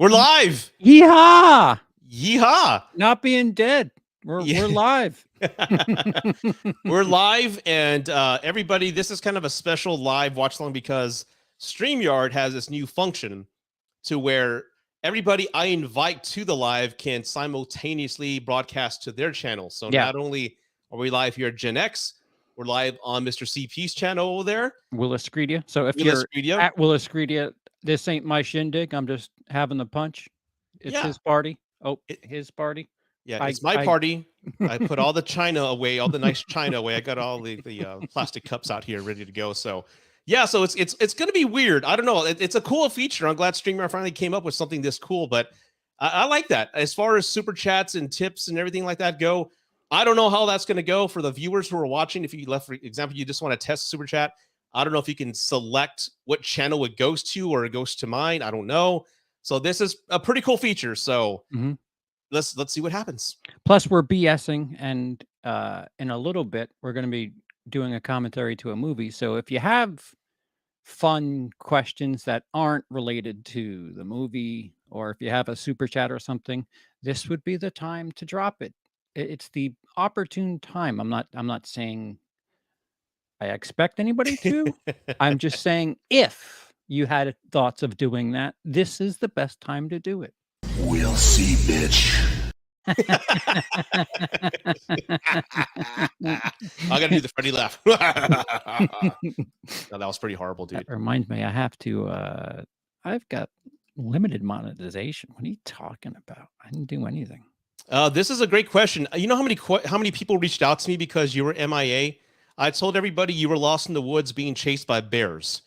We're live. Yeehaw! Yeehaw. Not being dead. We're live. We're live, and everybody, this is kind of a special live watch along because StreamYard has this new function to where everybody I invite to the live can simultaneously broadcast to their channel. So not only are we live here at Gen X, we're live on Mr. CP's channel over there. Willis Greedia. So if you're at Willis Greedia, this ain't my shindig. I'm just having the punch. It's his party. Oh, his party. Yeah, it's my party. I put all the china away, all the nice china away. I got all the plastic cups out here ready to go. So yeah, so it's going to be weird. I don't know. It's a cool feature. I'm glad StreamYard finally came up with something this cool, but I like that. As far as super chats and tips and everything like that go, I don't know how that's going to go for the viewers who are watching. If you left, for example, you just want to test super chat, I don't know if you can select what channel it goes to or it goes to mine. I don't know. So this is a pretty cool feature. So let's see what happens. Plus, we're BSing, and in a little bit, we're going to be doing a commentary to a movie. So if you have fun questions that aren't related to the movie, or if you have a super chat or something, this would be the time to drop it. It's the opportune time. I'm not saying I expect anybody to. I'm just saying if you had thoughts of doing that, this is the best time to do it. We'll see, bitch. I gotta do the Freddy laugh. No, that was pretty horrible, dude. That reminds me, I have to. I've got limited monetization. What are you talking about? I didn't do anything. This is a great question. You know how many people reached out to me because you were MIA? I told everybody you were lost in the woods being chased by bears.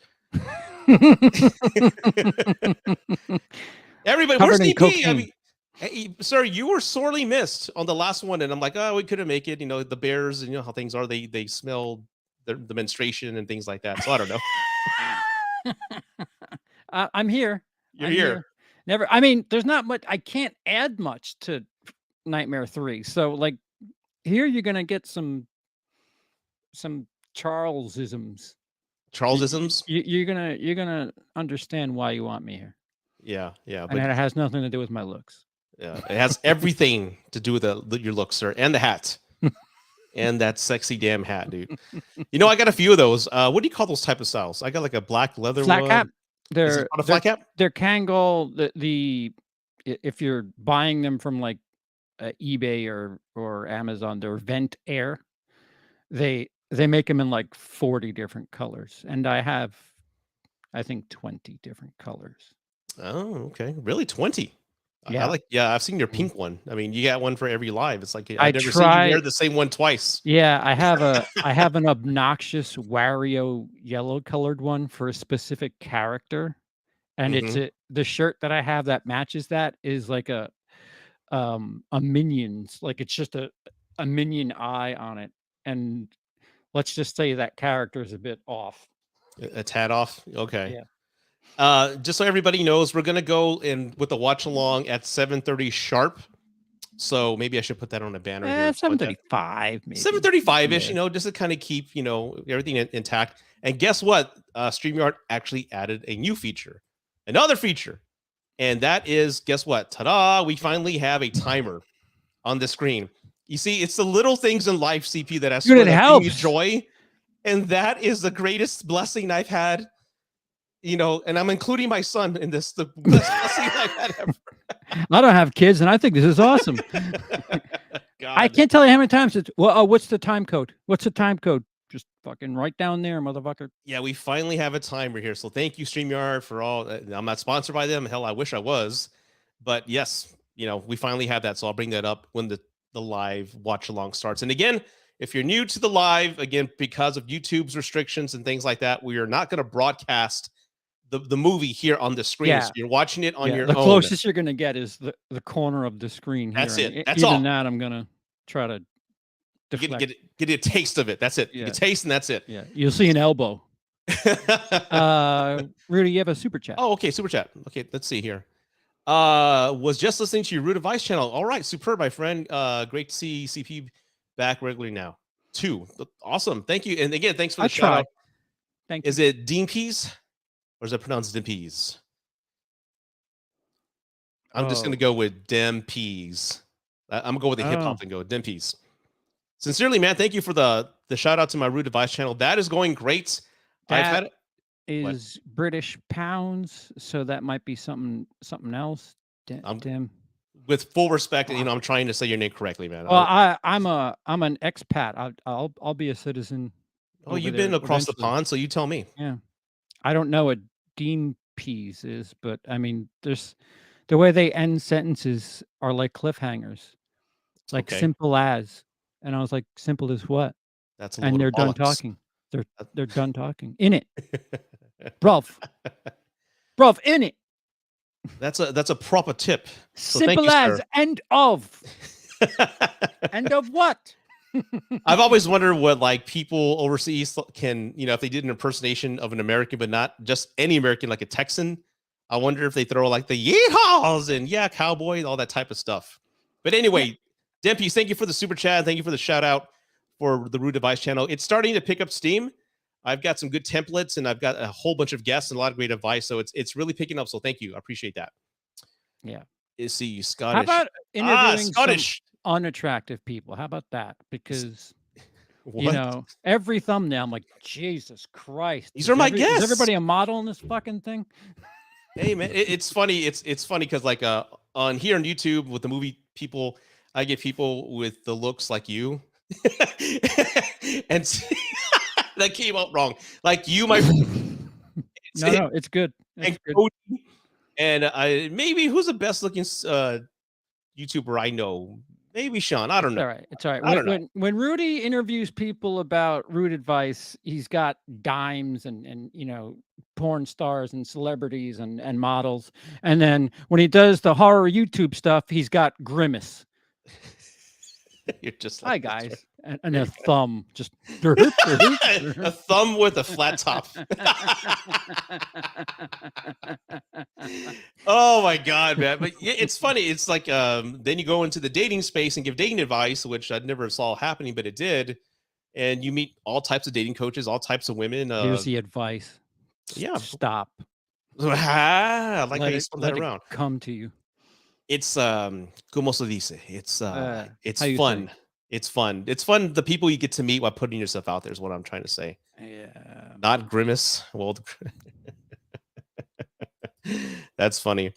Everybody, where's DP? I mean, hey, sir, you were sorely missed on the last one, and I'm like, oh, we couldn't make it. You know, the bears, and you know how things are. They smell the menstruation and things like that. So I don't know. I'm here. You're here. Never. I mean, there's not much. I can't add much to Nightmare 3. So like here, you're gonna get some Charlesisms. Charlesisms. You're gonna understand why you want me here. Yeah, and it has nothing to do with my looks. Yeah, it has everything to do with your looks, sir, and the hat, and that sexy damn hat, dude. You know, I got a few of those. What do you call those type of styles? I got like a black leather flat cap. They're a flat cap. They're Kangol. If you're buying them from like eBay or Amazon, they're Vent Air. They make them in like 40 different colors, and I have, I think, 20 different colors. Oh, okay. Really? 20? Yeah. I've seen your pink one. I mean, you got one for every live. It's like I've never seen you wear the same one twice. Yeah, I have an obnoxious Wario yellow colored one for a specific character. And the shirt that I have that matches that is like a Minions, like it's just a Minion eye on it. And let's just say that character is a bit off. A tad off? Okay. Yeah. Just so everybody knows, we're gonna go in with the watch along at 7:30 sharp. So maybe I should put that on a banner here. 7:35, maybe 7:35-ish. You know, just to kind of keep everything intact. And guess what? StreamYard actually added a new feature, another feature, and that is, guess what? Ta-da! We finally have a timer on the screen. You see, it's the little things in life, CP, that I swear that bring you joy, and that is the greatest blessing I've had. You know, and I'm including my son in this, the best blessing I've had ever. I don't have kids, and I think this is awesome. I can't tell you how many times it's, well, what's the time code? What's the time code? Just fucking right down there, motherfucker. Yeah, we finally have a timer here. So thank you, StreamYard, for all. I'm not sponsored by them. Hell, I wish I was. But yes, you know, we finally have that. So I'll bring that up when the live watch along starts. And again, if you're new to the live, again, because of YouTube's restrictions and things like that, we are not going to broadcast the movie here on the screen. So you're watching it on your own. The closest you're going to get is the corner of the screen here. That's it. That's Even all. that I'm going to try to get a taste of it. That's it. You taste, and that's it. Yeah, you'll see an elbow. Rudy, you have a super chat. Oh, okay, super chat. Okay, let's see here. Was just listening to your Root Advice channel. All right, superb, my friend. Great to see CP back regularly now. 2. Awesome. Thank you. And again, thanks for the shout out. Thank you. Is it Dean Peas? Or is it pronounced Dimpees? I'm just gonna Oh, go with Dem Peas. I'm gonna go with the hip oh, hop and go Dem Peas. Sincerely, man, thank you for the shout out to my Root Device channel. That is going great. I've that had what is British pounds, so that might be something else. I'm Dim. with full respect, and Wow. I'm trying to say your name correctly, man. Well, I'm an expat. I'll be a citizen Oh, over you've been there across the eventually. pond, so you tell me. Yeah. I don't know what Dean peas is, but I mean, there's the way they end sentences are like cliffhangers, like Okay, simple as, and I was like, simple as what? that's a And load of they're done bollocks. talking. They're done talking in it, bruv, bruv, in it. That's a proper tip. So thank Simple you, as sir. end of. End of what? I've always wondered what like people overseas can, if they did an impersonation of an American, but not just any American, like a Texan. I wonder if they throw like the yeehaws and yeah, cowboy, all that type of stuff. But Yeah. anyway, Dempies, thank you for the super chat. Thank you for the shout out for the Root Device channel. It's starting to pick up steam. I've got some good templates and I've got a whole bunch of guests and a lot of great advice. So it's really picking up. So thank you. I appreciate that. Yeah. Is he How Scottish? about interviewing some Scottish. unattractive people? How about that? Because What? every thumbnail, I'm like, Jesus Christ. These are my guests. Is everybody a model in this fucking thing? Hey man, it's funny. It's funny because like on here on YouTube with the movie people, I get people with the looks like you, and that came out wrong. Like you, my No, it's good. It's and good. Cody, and I maybe who's the best looking YouTuber I know? Maybe Sean. I don't It's know. all right. It's all right. I don't know. When Rudy interviews people about root advice, he's got dimes and porn stars and celebrities and models. And then when he does the horror YouTube stuff, he's got Grimace. You're just Hi like this, right? guys, and a thumb just. A thumb with a flat top. Oh my god, man! But yeah, it's funny. It's like then you go into the dating space and give dating advice, which I never saw happening, but it did. And you meet all types of dating coaches, all types of women. Here's the advice. Yeah, Stop. I like how you spun that Let it around. come to you. It's como se dice? It's How you fun. say? It's fun. It's fun. The people you get to meet while putting yourself out there is what I'm trying to say. Yeah. Not Grimace. Well, that's funny.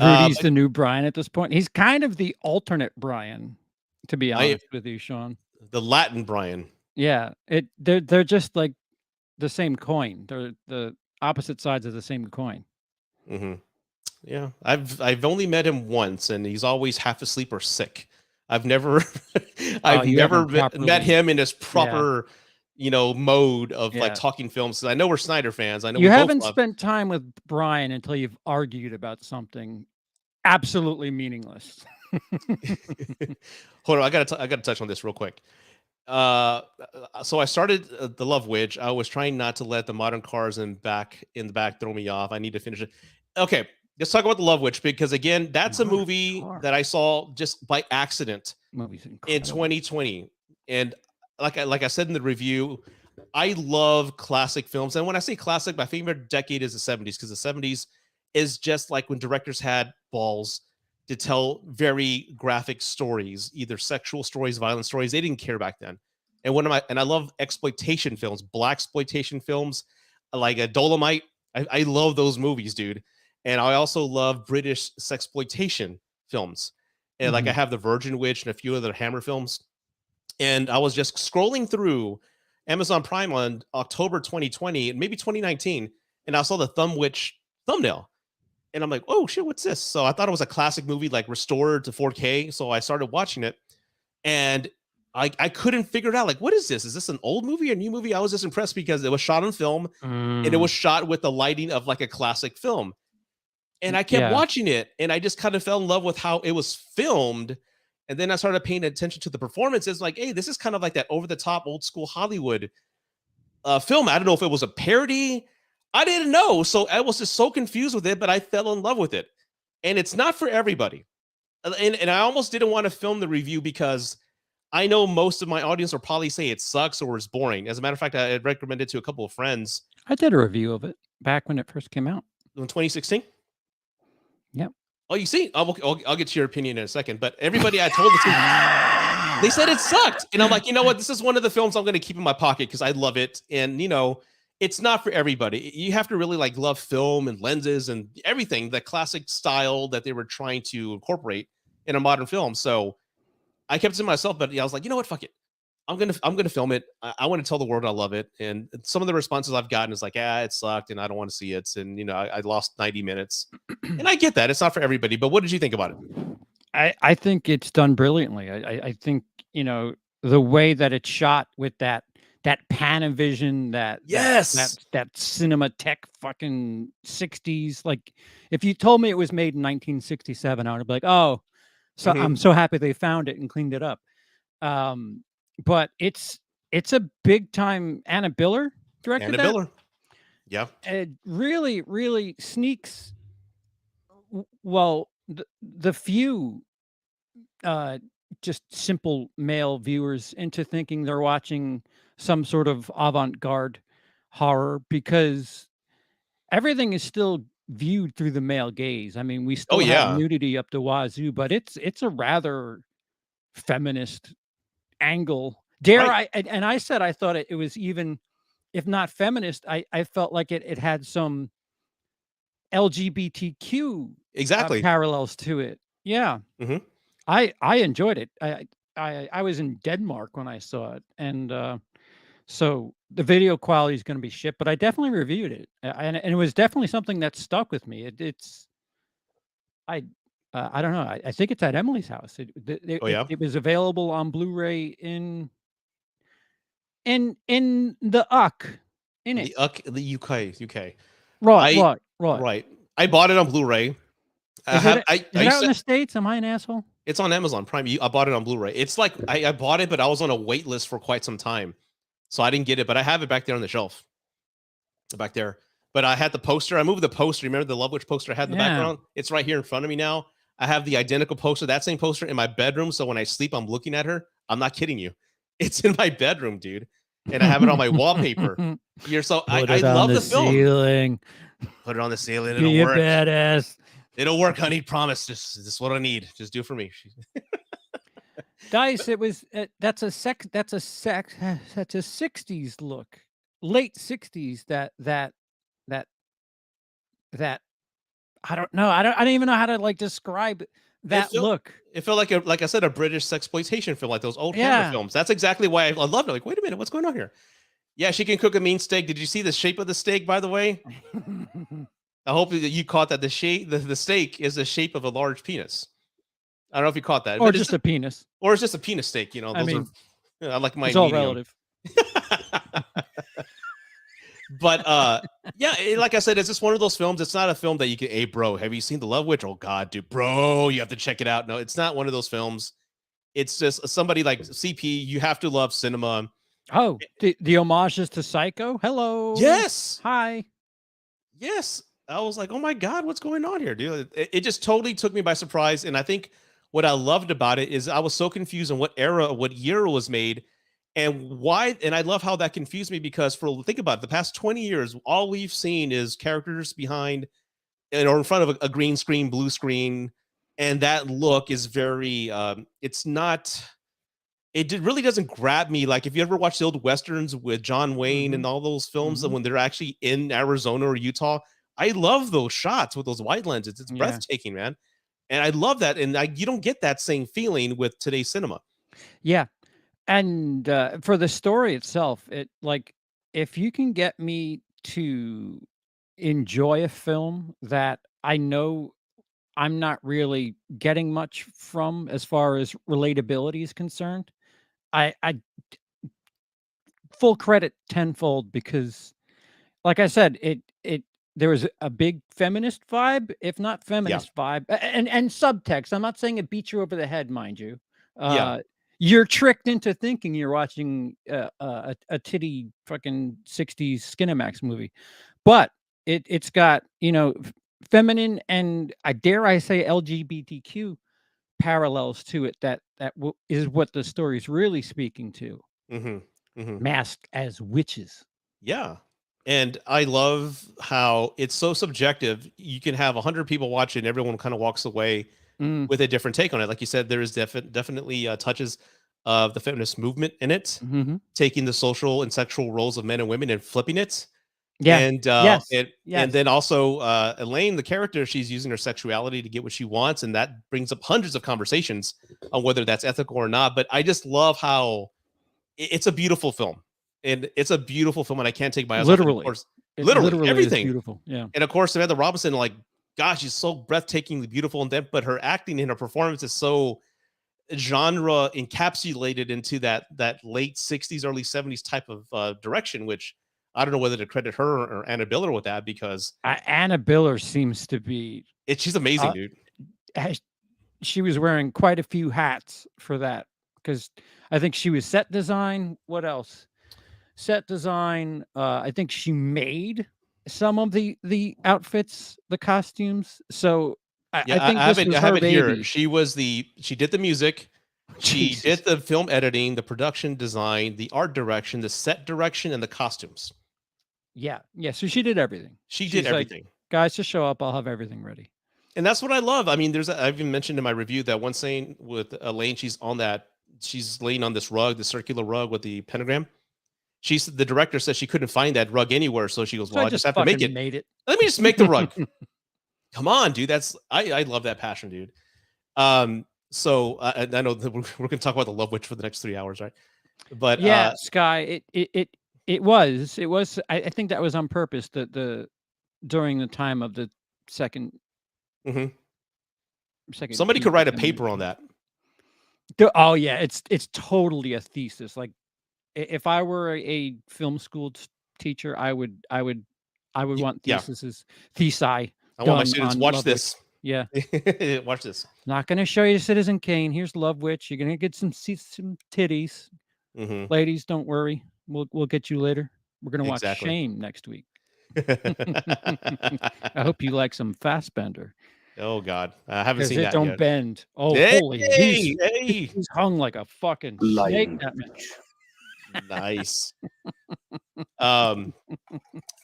Rudy's the new Brian at this point. He's kind of the alternate Brian, to be honest with you, Sean. The Latin Brian. Yeah, they're just like the same coin. They're the opposite sides of the same coin. Mm-hmm. Yeah, I've only met him once, and he's always half asleep or sick. I've never, I've never met him in his proper, mode of like talking films. I know we're Snyder fans. I know you haven't spent time with Brian until you've argued about something absolutely meaningless. Hold on, I gotta touch on this real quick. So I started the Love Witch. I was trying not to let the modern cars in the back throw me off. I need to finish it. Okay, let's talk about the Love Witch because again, that's a movie that I saw just by accident in 2020. And like I said in the review, I love classic films. And when I say classic, my favorite decade is the 70s because the 70s is just like when directors had balls to tell very graphic stories, either sexual stories, violent stories. They didn't care back then. And I love exploitation films, black exploitation films, like a Dolomite. I love those movies, dude. And I also love British sexploitation films. And like I have The Virgin Witch and a few other Hammer films. And I was just scrolling through Amazon Prime on October 2020 and maybe 2019, and I saw the Thumb Witch thumbnail. And I'm like, oh shit, what's this? So I thought it was a classic movie, like restored to 4K. So I started watching it, and I couldn't figure it out. Like, what is this? Is this an old movie or a new movie? I was just impressed because it was shot on film, and it was shot with the lighting of like a classic film. And I kept watching it, and I just kind of fell in love with how it was filmed. And then I started paying attention to the performances. Like, hey, this is kind of like that over-the-top, old-school Hollywood film. I don't know if it was a parody. I didn't know. So I was just so confused with it, but I fell in love with it. And it's not for everybody. And I almost didn't want to film the review because I know most of my audience will probably say it sucks or it's boring. As a matter of fact, I had recommended it to a couple of friends. I did a review of it back when it first came out. In 2016? Yep. Oh, you see, I'll get to your opinion in a second. But everybody I told this to, they said it sucked, and I'm like, you know what? This is one of the films I'm going to keep in my pocket because I love it, and it's not for everybody. You have to really like love film and lenses and everything, the classic style that they were trying to incorporate in a modern film. So I kept it to myself, but I was like, you know what? Fuck it. I'm gonna film it. I want to tell the world I love it. And some of the responses I've gotten is like, it sucked, and I don't want to see it. And I lost 90 minutes, and I get that it's not for everybody. But what did you think about it? I think it's done brilliantly. I think the way that it's shot with that Panavision, Yes, that cinema tech fucking 60s. Like, if you told me it was made in 1967, I would be like, oh, so I'm so happy they found it and cleaned it up. But it's a big time. Anna Biller directed Anna that. Biller. Yeah. It really, really sneaks. Well, the few just simple male viewers into thinking they're watching some sort of avant-garde horror, because everything is still viewed through the male gaze. I mean, we Oh still have yeah. nudity up the wazoo, but it's a rather feminist angle. Right. And I said I thought it was, even if not feminist, I felt like it had some LGBTQ Exactly. parallels to it. Yeah. Mhm. I enjoyed it. I was in Denmark when I saw it, and so the video quality is going to be shit, but I definitely reviewed it, and it was definitely something that stuck with me. I don't know. I think it's at Emily's house. Oh yeah. It was available on Blu-ray in the UC in it. The UK. Right, I right, right. right. I bought it on Blu-ray. Is it I out in the States? Am I an asshole? It's on Amazon Prime. I bought it on Blu-ray. It's like I bought it, but I was on a wait list for quite some time, so I didn't get it. But I have it back there on the shelf, back there. But I had the poster. I moved the poster. Remember the Love Witch poster I had in the background? It's right here in front of me now. I have the identical poster, that same poster, in my bedroom. So when I sleep, I'm looking at her. I'm not kidding you. It's in my bedroom, dude, and I have it on my wallpaper. I love the film. Ceiling. Put it on the ceiling. Be It'll work. Badass. It'll work, honey. Promise. This is what I need. Just do it for me. Dice. It was that's a 60s look, late 60s. That I don't know. I don't even know how to like describe that look. It felt like I said, a British sexploitation film, like those old Hammer films. That's exactly why I loved it. Like, wait a minute, what's going on here? Yeah, she can cook a mean steak. Did you see the shape of the steak, by the way? I hope that you caught that the steak is the shape of a large penis. I don't know if you caught that. Or just a penis. Or it's just a penis steak. I like my. It's all relative. But yeah, like I said, it's just one of those films. It's not a film that you can, hey, bro, have you seen The Love Witch? Oh God, dude, bro, you have to check it out. No, it's not one of those films. It's just somebody like CP. You have to love cinema. Oh, the homages to Psycho. Hello. Yes. Hi. Yes. I was like, oh my God, what's going on here, dude? It just totally took me by surprise. And I think what I loved about it is I was so confused on what era, what year it was made, and why. And I love how that confused me, because think about it, the past 20 years, all we've seen is characters behind or in front of a green screen, blue screen. And that look is very, it's not, really doesn't grab me. Like if you ever watch the old Westerns with John Wayne and all those films, when they're actually in Arizona or Utah, I love those shots with those wide lenses. It's breathtaking, man. And I love that. And you don't get that same feeling with today's cinema. Yeah. And for the story itself, if you can get me to enjoy a film that I know I'm not really getting much from as far as relatability is concerned, I full credit tenfold, because like I said, there was a big feminist vibe, if not feminist vibe, and subtext. I'm not saying it beats you over the head, mind you. You're tricked into thinking you're watching a titty fucking 60s Skinamax movie, but it's got feminine and I dare I say LGBTQ parallels to it. That is what the story's really speaking to. Masked as witches. Yeah. And I love how it's so subjective. You can have 100 people watch it and everyone kind of walks away Mm, with a different take on it. Like you said, there is definitely touches of the feminist movement in it, hmm taking the social and sexual roles of men and women and flipping it. Yeah. Yes. And Yes. then also Elaine, the character, she's using her sexuality to get what she wants, and that brings up hundreds of conversations on whether that's ethical or not. But I just love how it's a beautiful film, and it's a beautiful film, and I can't take my eyes off it. Of Literally. course, It literally literally is everything, beautiful. Yeah. and of course, Samantha Robinson, like, gosh, she's so breathtakingly beautiful, and then but her acting and her performance is so genre encapsulated into that late 60s, early 70s type of direction, which I don't know whether to credit her or Anna Biller with that because Anna Biller seems to be. she's amazing, Uh, dude. has- she was wearing quite a few hats for that because I think she was set design. What else? Set design. I think she made some of the outfits, the costumes. So I Yeah, think this was I have her it here. baby. She did the music, she Jesus. did the film editing, the production design, the art direction, the set direction, and the costumes. Yeah. Yeah. So she did everything. She did She's like, everything. guys, just show up. I'll have everything ready. And that's what I love. I mean, I've even mentioned in my review that one scene with Elaine, she's laying on this rug, the circular rug with the pentagram. The director says she couldn't find that rug anywhere, so she goes, So "Well, I I just just have to make fucking it. made it. Let me just make the rug." Come on, dude. I love that passion, dude. I know that we're gonna talk about the Love Witch for the next 3 hours, right? But Yeah, Sky. It was. I think that was on purpose. The during the time of the second mhm. second Somebody could feature write a film. paper on that. Oh yeah, it's totally a thesis. Like if I were a film school teacher, I would want Yeah, thesi I want my done students on watch Love Witch. this. Yeah, Watch this. not gonna show you Citizen Kane. Here's Love Witch. You're gonna get some titties, Hmm. ladies. Don't worry. We'll get you later. We're gonna watch Exactly. Shame next week. I hope you like some Fassbender Oh God, I haven't because seen it that don't yet. bend. Oh, Hey, holy! hey, He's hung like a fucking snake. Lying That man. bitch. nice. Um,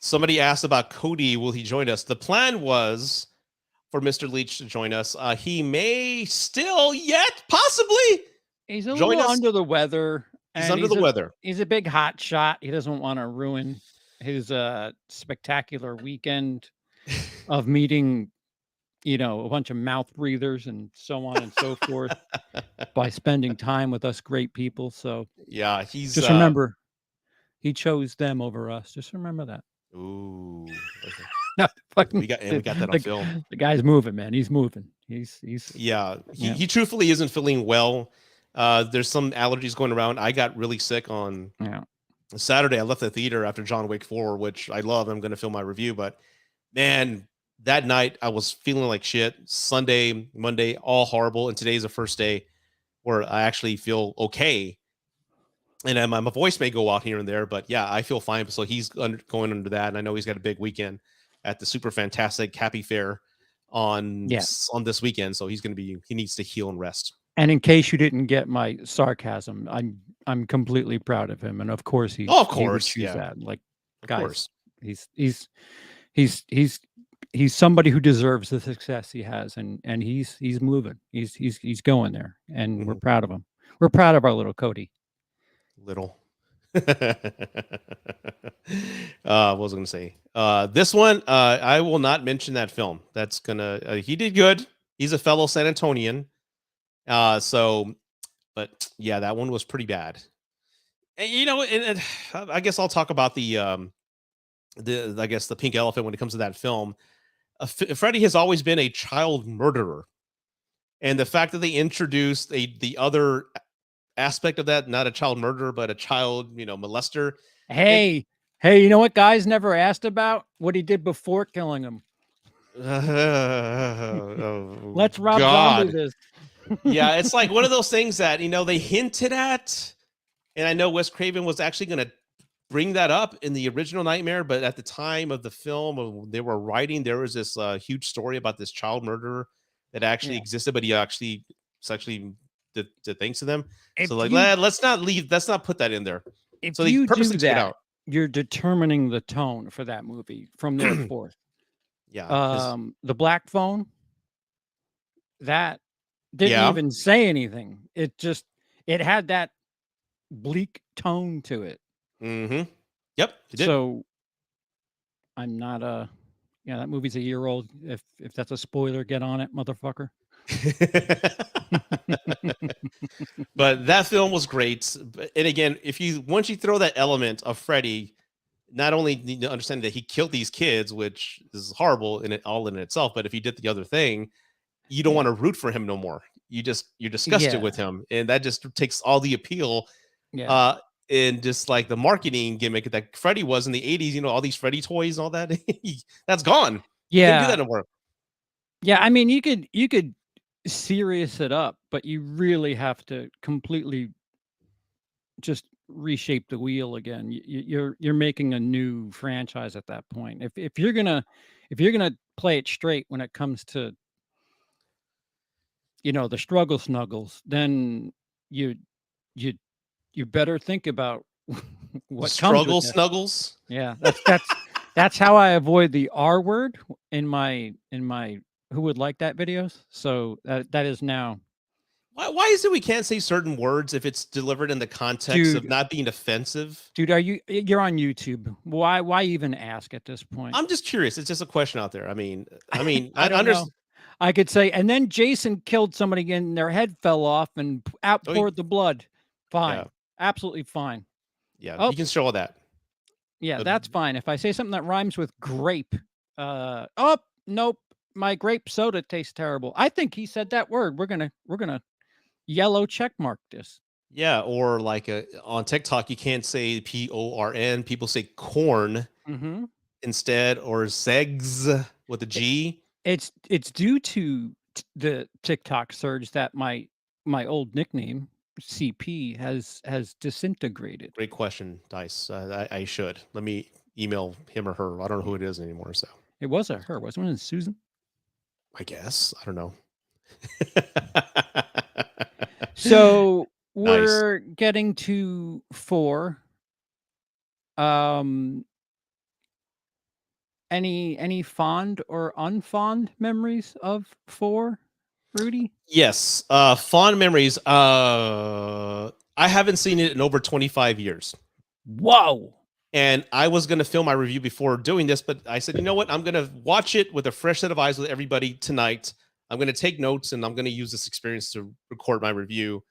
Somebody asked about Cody. Will he join us? The plan was for Mr. Leach to join us. He may still yet possibly He's a join little us. under the weather, He's and under the weather. he's a big hot shot. He doesn't want to ruin his spectacular weekend of meeting, a bunch of mouth breathers and so on and so forth by spending time with us great people. So Yeah, he's just remember, he chose them over us. Just remember that. ooh. Okay. No, fucking We got that on film. the guy's moving, man. He's moving. He's Yeah, yeah. he truthfully isn't feeling well. There's some allergies going around. I got really sick on Yeah. Saturday. I left the theater after John Wick 4, which I love. I'm going to film my review, but man, that night I was feeling like shit. Sunday, Monday, all horrible, and today's the first day where I actually feel okay. And my voice may go out here and there, but yeah, I feel fine. So he's going under that, and I know he's got a big weekend at the Super Fantastic Happy Fair on Yeah. on this weekend. So he needs to heal and rest. And in case you didn't get my sarcasm, I'm completely proud of him, and of course Oh, of he would course, choose yeah, that. Like, of guys, course. he's somebody who deserves the success he has, and he's moving. He's going there, and we're Mhm. proud of him. We're proud of our little Cody. Little. What was I going to say? This one, I will not mention that film. That's gonna. He did good. He's a fellow San Antonian. But yeah, that one was pretty bad. And, I guess I'll talk about the pink elephant when it comes to that film. Freddy has always been a child murderer, and the fact that they introduced the other aspect of that, not a child murderer, but a child, molester. Hey, you know what guys never asked about? What he did before killing him. Let's Rob Zombie this. Yeah, it's like one of those things that they hinted at, and I know Wes Craven was actually going to bring that up in the original Nightmare, but at the time of the film, when they were writing, there was this huge story about this child murderer that actually Yeah. existed, but he actually sexually did things to them. If So like, you let's not put that in there. if So they you do purposely took it that, out. you're determining the tone for that movie from there forth. Yeah, 'cause The Black Phone, that didn't yeah. even say anything. It had that bleak tone to it. Mm-hmm. Yep, it did. So I'm not that movie's a year old. If that's a spoiler, get on it, motherfucker. But that film was great. And again, once you throw that element of Freddy, not only need to understand that he killed these kids, which is horrible in it all in itself, but if he did the other thing, you don't want to root for him no more. You're disgusted with Yeah. him, and that just takes all the appeal. Yeah. Uh, and just like the marketing gimmick that Freddy was in the 80s, all these Freddy toys and all that, that's gone. You couldn't do that Yeah. anymore. Yeah, I mean, you could serious it up, but you really have to completely just reshape the wheel again. You're making a new franchise at that point. If you're gonna play it straight when it comes to the struggle snuggles, then you you you better think about The what comes with struggle this. snuggles. Yeah, that's how I avoid the R word in my who would like that videos. So that is now, Why is it we can't say certain words if it's delivered in the context of dude. not being offensive? Dude, you're on YouTube. Why even ask at this point? I'm just curious. It's just a question out there. I mean, I I don't know. understand. I could say, and then Jason killed somebody and their head fell off and out Oh, poured the blood. yeah, Fine. Absolutely fine. yeah. Oh, You can show all that. yeah, But that's fine. If I say something that rhymes with grape, oh, nope, my grape soda tastes terrible. I think he said that word. We're gonna yellow check mark this. yeah, or like on TikTok, you can't say PORN. People say corn Mm-hmm. instead, or Zegs with a G. It's due to the TikTok surge that my old nickname CP has disintegrated. Great question, Dice. I should let me email him or her. I don't know who it is anymore. So It was a her, wasn't it, Susan? I guess I don't know. So Nice. we're getting to 4. Um, any fond or unfond memories of 4, Rudy? Yes. Fond memories. I haven't seen it in over 25 years. Whoa. And I was going to film my review before doing this, but I said, you know what? I'm going to watch it with a fresh set of eyes with everybody tonight. I'm going to take notes and I'm going to use this experience to record my review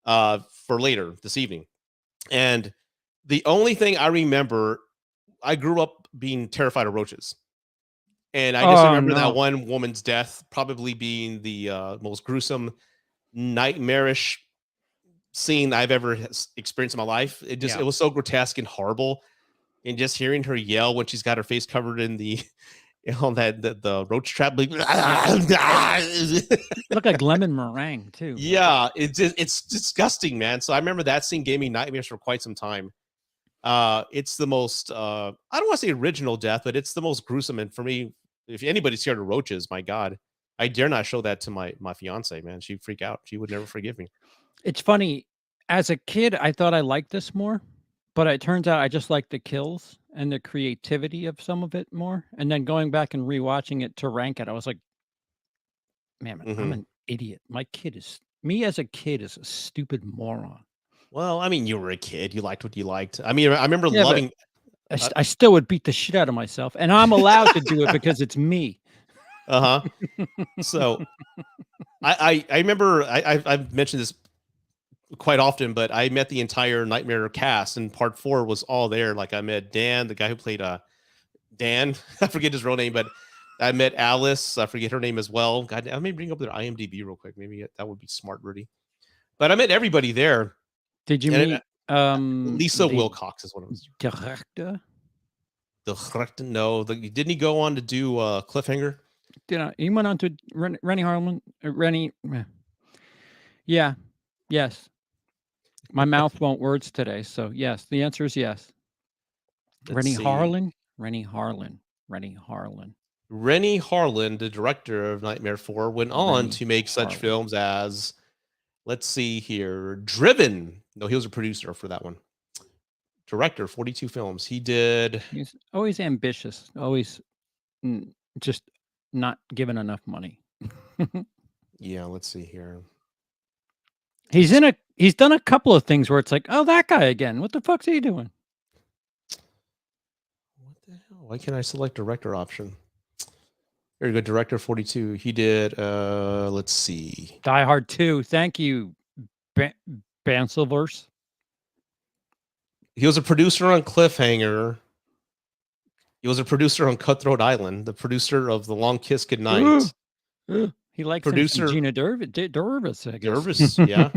for later this evening. And the only thing I remember, I grew up being terrified of roaches. And I just Oh remember that no. one woman's death probably being the most gruesome, nightmarish scene I've ever experienced in my life. It was so grotesque and horrible. And just hearing her yell when she's got her face covered in the on the roach trap, like, Look like lemon meringue too. yeah, it's disgusting, man. So I remember that scene gave me nightmares for quite some time. It's the most I don't want to say original death, but it's the most gruesome. And for me, if anybody's scared of roaches, my God, I dare not show that to my fiance, man. She'd freak out. She would never forgive me. It's funny. As a kid, I thought I liked this more, but it turns out I just like the kills and the creativity of some of it more. And then going back and rewatching it to rank it, I was like, man, I'm Mhm. an idiot. Me as a kid is a stupid moron. Well, I mean, you were a kid. You liked what you liked. I mean, I remember Yeah, but loving. I still would beat the shit out of myself, and I'm allowed to do it because it's me. Uh huh. So I remember I've mentioned this quite often, but I met the entire Nightmare cast, and part 4 was all there. Like I met Dan, the guy who played Dan. I forget his real name, but I met Alice. I forget her name as well. God, I may bring up their IMDb real quick. Maybe that would be smart, Rudy. But I met everybody there. Did you And meet Lisa the Wilcox is one of them. director? No, didn't he go on to do Cliffhanger? He went on to Rennie Harlan. Rennie, yeah, yes. My mouth won't words today, so yes. The answer is yes. Let's Rennie see. Harlan. Rennie Harlan, the director of Nightmare 4, went on to make such films as, let's see here, Driven. No, he was a producer for that one. Director, 42 films. He did. He's always ambitious, always just not given enough money. Yeah, let's see here. He's done a couple of things where it's like, oh, that guy again. What the fuck's he doing? What the hell? Why can't I select director option? There you go, director 42. He did, let's see. Die Hard 2. Thank you, Bansilverse. He was a producer on Cliffhanger. He was a producer on Cutthroat Island, the producer of The Long Kiss Goodnight. He likes Producer Gina Dervis, I guess. Dervis, yeah.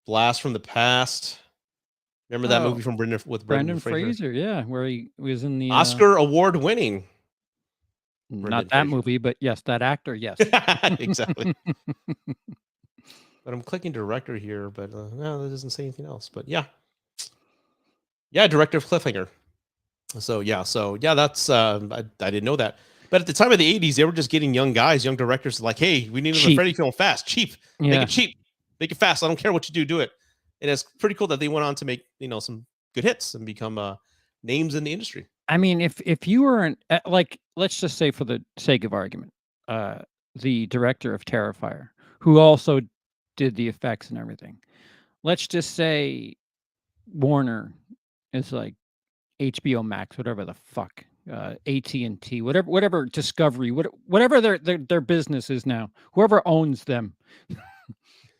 Blast from the Past. Remember that movie from Brendan Fraser? Yeah, where he was in the Oscar award winning. Not that movie, but yes, that actor, yes. Exactly. But I'm clicking director here, but no, that doesn't say anything else. But yeah, director of Cliffhanger. So yeah, that's I didn't know that. But at the time of the 80s, they were just getting young guys, young directors, like, hey, we need a Freddy film fast, cheap, make it cheap, make it fast. I don't care what you do it. And it's pretty cool that they went on to make some good hits and become names in the industry. I mean, if you were like, let's just say for the sake of argument, the director of Terrifier, who also did the effects and everything, let's just say Warner is like HBO Max, whatever the fuck, AT&T, whatever Discovery, whatever their business is now, whoever owns them,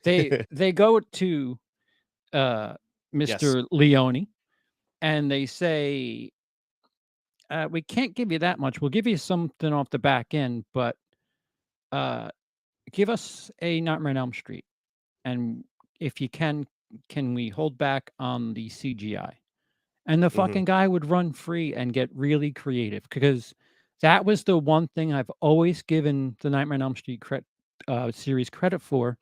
they go to Mr. Leone and they say, we can't give you that much. We'll give you something off the back end, but give us a Nightmare on Elm Street. And if you can we hold back on the CGI? And the fucking guy would run free and get really creative, because that was the one thing I've always given the Nightmare on Elm Street series credit for,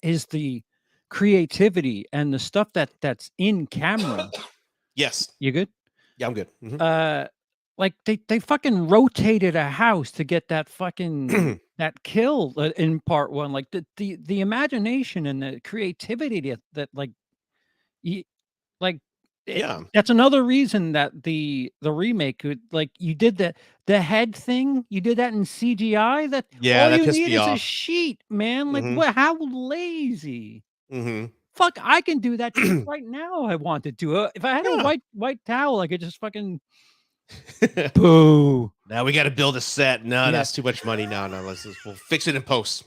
is the creativity and the stuff that's in camera. Yes. You good? Yeah, I'm good. Like they fucking rotated a house to get that fucking that kill in part one. Like the imagination and the creativity that that's another reason that the remake could, like, you did the head thing, you did that in CGI. That all that you pissed need me is off. a sheet, man. Like how lazy. Fuck, I can do that shit right now. I wanted to. If I had a white towel, I could just fucking boo. Now we got to build a set. No, that's too much money. No, we'll fix it in post.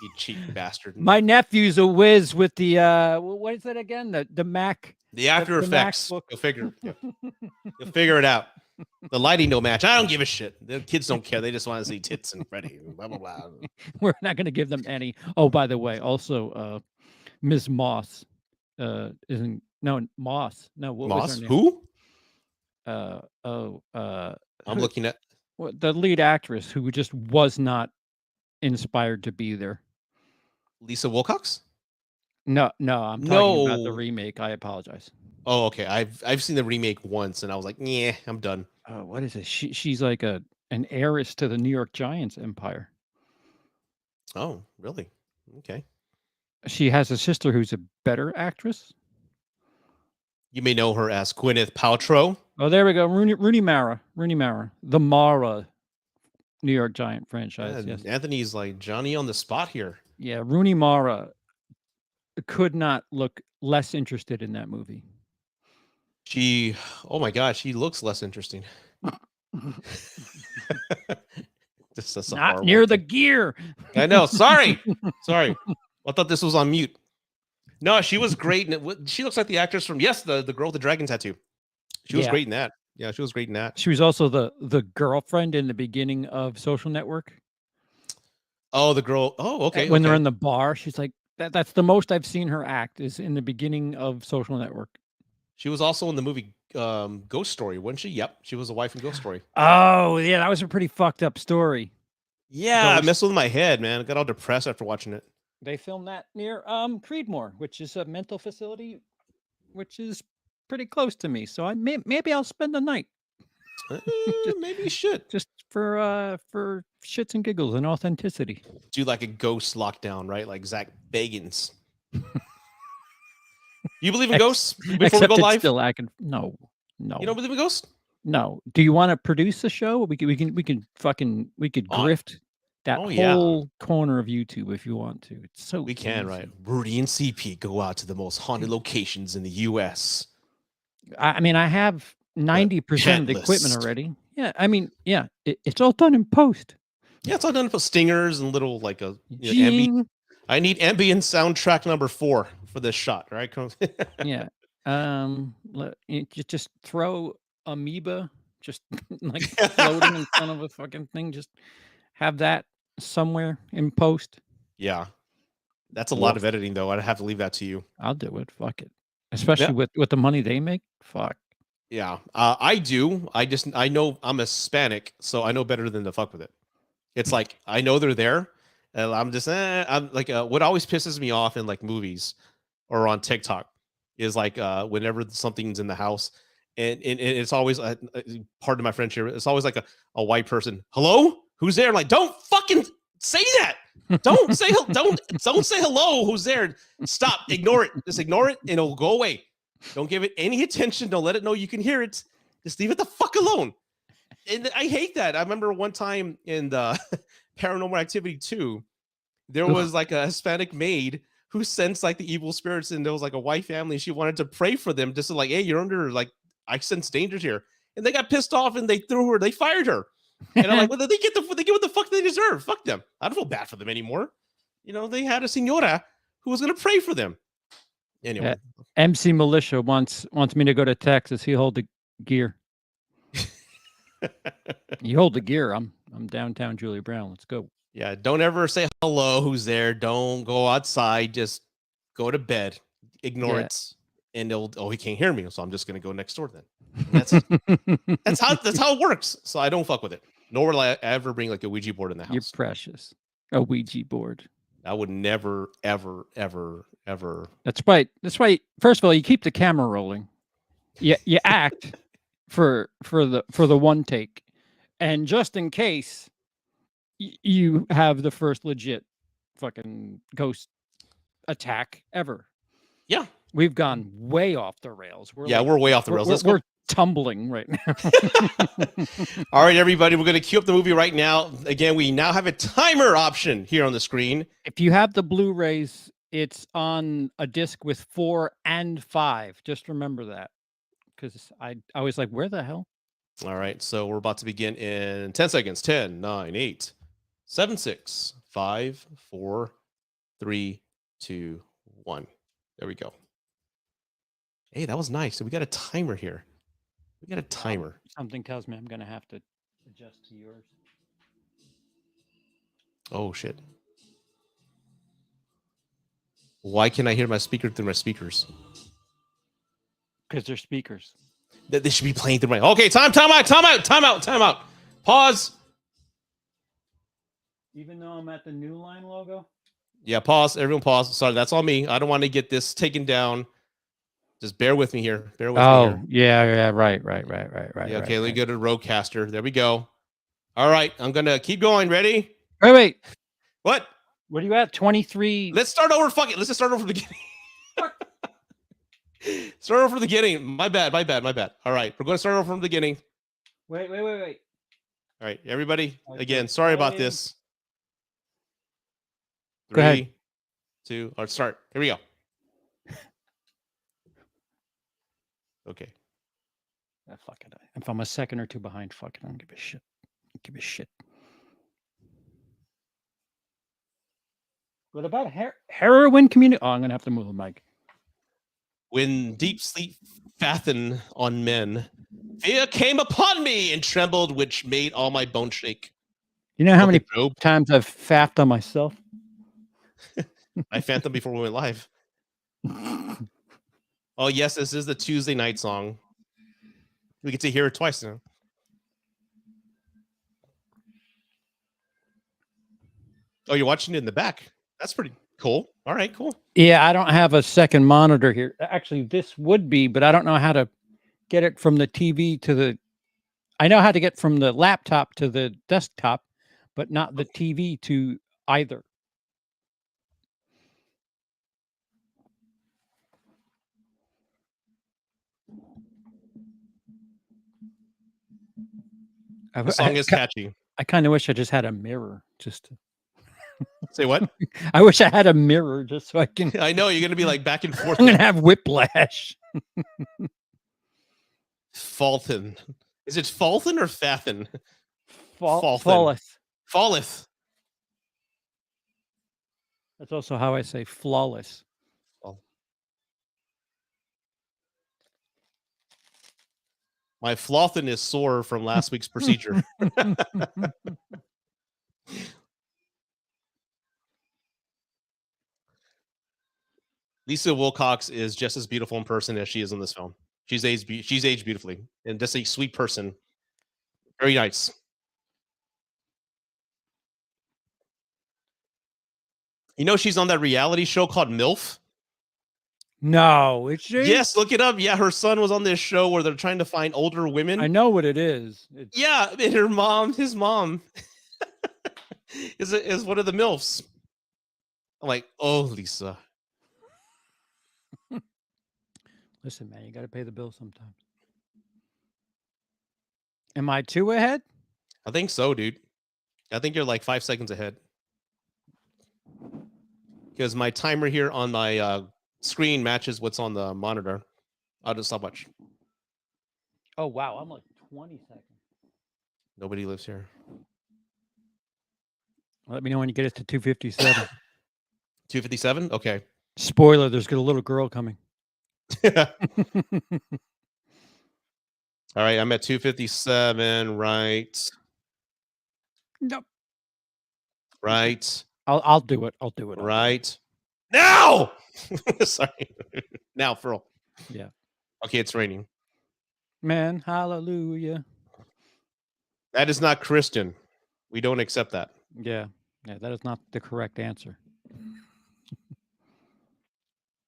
You cheap bastard. My nephew's a whiz with the what is that again? The Mac. The After Effects. You'll figure it out. The lighting don't match. I don't give a shit. The kids don't care. They just want to see tits and Freddy. Blah blah blah. We're not going to give them any. Oh, by the way, also Ms. Moss isn't Moss. No, what Moss? was her name? Who? I'm looking at the lead actress who just was not inspired to be there. Lisa Wilcox? No, I'm talking about the remake. I apologize. Oh, okay. I've seen the remake once, and I was like, yeah, I'm done. What is it? She's like an heiress to the New York Giants empire. Oh, really? Okay. She has a sister who's a better actress. You may know her as Gwyneth Paltrow. Oh, there we go. Rooney Mara, the Mara New York Giant franchise. Yes. Anthony's like Johnny on the spot here. Yeah, Rooney Mara could not look less interested in that movie. Oh my God, she looks less interesting. That's not near the gear. I know. Sorry. I thought this was on mute. No, she was great. She looks like the actress from the girl with the dragon tattoo. She was great in that. Yeah, she was great in that. She was also the girlfriend in the beginning of Social Network. Oh, the girl. Oh, okay. When they're in the bar, she's like, that's the most I've seen her act, is in the beginning of Social Network. She was also in the movie Ghost Story, wasn't she? Yep, she was a wife in Ghost Story. Oh, yeah, that was a pretty fucked up story. Yeah, it messed with my head, man. I got all depressed after watching it. They filmed that near Creedmoor, which is a mental facility, which is pretty close to me. So maybe I'll spend the night. Maybe you should, just for shits and giggles and authenticity. Do like a ghost lockdown, right? Like Zach Bagans. You believe in Ex- ghosts before we Except go it's live? still acting. No. You don't believe in ghosts? No. Do you want to produce a show? We could Oh, grift that oh, yeah. whole corner of YouTube if you want to. It's so We can, easy. right? Rudy and CP go out to the most haunted locations in the U.S. I mean, I have 90% of the equipment list. already. Yeah, I mean, yeah, it's all done in post. Yeah, it's all done for stingers and little like a Jing. I need ambient soundtrack number 4 for this shot, right? Yeah. Just throw amoeba just like floating in front of a fucking thing. Just have that somewhere in post. Yeah, that's a lot of editing, though. I'd have to leave that to you. I'll do it. Fuck it. Especially with the money they make. Fuck. Yeah, I do. I know I'm Hispanic, so I know better than to fuck with it. It's like I know they're there, and I'm just I'm like what always pisses me off in like movies or on TikTok is like whenever something's in the house, and it's always pardon my French here. It's always like a white person. Hello, who's there? I'm like, don't fucking say that. Don't say don't say hello. Who's there? Stop. Ignore it. Just ignore it, and it'll go away. Don't give it any attention. Don't let it know you can hear it. Just leave it the fuck alone. And I hate that. I remember one time in the Paranormal Activity 2, there was like a Hispanic maid who sensed like the evil spirits, and there was like a white family. She wanted to pray for them, just to like, hey, you're under like I sense dangers here. And they got pissed off and they fired her. And I'm like, well, they get what the fuck they deserve. Fuck them. I don't feel bad for them anymore. You know, they had a senora who was gonna pray for them. Anyway, MC Militia wants me to go to Texas. He hold the gear. You hold the gear. I'm downtown Julia Brown. Let's go. Yeah, don't ever say hello. Who's there? Don't go outside. Just go to bed. Ignore it, and he can't hear me, so I'm just gonna go next door then. And that's how it works. So I don't fuck with it. Nor will I ever bring like a Ouija board in the house. You're precious. A Ouija board. I would never, ever, ever, ever. That's right. First of all, you keep the camera rolling. You act for the one take, and just in case you have the first legit fucking ghost attack ever. Yeah, we've gone way off the rails. We're way off the rails. We're tumbling right now. All right, everybody, we're going to cue up the movie right now. Again, we now have a timer option here on the screen. If you have the Blu-rays, it's on a disc with 4 and 5. Just remember that, because I was like, where the hell? All right, so we're about to begin in 10 seconds. 10, 9, 8, 7, 6, 5, 4, 3, 2, 1. There we go. Hey, that was nice. So we got a timer here. We got a timer. Something tells me I'm going to have to adjust to yours. Oh, shit. Why can I hear my speaker through my speakers? Because they're speakers. They should be playing through my... Okay, time out. Pause. Even though I'm at the New Line logo? Yeah, pause. Everyone pause. Sorry, that's on me. I don't want to get this taken down. Just bear with me here. Bear with me here. Yeah. Right. Yeah, okay, let me go to Rodecaster. There we go. All right, I'm going to keep going. Ready? Wait. What? What are you at? 23? Let's start over. Fuck it. Let's just start over from the beginning. Start over from the beginning. My bad. All right, we're going to start over from the beginning. Wait. All right, everybody. Again, sorry about this. Go ahead. 3, 2, let's start. Here we go. Okay. Fuck it. If I'm a second or two behind, fuck it. I don't give a shit. What about heroin community? Oh, I'm going to have to move the mic. When deep sleep fastened on men, fear came upon me and trembled, which made all my bones shake. You know how many times I've faffed on myself? I phantom before we went live. Oh, yes, this is the Tuesday night song. We get to hear it twice now. Oh, you're watching it in the back. That's pretty cool. All right, cool. Yeah, I don't have a second monitor here. Actually, this would be, but I don't know how to get it from the TV to the... I know how to get from the laptop to the desktop, but not the TV to either. The song is catchy. I kind of wish I just had a mirror. Say what? I wish I had a mirror just so I can. I know you're gonna be like back and forth. I'm gonna have whiplash. Falthin. Is it Falthin or Fathin? Flawless. Falleth. That's also how I say flawless. Oh. My Flothin is sore from last week's procedure. Lisa Wilcox is just as beautiful in person as she is in this film. She's aged beautifully and just a sweet person. Very nice. You know, she's on that reality show called MILF. No, it's Yes, look it up. Yeah, her son was on this show where they're trying to find older women. I know what it is. Yeah, and his mom is one of the MILFs. I'm like, oh, Lisa. Listen, man, you got to pay the bill sometimes. Am I 2 ahead? I think so, dude. I think you're like 5 seconds ahead. Because my timer here on my screen matches what's on the monitor. I'll just stop watch. Oh, wow. I'm like 20 seconds. Nobody lives here. Let me know when you get it to 257. 257? Okay. Spoiler, there's a little girl coming. All right, I'm at 257, right? Nope. Right. I'll do it. I'll do it. Right. Now! Sorry. Now, for real. Yeah. Okay, it's raining. Man, hallelujah. That is not Christian. We don't accept that. Yeah. Yeah, that is not the correct answer.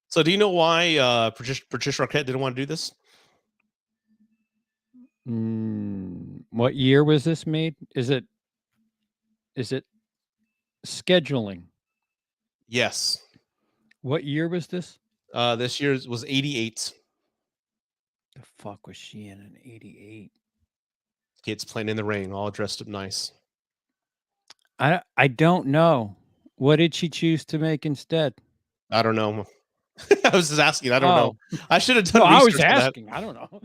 So do you know why Patricia Arquette didn't want to do this? What year was this made? Is it scheduling? Yes. What year was this? This year's was 88. The fuck was she in 88? Kids playing in the rain, all dressed up nice. I don't know. What did she choose to make instead? I don't know. I was just asking. I don't know. I should have done No, research I was for that. asking. I don't know.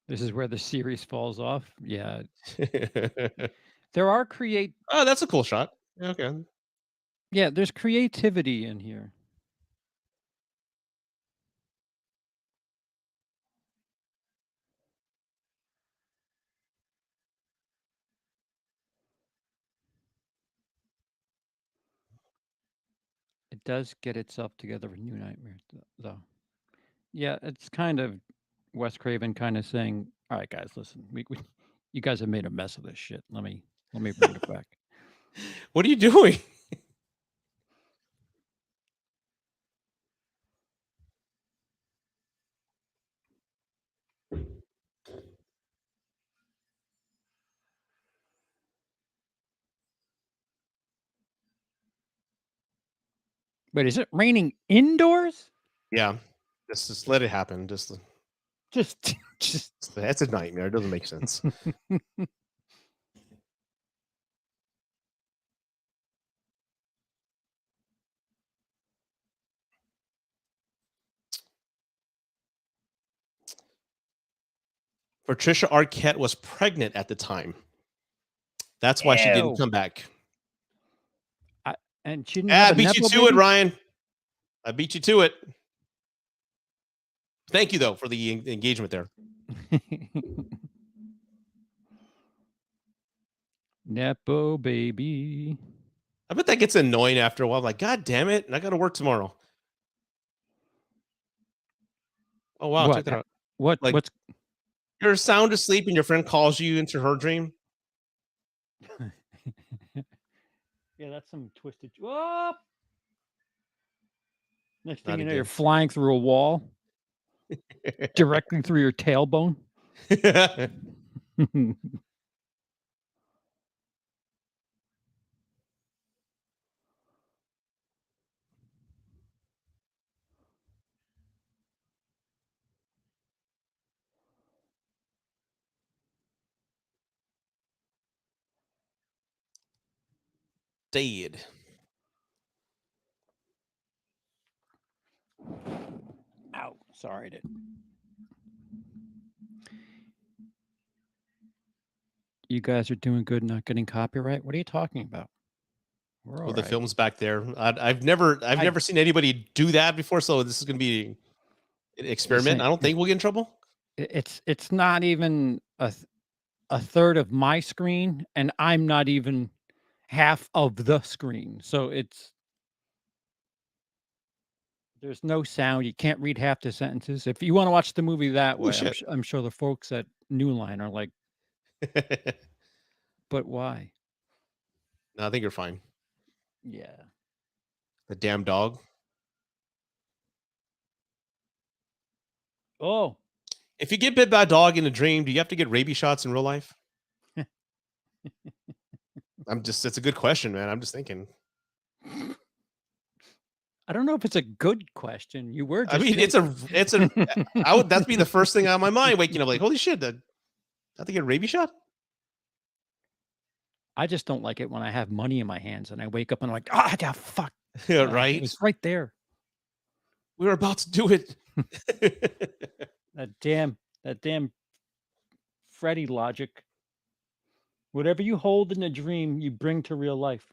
This is where the series falls off. Yeah. There are Oh, that's a cool shot. Okay. Yeah, there's creativity in here. It does get itself together with New Nightmare, though. Yeah, it's kind of Wes Craven kind of saying, "All right, guys, listen, you guys have made a mess of this shit. Let me bring it back." What are you doing? Wait, is it raining indoors? Yeah. Just let it happen. Just that's a nightmare. It doesn't make sense. Patricia Arquette was pregnant at the time. That's why she didn't come back. And she didn't I beat you to it, Ryan. I beat you to it. Thank you, though, for the engagement there. Nepo baby. I bet that gets annoying after a while. I'm like, God damn it. And I got to work tomorrow. Oh, wow. What? Check that out. What's you're sound asleep and your friend calls you into her dream? Yeah, that's some twisted. Whoa! Next thing Not you know, again. you're flying through a wall directly through your tailbone. Dead. Ow. Sorry. You guys are doing good, not getting copyright. What are you talking about? We're all With the right. films back there. I've never seen anybody do that before, so this is going to be an experiment. I don't think we'll get in trouble. It's not even a third of my screen, and I'm not even half of the screen. So there's no sound. You can't read half the sentences. If you want to watch the movie that Holy way, shit. I'm sure the folks at New Line are like, but why? No, I think you're fine. Yeah. The damn dog. Oh, If you get bit by a dog in a dream, do you have to get rabies shots in real life? It's a good question, man. I'm just thinking. I don't know if it's a good question. You were I just mean, that'd be the first thing on my mind waking up, like, holy shit, I have to get a rabies shot? I just don't like it when I have money in my hands and I wake up and I'm like, God, fuck. Yeah, It right. was right there. We were about to do it. That damn Freddy logic. Whatever you hold in the dream, you bring to real life.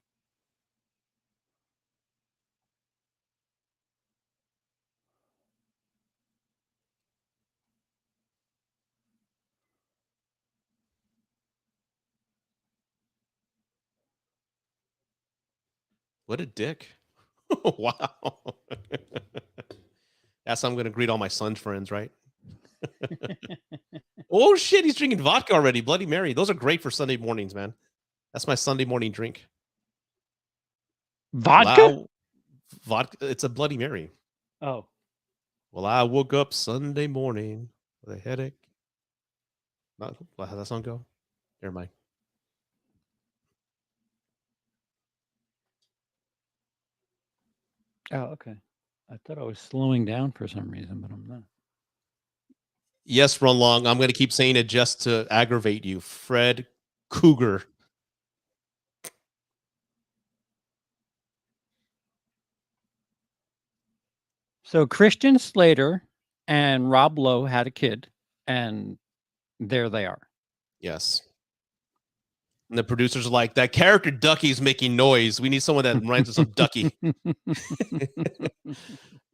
What a dick. Wow. That's how I'm going to greet all my son's friends, right? Oh, shit. He's drinking vodka already. Bloody Mary. Those are great for Sunday mornings, man. That's my Sunday morning drink. Vodka? Vodka. It's a Bloody Mary. Oh. Well, I woke up Sunday morning with a headache. How'd that song go? Never mind. Oh, okay. I thought I was slowing down for some reason, but I'm not. Yes, Run Long. I'm going to keep saying it just to aggravate you. Fred Krueger. So Christian Slater and Rob Lowe had a kid, and there they are. Yes. And the producers are like, that character Ducky's making noise. We need someone that reminds us of Ducky.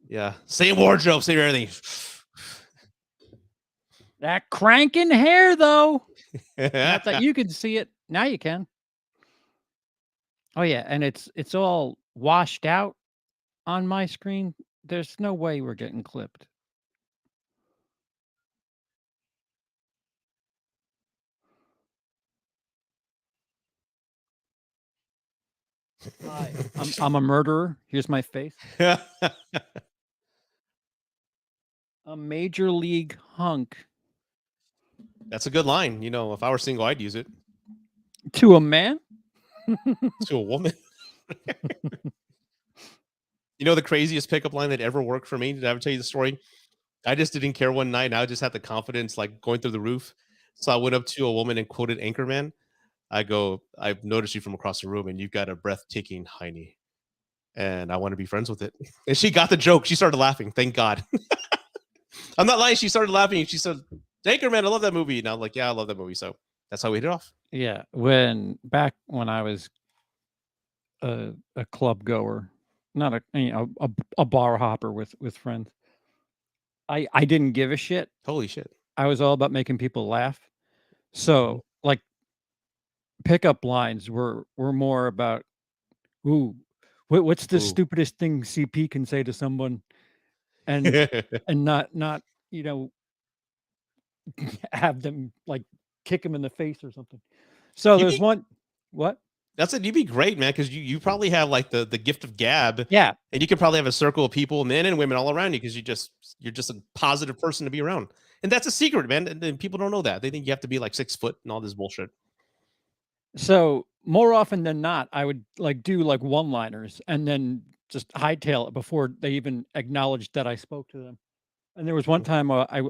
Yeah. Same wardrobe, same everything. That cranking hair, though. Not that you could see it. Now you can. Oh, yeah. And it's all washed out on my screen. There's no way we're getting clipped. Hi, I'm a murderer. Here's my face. A major league hunk. That's a good line. You know, if I were single, I'd use it. To a man? To a woman. You know, the craziest pickup line that ever worked for me? Did I ever tell you the story? I just didn't care one night. And I just had the confidence like going through the roof. So I went up to a woman and quoted Anchorman. I go, I've noticed you from across the room and you've got a breathtaking hiney. And I want to be friends with it. And she got the joke. She started laughing. Thank God. I'm not lying. She started laughing. And she said, Anchorman, I love that movie. And I'm like, yeah, I love that movie. So that's how we hit it off. Yeah. Back when I was a club goer, not a bar hopper with friends, I didn't give a shit. Holy shit. I was all about making people laugh. So like pickup lines were more about, ooh, what's the stupidest thing CP can say to someone, and not have them like kick him in the face or something. So there's one. What? That's it. You'd be great, man, because you probably have like the gift of gab. Yeah. And you could probably have a circle of people, men and women, all around you because you're just a positive person to be around. And that's a secret, man. And people don't know that. They think you have to be like 6 foot and all this bullshit. So more often than not, I would like do like one-liners and then just hightail it before they even acknowledged that I spoke to them. And there was one time I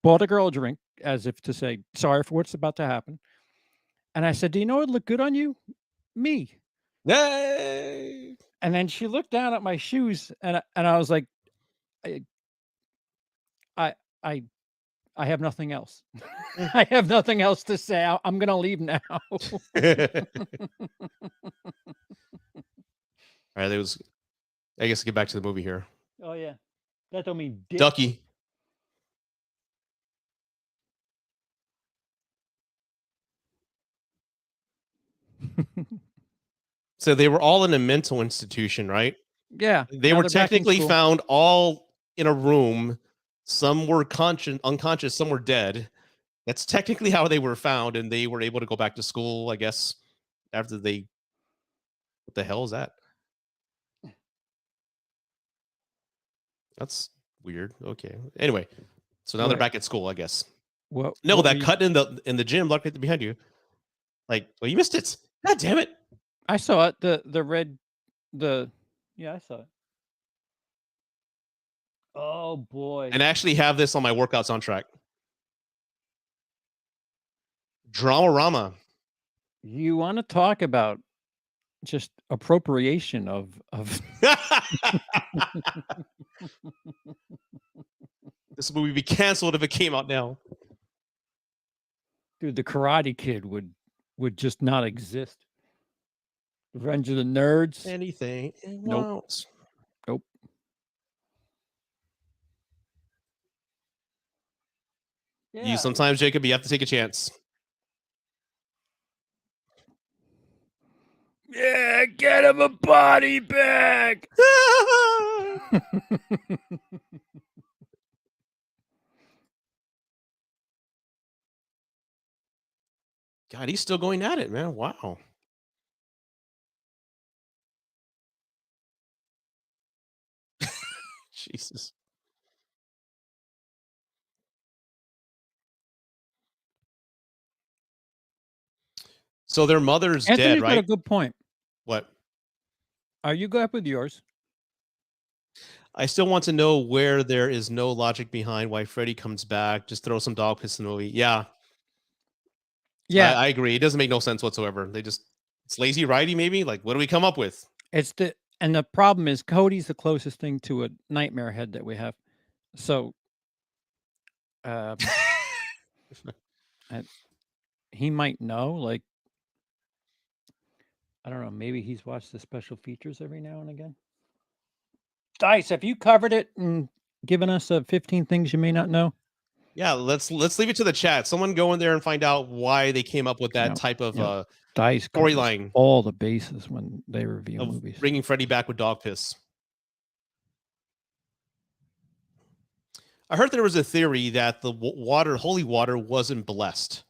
bought a girl a drink as if to say sorry for what's about to happen. And I said, "Do you know what would look good on you? Me." Yay! And then she looked down at my shoes, and I was like, I I I have nothing else. I have nothing else to say. I'm gonna leave now. All right, there was. I guess get back to the movie here. Oh yeah, that don't mean dick. Ducky. So they were all in a mental institution, right? Yeah, They now were they're back in technically school. found all in a room. Some were unconscious, some were dead. That's technically how they were found, and they were able to go back to school, I guess, after they. What the hell is that? That's weird. Okay. Anyway, so now they're What? back at school, I guess. What? No, what that were you- cut in the gym, look right behind you. Like, well, you missed it. God damn it! I saw it. The red, yeah, I saw it. Oh boy. And I actually have this on my workout soundtrack. Dramarama. You want to talk about just appropriation of This movie would be canceled if it came out now. dude, the Karate Kid would just not exist. Revenge of the Nerds. Anything it Nope. wants. Nope. You sometimes, Jacob, you have to take a chance. Yeah, get him a body bag. God, he's still going at it, man. Wow. Jesus. So their mother's Anthony's dead, got a right? good point. What? Are you good with yours? I still want to know where there is no logic behind why Freddy comes back. Just throw some dog piss in the movie. Yeah. Yeah, I agree. It doesn't make no sense whatsoever. It's lazy writing, maybe. Like, what do we come up with? and the problem is Cody's the closest thing to a nightmare head that we have. So, he might know. Like, I don't know. Maybe he's watched the special features every now and again. Dice, have you covered it and given us 15 things you may not know? Yeah, let's leave it to the chat. Someone go in there and find out why they came up with that No, type of no. Dice covers storyline all the bases when they review of movies. bringing Freddy back with dog piss. I heard there was a theory that the holy water, wasn't blessed,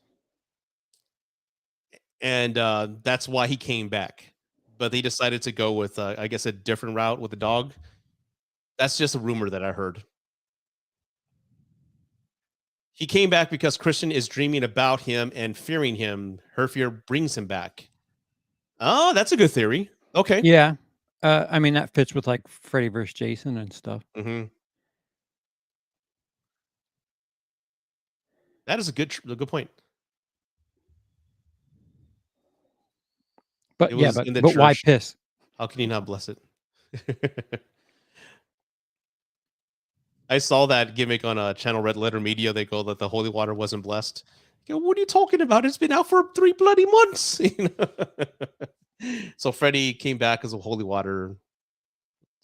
and that's why he came back. But they decided to go with, I guess, a different route with the dog. That's just a rumor that I heard. He came back because Christian is dreaming about him and fearing him. Her fear brings him back. Oh, that's a good theory. Okay. Yeah. I mean, that fits with like Freddy vs. Jason and stuff. Mm-hmm. That is a good point. But It yeah, was but, in the but why church. piss? How can you not bless it? I saw that gimmick on a channel Red Letter Media. They go that the holy water wasn't blessed. I go, what are you talking about? It's been out for 3 bloody months. So Freddy came back as a holy water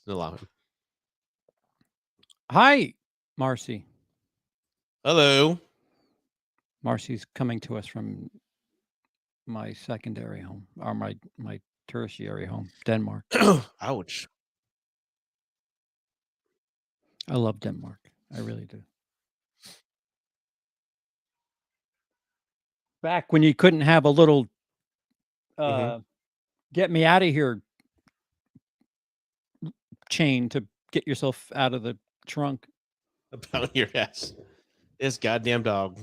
to allow him. Hi, Marcy. Hello. Marcy's coming to us from my secondary home, or my tertiary home, Denmark. Ouch. I love Denmark. I really do. Back when you couldn't have a little get me out of here chain to get yourself out of the trunk. About your ass. This goddamn dog.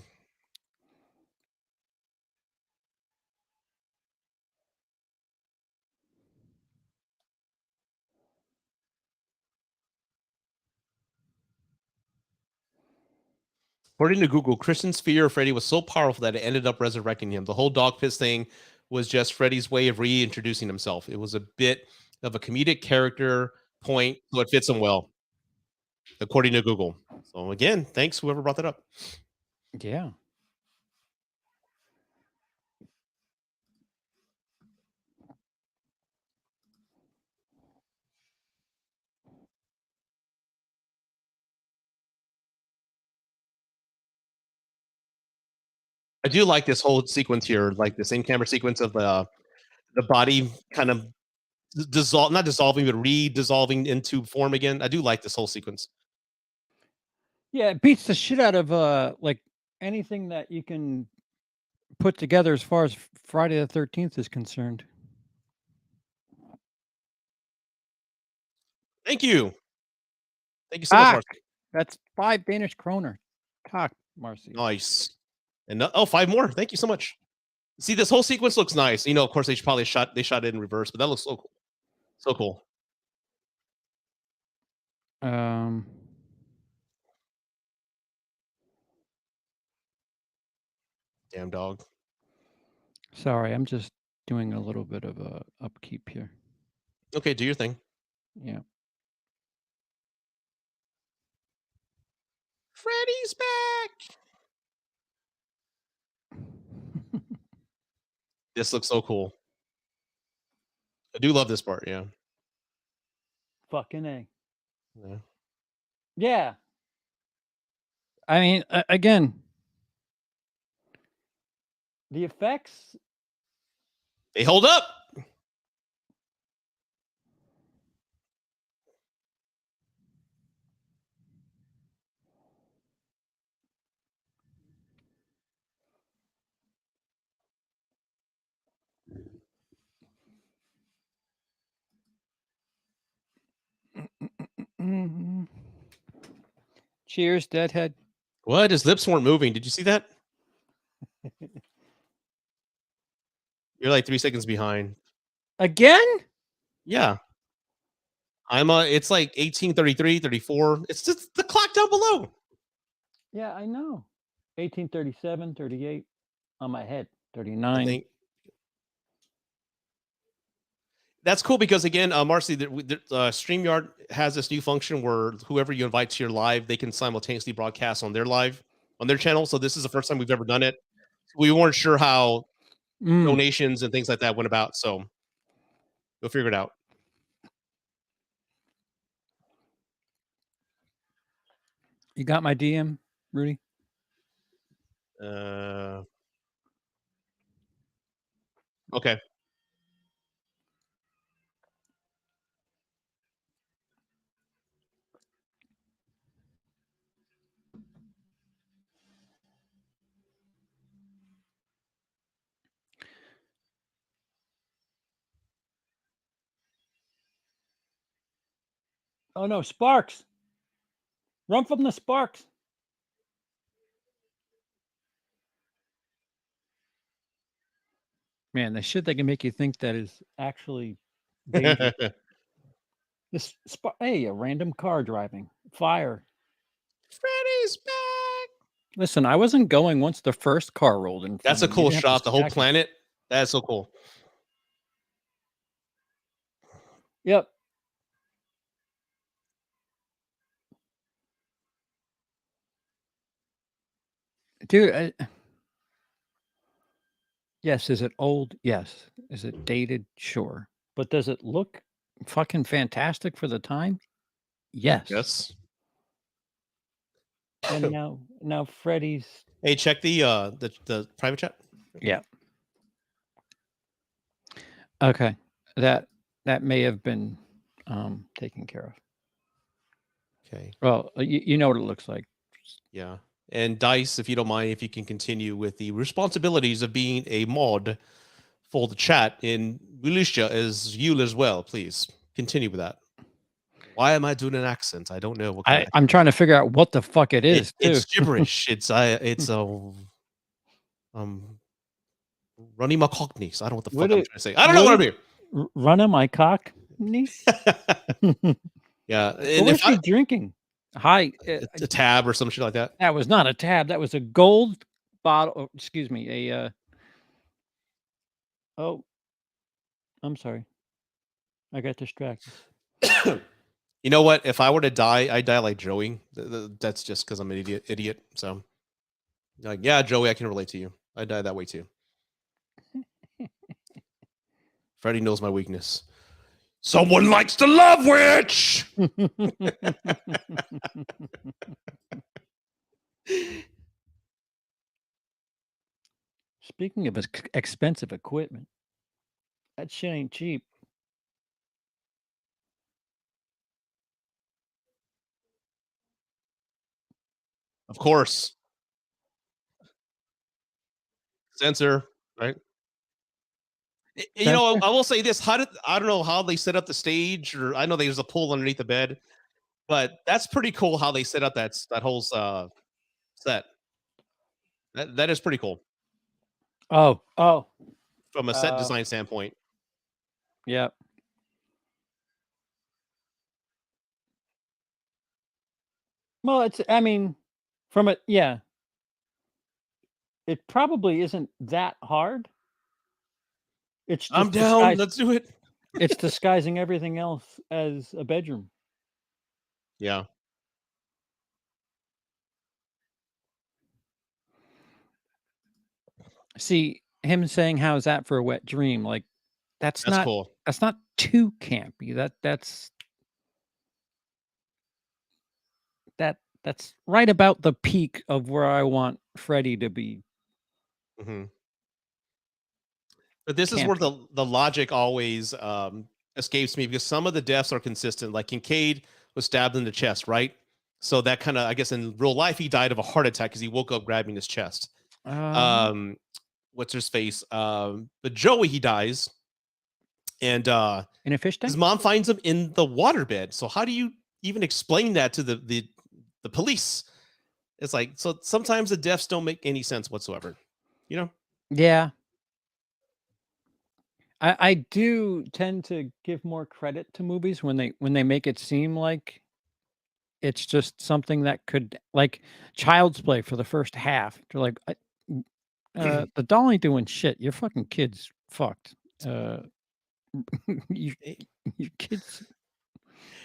According to Google, Christian's fear of Freddy was so powerful that it ended up resurrecting him. The whole dog piss thing was just Freddy's way of reintroducing himself. It was a bit of a comedic character point, so it fits him well, according to Google. So again, thanks whoever brought that up. Yeah. I do like this whole sequence here, like this in-camera sequence of the body kind of not dissolving, but re-dissolving into form again. I do like this whole sequence. Yeah, it beats the shit out of like anything that you can put together as far as Friday the 13th is concerned. Thank you. Thank you so much, Marcy. That's 5 Danish kroner. Cock, Marcy. Nice. And 5 more. Thank you so much. See, this whole sequence looks nice. You know, of course, they shot it in reverse, but that looks so cool. So cool. Damn dog. Sorry, I'm just doing a little bit of a upkeep here. Okay, do your thing. Yeah. Freddy's back. This looks so cool. I do love this part. Yeah. Fucking A. Yeah. Yeah. I mean, again, the effects. They hold up. Cheers, Deadhead. What? His lips weren't moving. Did you see that? You're like 3 seconds behind. Again? Yeah. It's like 18:33, 34. It's just the clock down below. Yeah, I know. 1837, 38 on my head, 39. I think that's cool because again, Marcy, the StreamYard has this new function where whoever you invite to your live, they can simultaneously broadcast on their channel. So this is the first time we've ever done it. We weren't sure how donations and things like that went about, so we'll figure it out. You got my DM, Rudy? Okay. Oh no, sparks! Run from the sparks! Man, the shit that can make you think that is actually dangerous. Hey, a random car driving. Fire. Freddy's back. Listen, I wasn't going once the first car rolled in front That's a of me. You cool didn't have shot. to The whole stack it. planet. That's so cool. Yep. Dude, yes, is it old? Yes. Is it dated? Sure. But does it look fucking fantastic for the time? Yes. Yes. And now Freddy's. Hey, check the private chat. Yeah. Okay. That may have been taken care of. Okay. Well, you know what it looks like. Yeah. And Dice, if you don't mind, if you can continue with the responsibilities of being a mod for the chat in Wilusha as you as well, please continue with that. Why am I doing an accent? I don't know. What kind of I'm trying to figure out what the fuck it is. It's gibberish. It's running my cockneys. I don't know what the fuck I'm trying to say. I don't know what I'm here. Running my cock niece? Yeah. What was she drinking? Hi. A tab or some shit like that. That was not a tab. That was a gold bottle. Excuse me. Oh, I'm sorry. I got distracted. You know what? If I were to die, I die like Joey. That's just because I'm an idiot. So, like, yeah, Joey, I can relate to you. I die that way too. Freddy knows my weakness. Someone likes to love witch. Speaking of expensive equipment, that shit ain't cheap. Of course, censor, right? You know, Sensor? I will say this: how did I don't know how they set up the stage, or I know there's a pole underneath the bed, but that's pretty cool how they set up that whole set. That is pretty cool Oh, from a set uh, design standpoint. yeah. Well, I mean, yeah, it probably isn't that hard. It's I'm just down. Let's do it. it's disguising everything else as a bedroom. Yeah, See, him saying, "How's that for a wet dream?" Like, that's that's not cool. that's not too campy. That's right about the peak of where I want Freddy to be hmm But this is where campy. the logic always escapes me because some of the deaths are consistent. Like Kincaid was stabbed in the chest, right? So that kind of, I guess, in real life, he died of a heart attack because he woke up grabbing his chest. Um, Um, what's his face? But Joey, he dies, and in a fish his tank? mom finds him in the waterbed. So how do you even explain that to the police? It's like, so sometimes the deaths don't make any sense whatsoever. You know? Yeah. I do tend to give more credit to movies when they make it seem like it's just something that could like Child's Play for the first half. They're like, the doll ain't doing shit. Your fucking kid's fucked. Uh, you, Eh, your kid's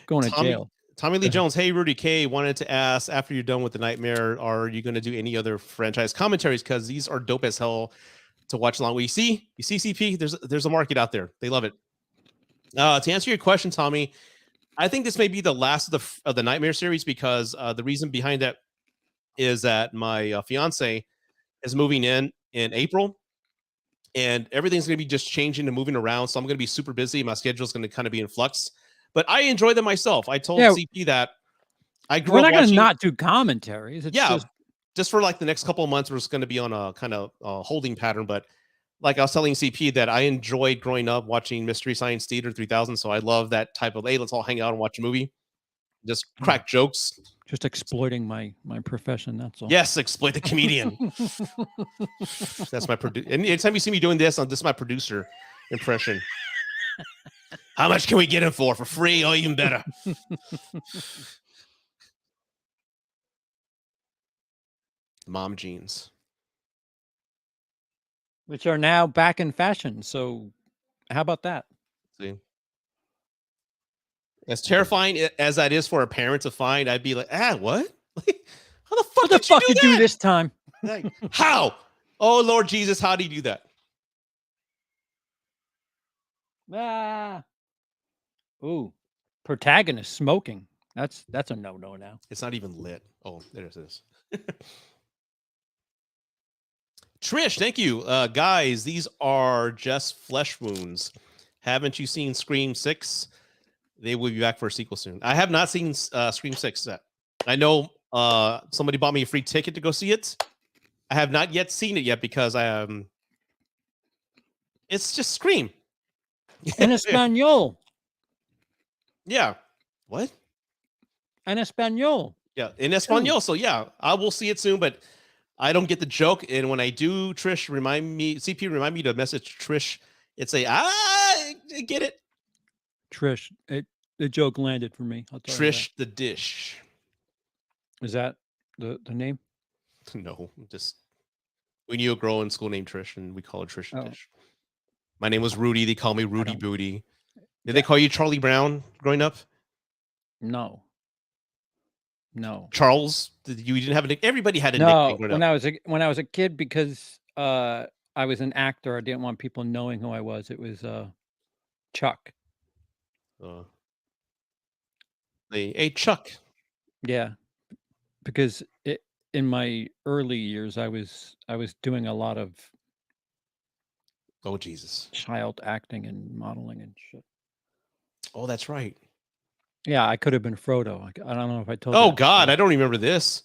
going to Tommy jail. Tommy Go Lee ahead. Jones, hey Rudy K, wanted to ask after you're done with the Nightmare, are you going to do any other franchise commentaries? Because these are dope as hell to watch along. You see, CP, there's a market out there. They love it. To answer your question, Tommy, I think this may be the last of the Nightmare series because the reason behind that is that my fiance is moving in April, and everything's going to be just changing and moving around. So I'm going to be super busy. My schedule is going to kind of be in flux, but I enjoy them myself. I told Yeah, CP that I grew we're up not going to watching. not do commentaries. It's Yeah, just just for like the next couple of months, we're just going to be on a kind of holding pattern. But like I was telling CP that I enjoyed growing up watching Mystery Science Theater 3000. So I love that type of, hey, let's all hang out and watch a movie, just crack jokes. just exploiting my profession. That's all. Yes, exploit the comedian. That's my producer. And anytime you see me doing this, this is my producer impression. How much can we get him for? For free? Oh, even better. Mom jeans. Which are now back in fashion. So how about that? See, as terrifying as that is for a parent to find, I'd be like, what? How the fuck What the did you fuck do you do that? this time? Like, how? Oh Lord Jesus, how do you do that? Ah. Ooh. Protagonist smoking. That's a no-no now. It's not even lit. Oh, there it is. Trish, thank you. Guys, these are just flesh wounds. Haven't you seen Scream 6? They will be back for a sequel soon. I have not seen Scream 6 yet. I know somebody bought me a free ticket to go see it. I have not yet seen it yet because it's just Scream. En Espanol. Yeah. What? En Espanol. Yeah, in Espanol. So yeah, I will see it soon, but I don't get the joke. And when I do, Trish, CP, remind me to message Trish and say, I get it. Trish, the joke landed for me. I'll tell you that. Trish the dish. Is that the name? No, just we knew a girl in school named Trish, and we call her Trish the Oh. dish. My name was Rudy. They call me Rudy don't- Booty. Did Yeah. they call you Charlie Brown growing up? No. Charles? You didn't have a nickname? Everybody had a No, nickname growing up. when I was a kid, because I was an actor, I didn't want people knowing who I was. It was Chuck. Hey, Chuck. Yeah, because in my early years, I was doing a lot of Oh, Jesus. child acting and modeling and shit. Oh, that's right. Yeah, I could have been Frodo. I don't know if I told you. Oh, that God. story. I don't remember this.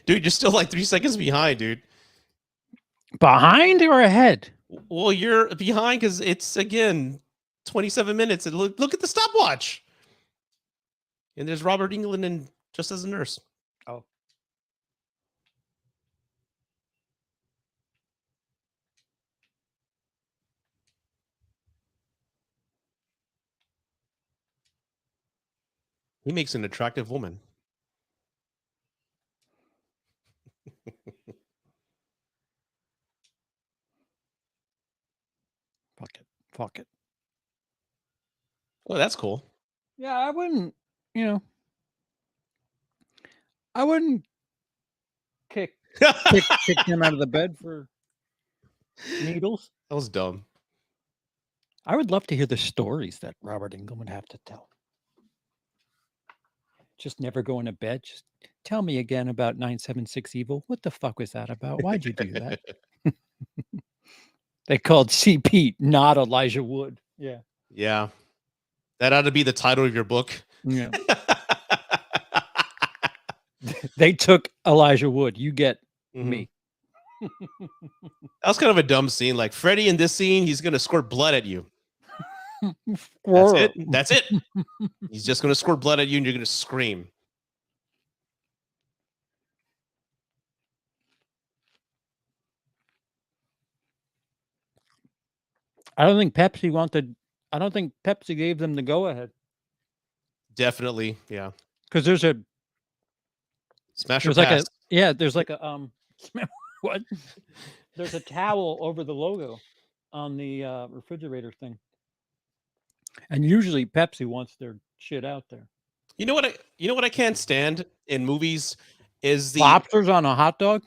Dude, you're still like 3 seconds behind, dude. Behind or ahead? Well, you're behind because it's, again, 27 minutes. And look at the stopwatch. And there's Robert England and Just as a Nurse. Oh. He makes an attractive woman. Fuck it. Oh, that's cool. Yeah, I wouldn't, I wouldn't kick him out of the bed for needles. That was dumb. I would love to hear the stories that Robert Englund would have to tell. Just never going to bed. Just tell me again about 976 Evil. What the fuck was that about? Why'd you do that? They called C. Pete, not Elijah Wood. Yeah. Yeah. That ought to be the title of your book. Yeah. They took Elijah Wood. You get me. That was kind of a dumb scene. Like Freddy in this scene, he's going to squirt blood at you. That's it. He's just going to squirt blood at you and you're going to scream. I don't think Pepsi gave them the go ahead. Definitely. Yeah. Because there's a Smash or there's pass. there's like a what? There's a towel over the logo on the refrigerator thing. And usually Pepsi wants their shit out there. You know what I can't stand in movies is the lobsters on a hot dog.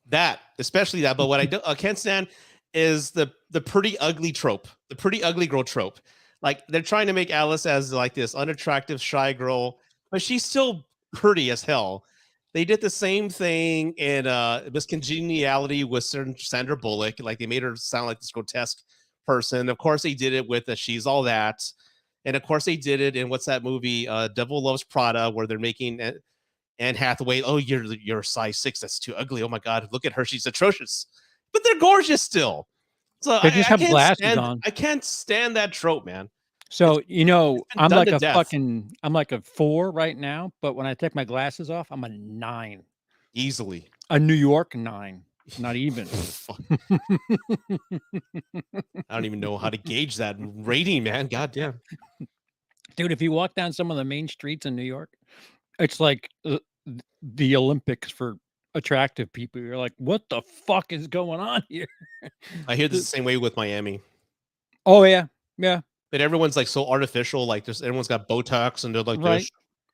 That, especially that. But what I can't stand is the pretty ugly trope, the pretty ugly girl trope. Like they're trying to make Alice as like this unattractive, shy girl, but she's still pretty as hell. They did the same thing in Miss Congeniality with Sandra Bullock. Like they made her sound like this grotesque person. Of course, they did it with She's All That. And of course, they did it in what's that movie, Devil Loves Prada, where they're making Anne Hathaway. Oh, you're a size 6. That's too ugly. Oh my God, look at her. She's atrocious. But they're gorgeous still. So They just have glasses on. I can't stand that trope, man. So I'm like I'm like a 4 right now, but when I take my glasses off, I'm a 9. Easily. A New York 9. Not even. I don't even know how to gauge that rating, man. God damn. Dude, if you walk down some of the main streets in New York, it's like the Olympics for attractive people. You're like, what the fuck is going on here? I hear this the same way with Miami. Oh, yeah. Yeah. But everyone's like so artificial. Like just everyone's got Botox and they're like, right. this.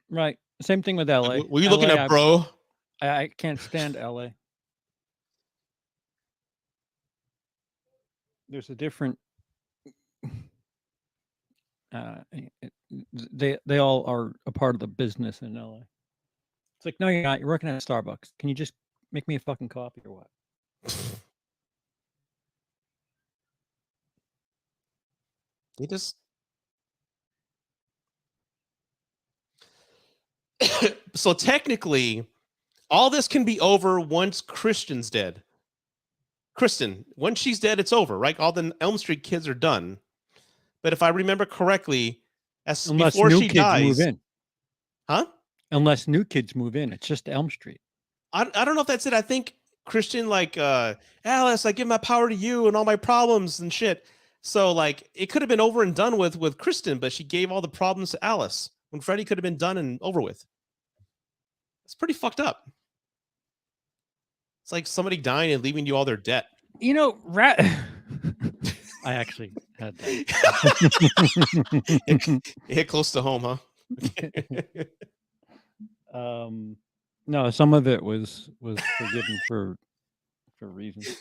Right. Same thing with LA. Like, what are you looking at, bro? I can't stand LA. There's a different they all are a part of the business in LA. It's like, no, you're not. You're working at Starbucks. Can you just make me a fucking coffee or what? They just so technically all this can be over once Christian's dead. Kristen, when she's dead, it's over, right? All the Elm Street kids are done. But if I remember correctly, unless before new she kids dies, move in. Huh? Unless new kids move in, it's just Elm Street. I don't know if that's it. I think Christian, like, Alice, I give my power to you and all my problems and shit. So, like, it could have been over and done with Kristen, but she gave all the problems to Alice when Freddy could have been done and over with. It's pretty fucked up. It's like somebody dying and leaving you all their debt. I actually had that. It hit close to home, huh? No, some of it was forgiven for reasons.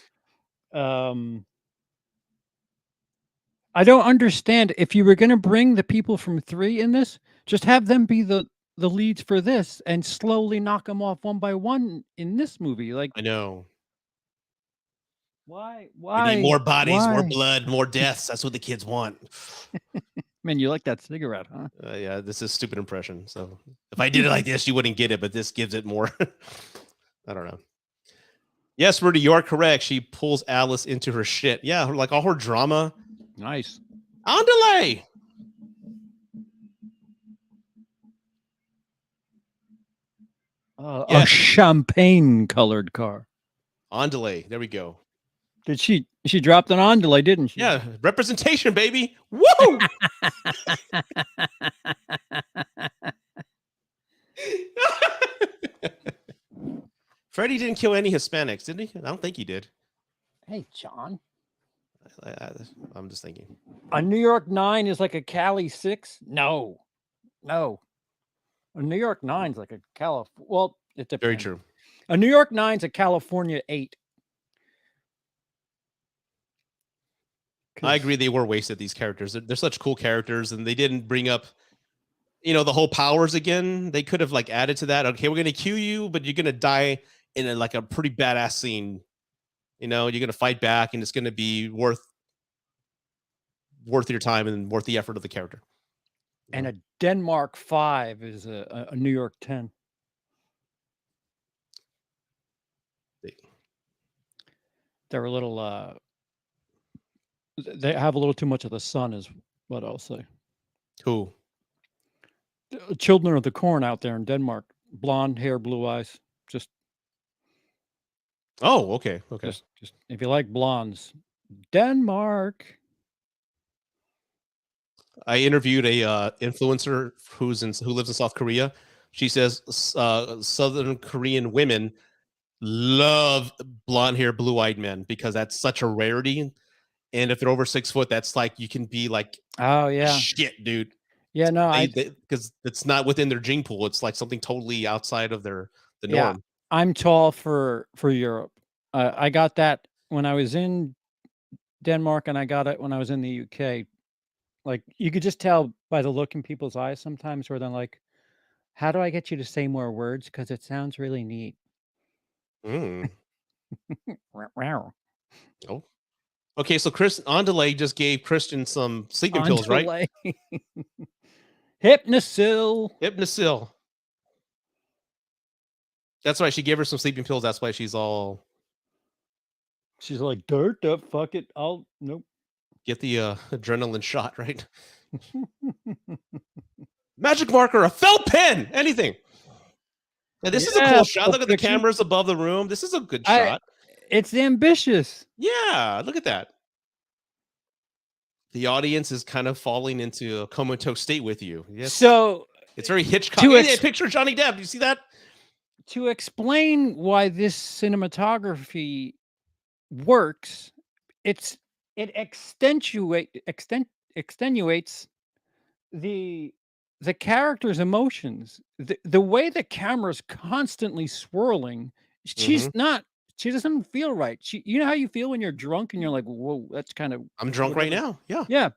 I don't understand. If you were going to bring the people from 3 in this, just have them be the leads for this and slowly knock them off one by one in this movie. Like, I know. why? We need more Why? bodies, more Why? blood, more deaths. That's what the kids want. Man, you like that cigarette, huh? Yeah, this is a stupid impression. So if I did it like this, you wouldn't get it, but this gives it more. I don't know. Yes, Rudy, you are correct. She pulls Alice into her shit. Yeah, like all her drama. Nice. On delay. A Yes. champagne colored car. On delay. There we go. Did she dropped an on delay, didn't she? Yeah, representation, baby. Woo! Freddy didn't kill any Hispanics, did he? I don't think he did. Hey, John. I'm just thinking. A New York 9 is like a Cali 6? No. A New York 9's like a California. Well, it depends. Very true. A New York 9's a California 8. I agree. They were wasted, these characters. They're such cool characters, and they didn't bring up, the whole powers again. They could have like added to that. Okay, we're going to kill you, but you're going to die in a pretty badass scene. You're going to fight back, and it's going to be worth your time and worth the effort of the character. And a Denmark 5 is a New York 10. They're a little they have a little too much of the sun, is what I'll say. Who? Children of the Corn out there in Denmark. Blonde hair, blue eyes. Just Oh, okay. Just if you like blondes, Denmark. I interviewed a influencer who lives in South Korea. She says Southern Korean women love blonde hair, blue eyed men because that's such a rarity. And if they're over 6 foot, that's like you can be like, oh yeah, shit, dude. Yeah, no, because it's not within their gene pool. It's like something totally outside of the norm. Yeah, I'm tall for Europe. I got that when I was in Denmark, and I got it when I was in the UK. Like, you could just tell by the look in people's eyes sometimes where they're like, how do I get you to say more words? Because it sounds really neat. Mm. Wow. Oh. Okay, so Chris Ondelay just gave Christian some sleeping pills, right? Hypnosil. That's right. She gave her some sleeping pills. That's why she's all. She's like, dirt up, fuck it. Nope. Get the adrenaline shot, right? Magic marker, a felt pen, anything. Yeah, this is a cool shot. Look at the cameras above the room. This is a good shot. It's ambitious. Yeah, look at that. The audience is kind of falling into a comatose state with you. Yes. So it's very Hitchcock. Hey, picture Johnny Depp. Do you see that? To explain why this cinematography works, it extenuates the character's emotions. The way the camera's constantly swirling, she doesn't feel right. You know how you feel when you're drunk and you're like, whoa, that's kind of. I'm drunk right now. Yeah. Yeah.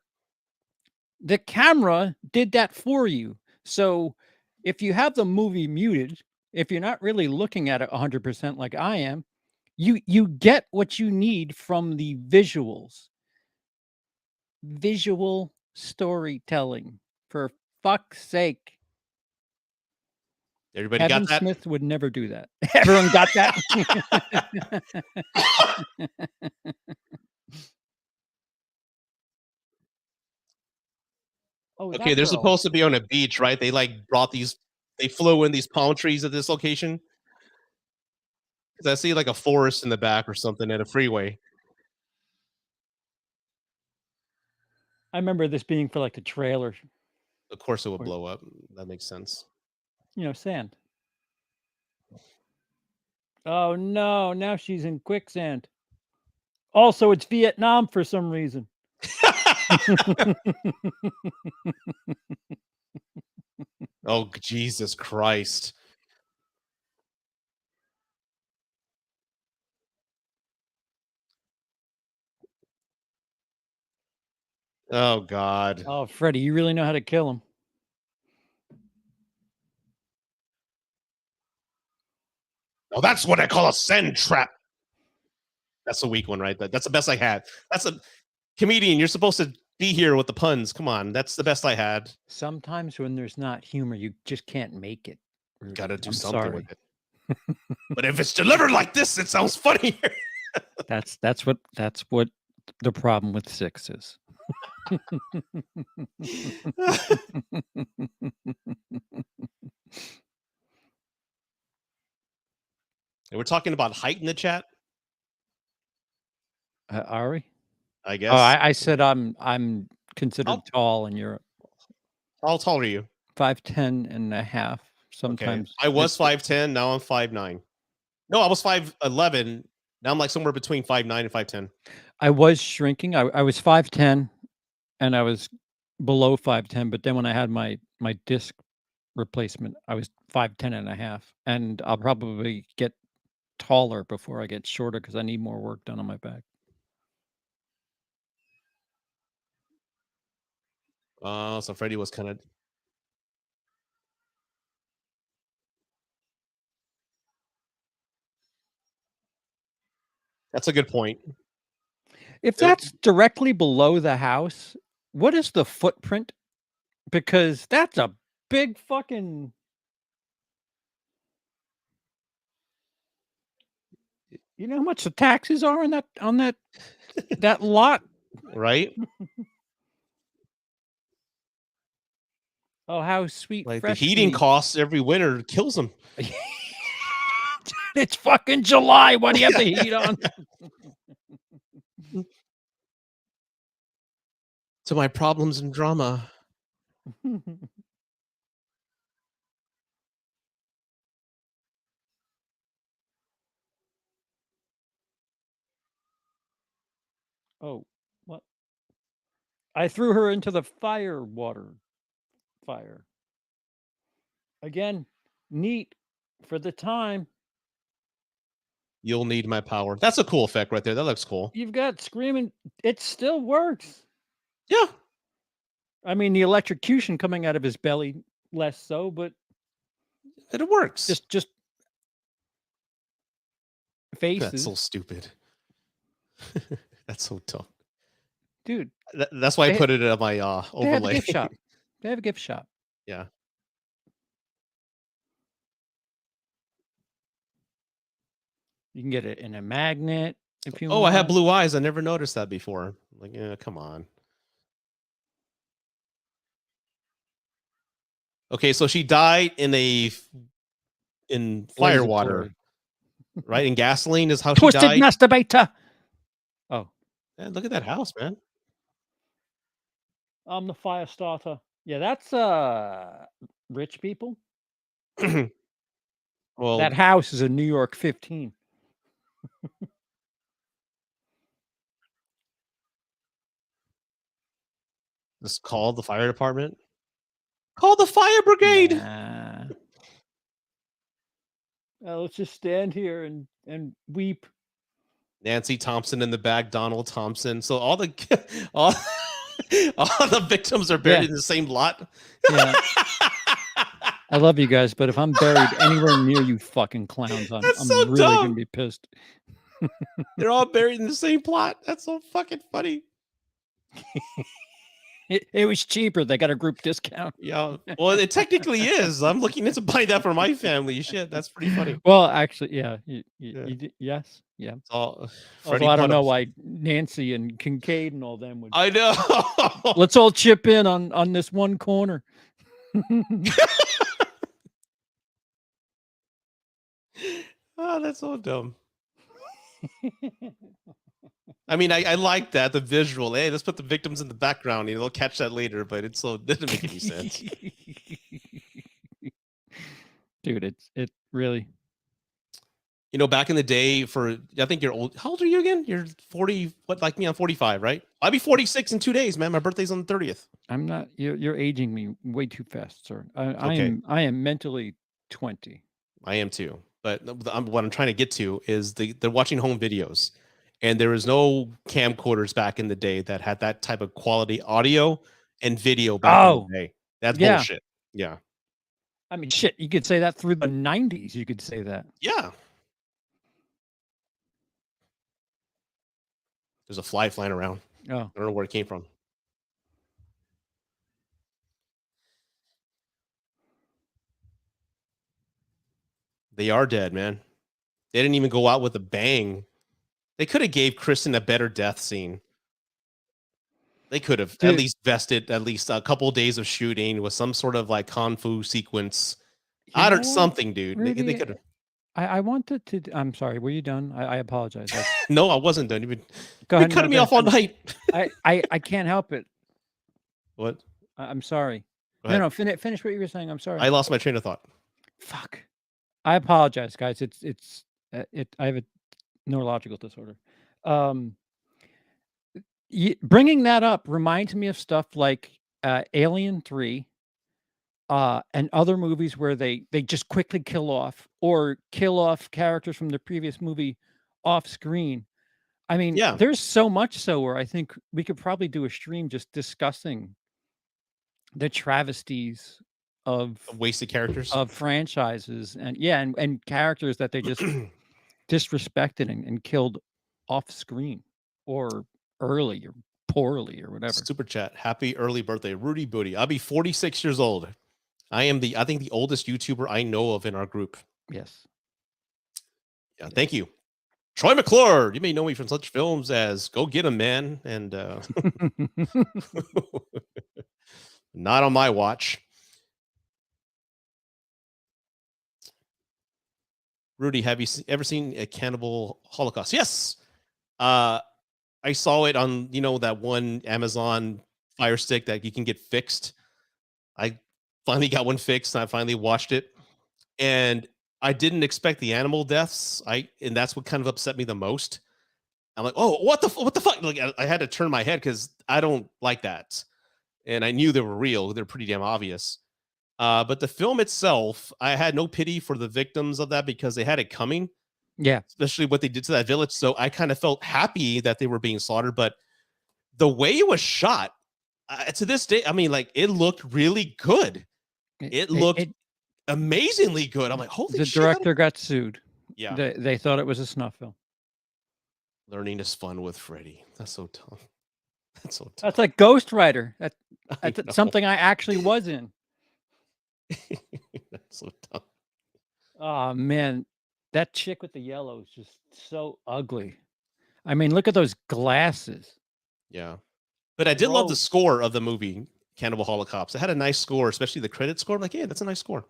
The camera did that for you. So if you have the movie muted, if you're not really looking at it 100% like I am, you get what you need from the visuals. Visual storytelling, for fuck's sake. Everybody got that? Smith would never do that. Everyone got that? Okay, they're supposed to be on a beach, right? They they flew in these palm trees at this location. Because I see like a forest in the back or something at a freeway. I remember this being for like the trailer. Of course it would blow up. That makes sense. Sand. Oh no, now she's in quicksand. Also, it's Vietnam for some reason. Oh, Jesus Christ. Oh, God. Oh, Freddy, you really know how to kill him. Oh, that's what I call a send trap. That's a weak one, right? That's the best I had. That's a comedian. You're supposed to be here with the puns. Come on. That's the best I had. Sometimes when there's not humor, you just can't make it. Got to do I'm something sorry. with it. But if it's delivered like this, it sounds funnier. That's what the problem with 6 is. And we're talking about height in the chat, Are we? I Oh, guess. I said I'm considered How- tall in Europe. How tall are you? 5'10" and a half. Okay. Sometimes I was 5'10". Now I'm 5'9". No, I was 5'11". Now I'm like somewhere between 5'9" and 5'10". I was shrinking. I was 5'10", and I was below 5'10", but then when I had my disc replacement, I was 5'10" and a half, and I'll probably get taller before I get shorter because I need more work done on my back. So Freddy was kind of. That's a good point. If that's directly below the house, what is the footprint? Because that's a big fucking. You know how much the taxes are on that that lot? Right? Oh, how sweet! Like Fresh the heating meat. costs every winter kills them. It's fucking July. Why do you have the heat on? To my problems and drama. Oh, what? I threw her into the fire. Again, neat for the time. You'll need my power. That's a cool effect right there. That looks cool. You've got screaming. It still works. Yeah. I mean, the electrocution coming out of his belly, less so, but It works. just faces. That's so stupid. That's so dumb. Dude, That's why I put it on my they have a overlay. gift shop. They have a gift shop. Yeah. You can get it in a magnet if you Oh, want. I have blue eyes. I never noticed that before. Like, yeah, come on. Okay, so she died in fire Blaze of water, glory. right? In gasoline is how Twisted she died. masturbator. Oh, Man, look at that house, man. I'm the fire starter. Yeah, that's rich people. Well, That house is a New York 15. just call the fire department. Call the fire brigade. Nah. Let's just stand here and weep. Nancy Thompson in the back, Donald Thompson. So all the all the victims are buried in the same lot. Yeah. I love you guys, but if I'm buried anywhere near you fucking clowns, I'm so really dumb. gonna be pissed. They're all buried in the same plot. That's so fucking funny. It was cheaper. They got a group discount. Yeah. Well, it technically is. I'm looking into buying that for my family. Shit, that's pretty funny. Well, actually, yeah. Yes. Yeah. It's all, Although I don't know why Nancy and Kincaid and all them would. I know. Let's all chip in on this one corner. Oh, that's so dumb. I mean, I like that, the visual. Hey, let's put the victims in the background. You know, they'll catch that later, but it doesn't make any sense. Dude, it really. You know, back in the day, I think you're old. How old are you again? You're 40. What, like me? I'm 45, right? I'll be 46 in 2 days, man. My birthday's on the 30th. I'm not. You're aging me way too fast, sir. I Okay. am mentally 20. I am too. But what I'm trying to get to is they're watching home videos, and there was no camcorders back in the day that had that type of quality audio and video back in Oh, the day. That's yeah. bullshit. Yeah. I mean, shit. You could say that through the 90s. You could say that. Yeah. There's a fly flying around. Oh, I don't know where it came from. They are dead, man. They didn't even go out with a bang. They could have gave Kristen a better death scene. They could have at dude. least vested at least a couple of days of shooting with some sort of like kung fu sequence. I don't something, dude. They Rudy, could have. I wanted to. I'm sorry. Were you done? I apologize. No, I wasn't done. You've been Go ahead. cutting me off all night. I can't help it. What? I'm sorry. Go No, ahead. no. Finish what you were saying. I'm sorry. I lost my train of thought. Fuck. I apologize, guys. I have a neurological disorder. Bringing that up reminds me of stuff like Alien 3 and other movies where they just quickly kill off characters from the previous movie off screen. I mean, Yeah. there's so much so where I think we could probably do a stream just discussing the travesties of Wasted characters. of franchises and and characters that they just disrespected and killed off screen or early or poorly or whatever. Super chat. Happy early birthday, Rudy Booty. I'll be 46 years old. I think the oldest YouTuber I know of in our group. Yes. Yeah, thank you. Troy McClure. You may know me from such films as Go Get 'Em, Man, and Not on My Watch. Rudy, have you ever seen a Cannibal Holocaust? Yes. I saw it on, that one Amazon Fire Stick that you can get fixed. I finally got one fixed and I finally watched it. And I didn't expect the animal deaths. And that's what kind of upset me the most. I'm like, oh, what the fuck? Like, I had to turn my head because I don't like that. And I knew they were real. They're pretty damn obvious. But the film itself, I had no pity for the victims of that because they had it coming. Yeah. Especially what they did to that village. So I kind of felt happy that they were being slaughtered. But the way it was shot, to this day, I mean, like, it looked really good. It looked amazingly good. I'm like, holy shit. The director got sued. Yeah. They thought it was a snuff film. Learning is fun with Freddy. That's so tough. That's so tough. That's like Ghost Rider. That's something I actually was in. That's so tough. Oh, man. That chick with the yellow is just so ugly. I mean, look at those glasses. Yeah. But I did love the score of the movie Cannibal Holocaust. It had a nice score, especially the credit score. I'm like, yeah, that's a nice score.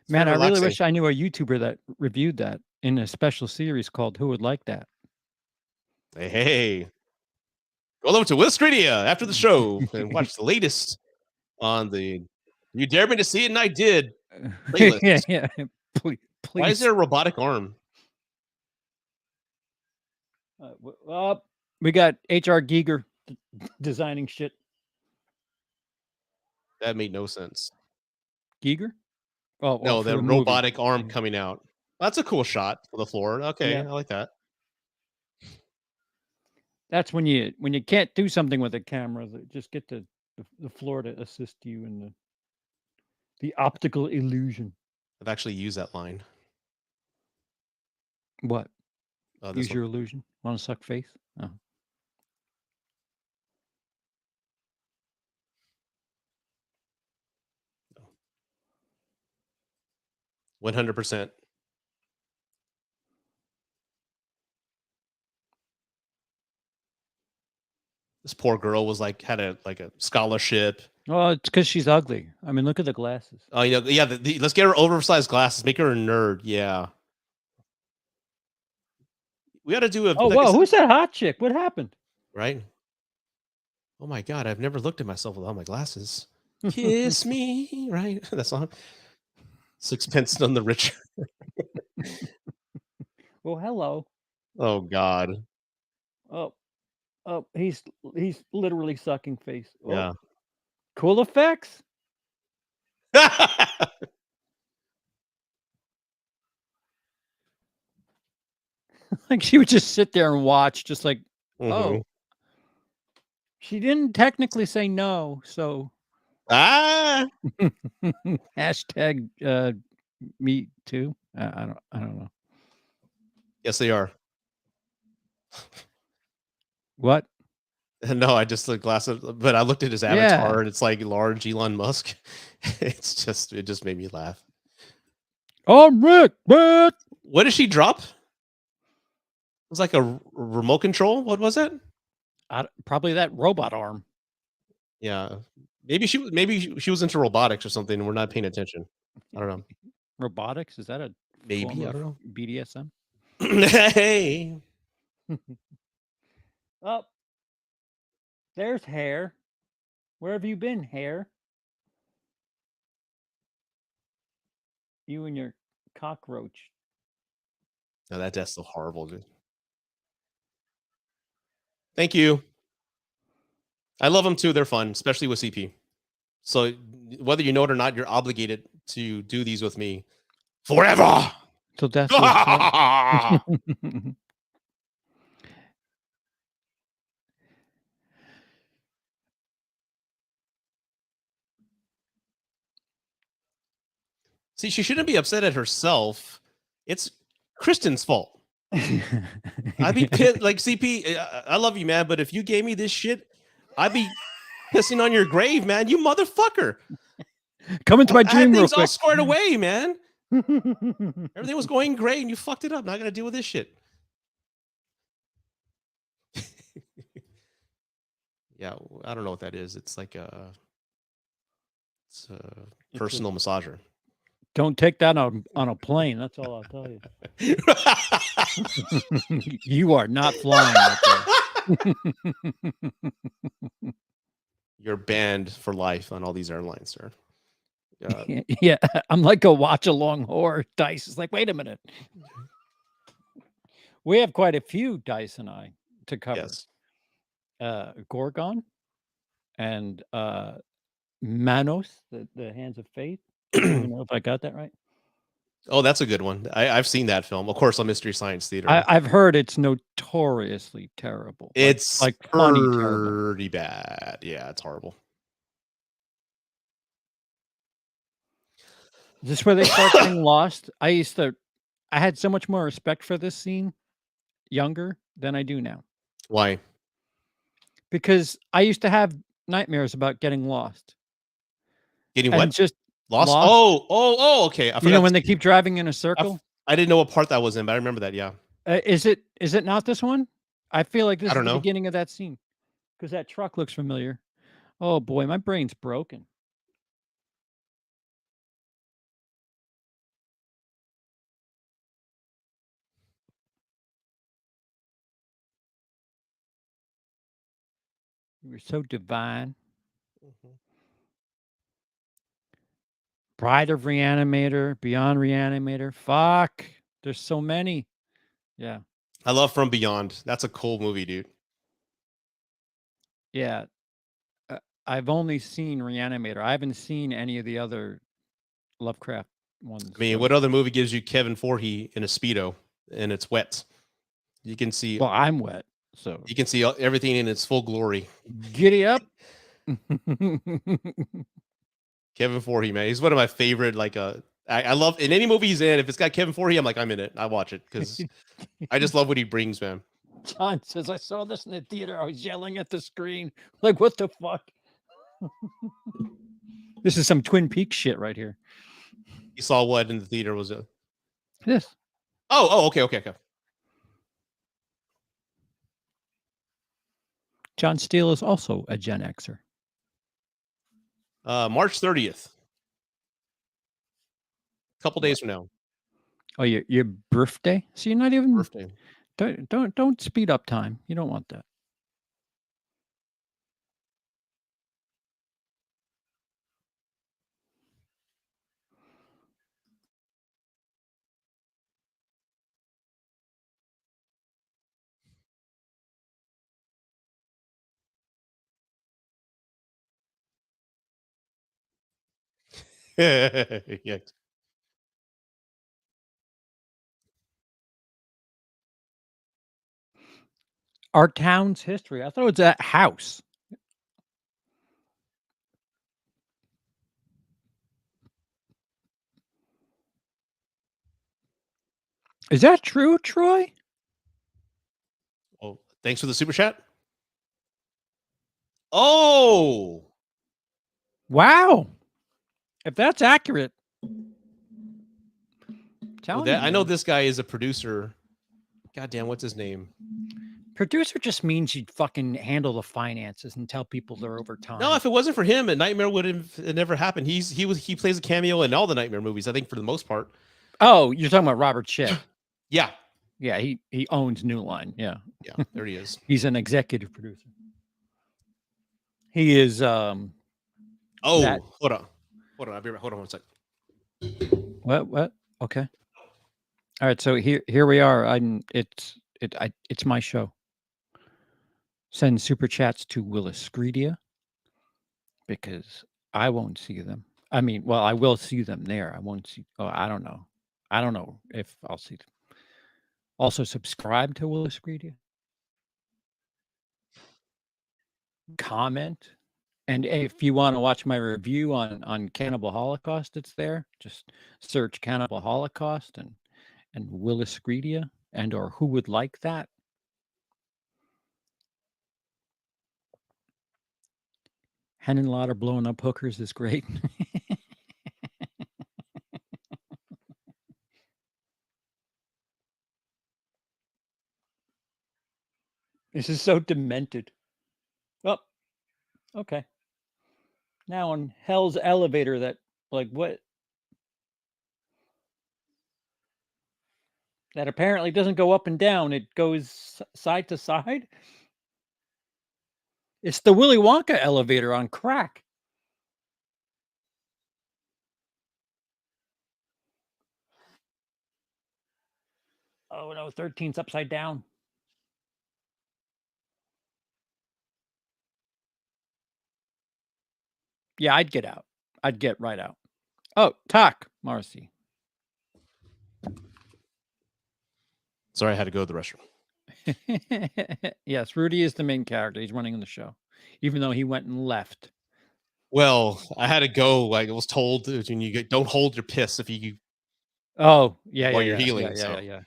Man, I really wish I knew a YouTuber that reviewed that in a special series called Who Would Like That? Hey. Go over to Wilscredia after the show and watch the latest on the You Dare Me to See It and I Did playlist. Yeah. Please. Why is there a robotic arm? We got H.R. Giger designing shit. That made no sense. Giger? Oh, no, the robotic arm coming out. That's a cool shot for the floor. Okay, yeah. I like that. That's when you can't do something with a camera, just get the floor to assist you in the optical illusion. I've actually used that line. What? Use your illusion. Want to suck face? Oh. 100%. This poor girl was had a scholarship. Oh, it's because she's ugly. I mean, look at the glasses. Oh, yeah. Let's get her oversized glasses. Make her a nerd. Yeah. We got to do a. Oh, wow. Who's that hot chick? What happened? Right. Oh my God! I've never looked at myself without my glasses. Kiss me, right? That song. Sixpence None the Richer. Oh, hello. Oh God. Oh, oh, he's literally sucking face. Oh, Yeah. cool effects. Like she would just sit there and watch, just like, Mhm. oh, she didn't technically say no, so Ah. hashtag me too. I don't know. Yes, they are. What? No, I just looked glass of, but I looked at his Yeah. avatar and it's like large Elon Musk. It just made me laugh. I'm Rick. What? What did she drop? It was like a remote control. What was it? Probably that robot arm. Yeah. Maybe she was into robotics or something and we're not paying attention. I don't know. Robotics? Is that a form Maybe, I of don't know. BDSM? Hey. Oh, there's hair. Where have you been, hair? You and your cockroach. No, that's so horrible, dude. Thank you. I love them too. They're fun, especially with CP. So whether you know it or not, you're obligated to do these with me forever. So that's your show. See, she shouldn't be upset at herself. It's Kristen's fault. I'd be pissed. Like CP, I love you, man, but if you gave me this shit, I'd be pissing on your grave, man. You motherfucker. Come into my I had dream real things all quick. squared away, man. Everything was going great, and you fucked it up. Now I got to deal with this shit. Yeah, I don't know what that is. It's like it's a personal massager. Don't take that on a plane. That's all I'll tell you. You are not flying that day. You're banned for life on all these airlines, sir. Yeah, I'm like a watch along whore. Dice is like, wait a minute. We have quite a few, Dice and I, to cover. Yes. Gorgon and Manos, the Hands of Faith. I don't even know if I got that right. Oh, that's a good one. I've seen that film, of course, on Mystery Science Theater. I've heard it's notoriously terrible. It's like funny terrible. pretty bad. Yeah, it's horrible. Is this where they start getting lost? I had so much more respect for this scene younger than I do now. Why? Because I used to have nightmares about getting lost. Getting And what? just Lost? lost. Oh, okay. I forgot. You know when they keep driving in a circle? I didn't know what part that was in, but I remember that, yeah. Is it not this one? I feel like this I is don't the know. beginning of that scene. Because that truck looks familiar. Oh boy, my brain's broken. You were so divine. Mhm. Bride of Reanimator, Beyond Reanimator. Fuck. There's so many. Yeah. I love From Beyond. That's a cool movie, dude. Yeah. I've only seen Reanimator. I haven't seen any of the other Lovecraft ones. I mean, so- what other movie gives you Kevin Voorhees in a Speedo and it's wet? You can see Well, I'm wet, so you can see everything in its full glory. giddy up. Kevin Voorhees, man. He's one of my favorite, like I love in any movie he's in, if it's got Kevin Voorhees, I'm like, I'm in it. I watch it because I just love what he brings, man. John says, I saw this in the theater. I was yelling at the screen. Like, what the fuck? This is some Twin Peaks shit right here. You saw what in the theater was it? This. Oh, okay. John Steele is also a Gen Xer. March 30th. A couple days from now. Oh, your birthday? So you're not even Birthday. Don't speed up time. You don't want that. Yeah. Our town's history. I thought it was that house. Is that true, Troy? Oh, thanks for the super chat. Oh, Wow. If that's accurate. Telling you, I know man. this guy is a producer. Goddamn, what's his name? Producer just means you'd fucking handle the finances and tell people they're over time. No, if it wasn't for him, a Nightmare would have never happened. He plays a cameo in all the Nightmare movies, I think, for the most part. Oh, you're talking about Robert Shea. Yeah. Yeah, he owns New Line. Yeah. Yeah, there he is. He's an executive producer. He is hold on. Hold on, I'll be right. Hold on one sec. What? Okay. All right, so here we are. It's my show. Send super chats to Willis Greedia because I won't see them. I mean, well, I will see them there. I won't see. Oh, I don't know. I don't know if I'll see them. Also, subscribe to Willis Greedia. Comment, and if you want to watch my review on Cannibal Holocaust, it's there. Just search Cannibal Holocaust and Willis Greedia and or Who Would Like That. Henenlotter blowing up hookers is great. This is so demented. Oh, okay. Now on Hell's Elevator, that like what? That apparently doesn't go up and down. It goes side to side. It's the Willy Wonka elevator on crack. Oh no, 13's upside down. Yeah, I'd get out. I'd get right out. Oh, talk, Marcy. Sorry, I had to go to the restroom. Yes, Rudy is the main character. He's running the show, even though he went and left. Well, I had to go. Like I was told, when you get, don't hold your piss if you. Oh, yeah, while yeah, you're yeah, healing. yeah, So. yeah.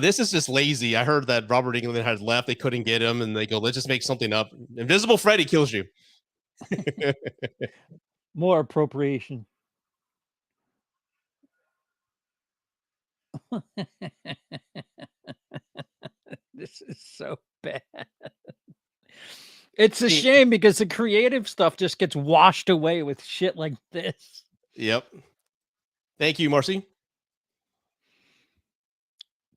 This is just lazy. I heard that Robert England had left. They couldn't get him, and they go, "Let's just make something up." Invisible Freddy kills you. More appropriation. This is so bad. It's a shame because the creative stuff just gets washed away with shit like this. Yep. Thank you, Marcy.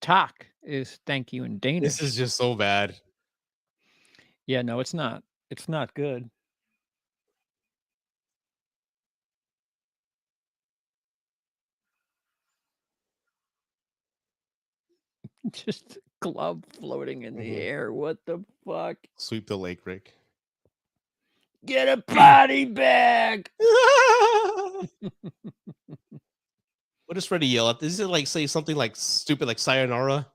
Tak is thank you in Danish. This is just so bad. Yeah, no, it's not. It's not good. Just a glove floating in the air. What the fuck? Sweep the lake, Rick. Get a body bag. What does Freddy yell at? Is it like say something like stupid like sayonara?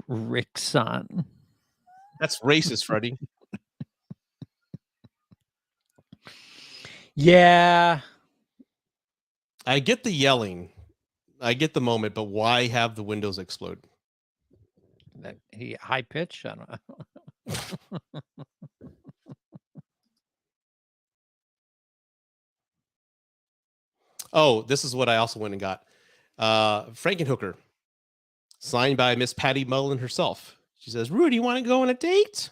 Rickson. That's racist, Freddy. Yeah. I get the yelling. I get the moment, but why have the windows explode? That he high pitch? I don't know. Oh, this is what I also went and got. Frankenhooker. Signed by Miss Patty Mullen herself. She says, Rudy, you want to go on a date?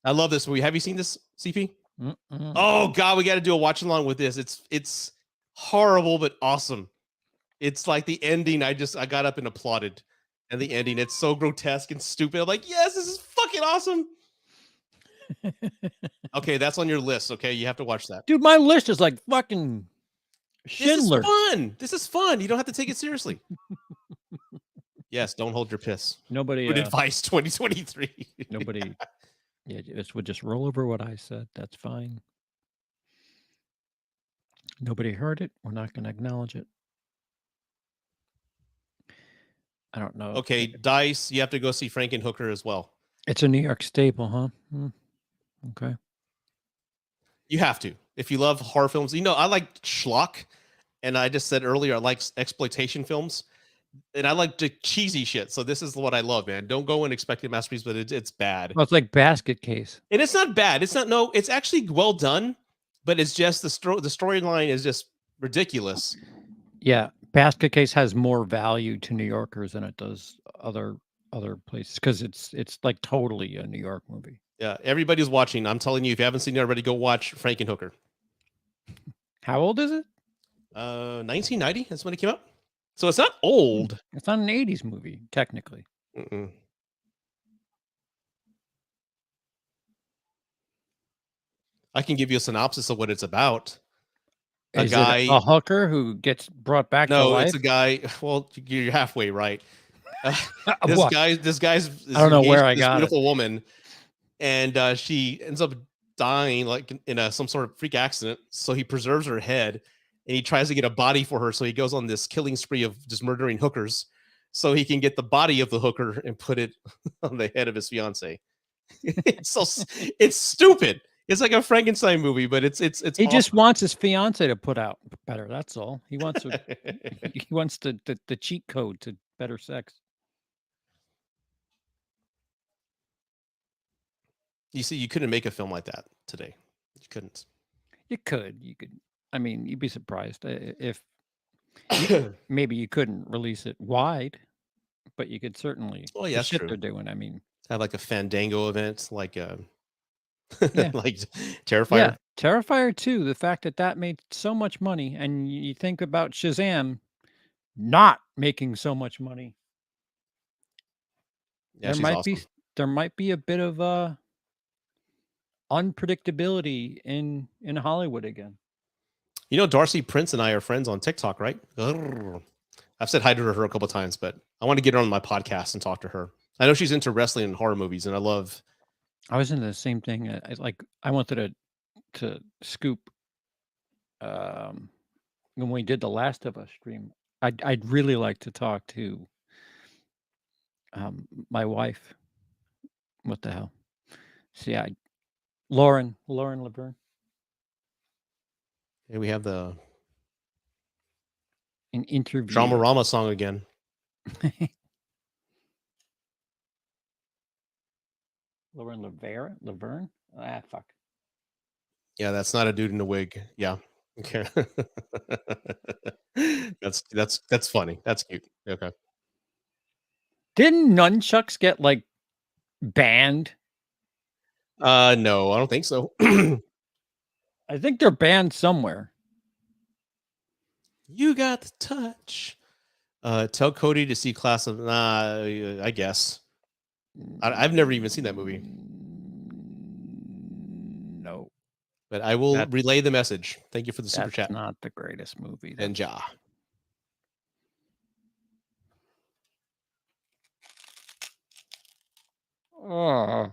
I love this movie. Have you seen this, CP? Oh God, we got to do a watch along with this. It's horrible but awesome. It's like the ending. I got up and applauded, and the ending. It's so grotesque and stupid. I'm like, yes, this is fucking awesome. Okay, that's on your list. Okay, you have to watch that, dude. My list is like fucking Schindler. This is fun. This is fun. You don't have to take it seriously. Yes, don't hold your piss. Nobody, Good advice, 2023. nobody, yeah, this would just roll over what I said. That's fine. Nobody heard it. We're not going to acknowledge it. I don't know. Okay, Dice, you have to go see Frankenhooker as well. It's a New York staple, huh? Okay. You have to. If you love horror films, I like schlock, and I just said earlier I like exploitation films, and I like the cheesy shit. So this is what I love, man. Don't go in expecting a masterpiece, but it's bad. Well, it's like Basket Case. And it's not bad. It's actually well done, but it's just the storyline is just ridiculous. Yeah, Basket Case has more value to New Yorkers than it does other places because it's like totally a New York movie. Yeah, everybody's watching. I'm telling you, if you haven't seen it already, go watch Frankenhooker. How old is it? 1990 is when it came out. So it's not old. It's not an 80s movie, technically. Mm-mm. I can give you a synopsis of what it's about. Is it a hooker who gets brought back to life? No, it's a guy. Well, you're halfway right. What? This guy's I don't know where I this got beautiful woman, and she ends up dying like in some sort of freak accident. So he preserves her head, and he tries to get a body for her. So he goes on this killing spree of just murdering hookers, so he can get the body of the hooker and put it on the head of his fiance. It's stupid. It's like a Frankenstein movie, but it's He awesome. just wants his fiance to put out better. That's all. He wants the cheat code to better sex. You see, you couldn't make a film like that today. You couldn't. You could. I mean, you'd be surprised if maybe you couldn't release it wide, but you could certainly. Oh, yeah, the that's shit true. they're doing. I mean, Have like a Fandango event, like Yeah. like Terrifier. yeah, Terrifier 2. The fact that made so much money, and you think about Shazam not making so much money. Yeah, There she's might awesome. be a bit of unpredictability in Hollywood again. Darcy Prince and I are friends on TikTok, right? Grrr. I've said hi to her a couple of times, but I want to get her on my podcast and talk to her. I know she's into wrestling and horror movies, and I was into the same thing. I wanted to scoop when we did the Last of Us stream. I'd really like to talk to my wife. What the hell? See, Lauren Laverne. and we have the An interview. Dramarama song again. Lauren Laverne? Ah, fuck. Yeah, that's not a dude in a wig. Yeah. Okay. That's funny. That's cute. Okay. Didn't nunchucks get like banned? No, I don't think so. I think they're banned somewhere. You got the touch. Tell Cody to see Class of I guess. I've never even seen that movie, No, but I will relay the message. Thank you for the super that's chat. not the greatest movie. And ja. Oh.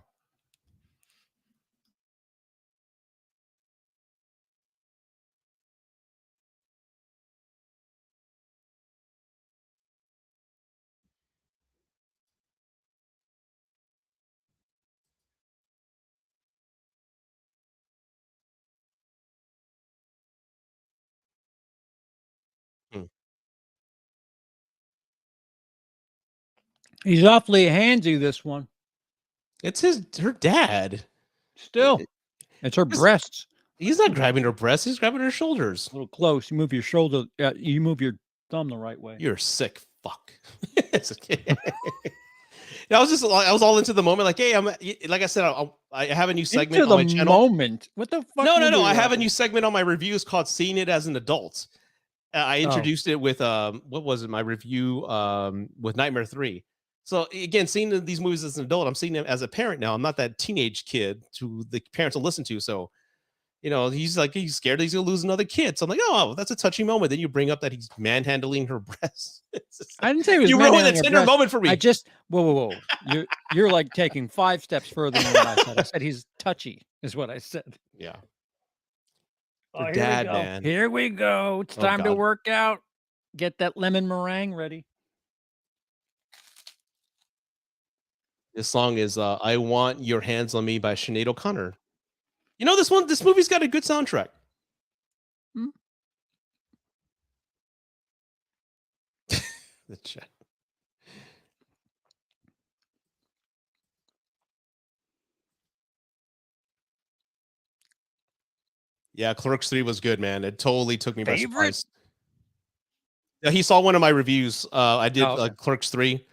He's awfully handsy, this one. It's her dad. Still, it's her breasts. He's not grabbing her breasts. He's grabbing her shoulders. A little close. You move your shoulder. You move your thumb the right way. You're a sick fuck. I was all into the moment. Like, hey, like I said, I have a new segment on my channel. Moment. What the fuck? No. I have a new segment on my reviews called "Seeing It as an Adult." I introduced it with what was it? My review with Nightmare 3. So again, seeing these movies as an adult, I'm seeing them as a parent now. I'm not that teenage kid to the parents will listen to. So he's like he's scared that he's gonna lose another kid. So I'm like, oh, that's a touching moment. Then you bring up that he's manhandling her breasts. I didn't say it was you ruined manhandling the her tender breast. moment for me. I just whoa. You're like taking 5 steps further than what I said. I said he's touchy, is what I said. Yeah. Oh, Her here we dad, go. man. Here we go. It's Oh, time to God. work out. Get that lemon meringue ready. This song is "I Want Your Hands on Me" by Sinead O'Connor. This movie's got a good soundtrack. Hmm? The chat. Yeah, Clerks 3 was good, man. It totally took me by Favorite? surprise. Yeah, he saw one of my reviews. I did Oh, okay. Clerks 3.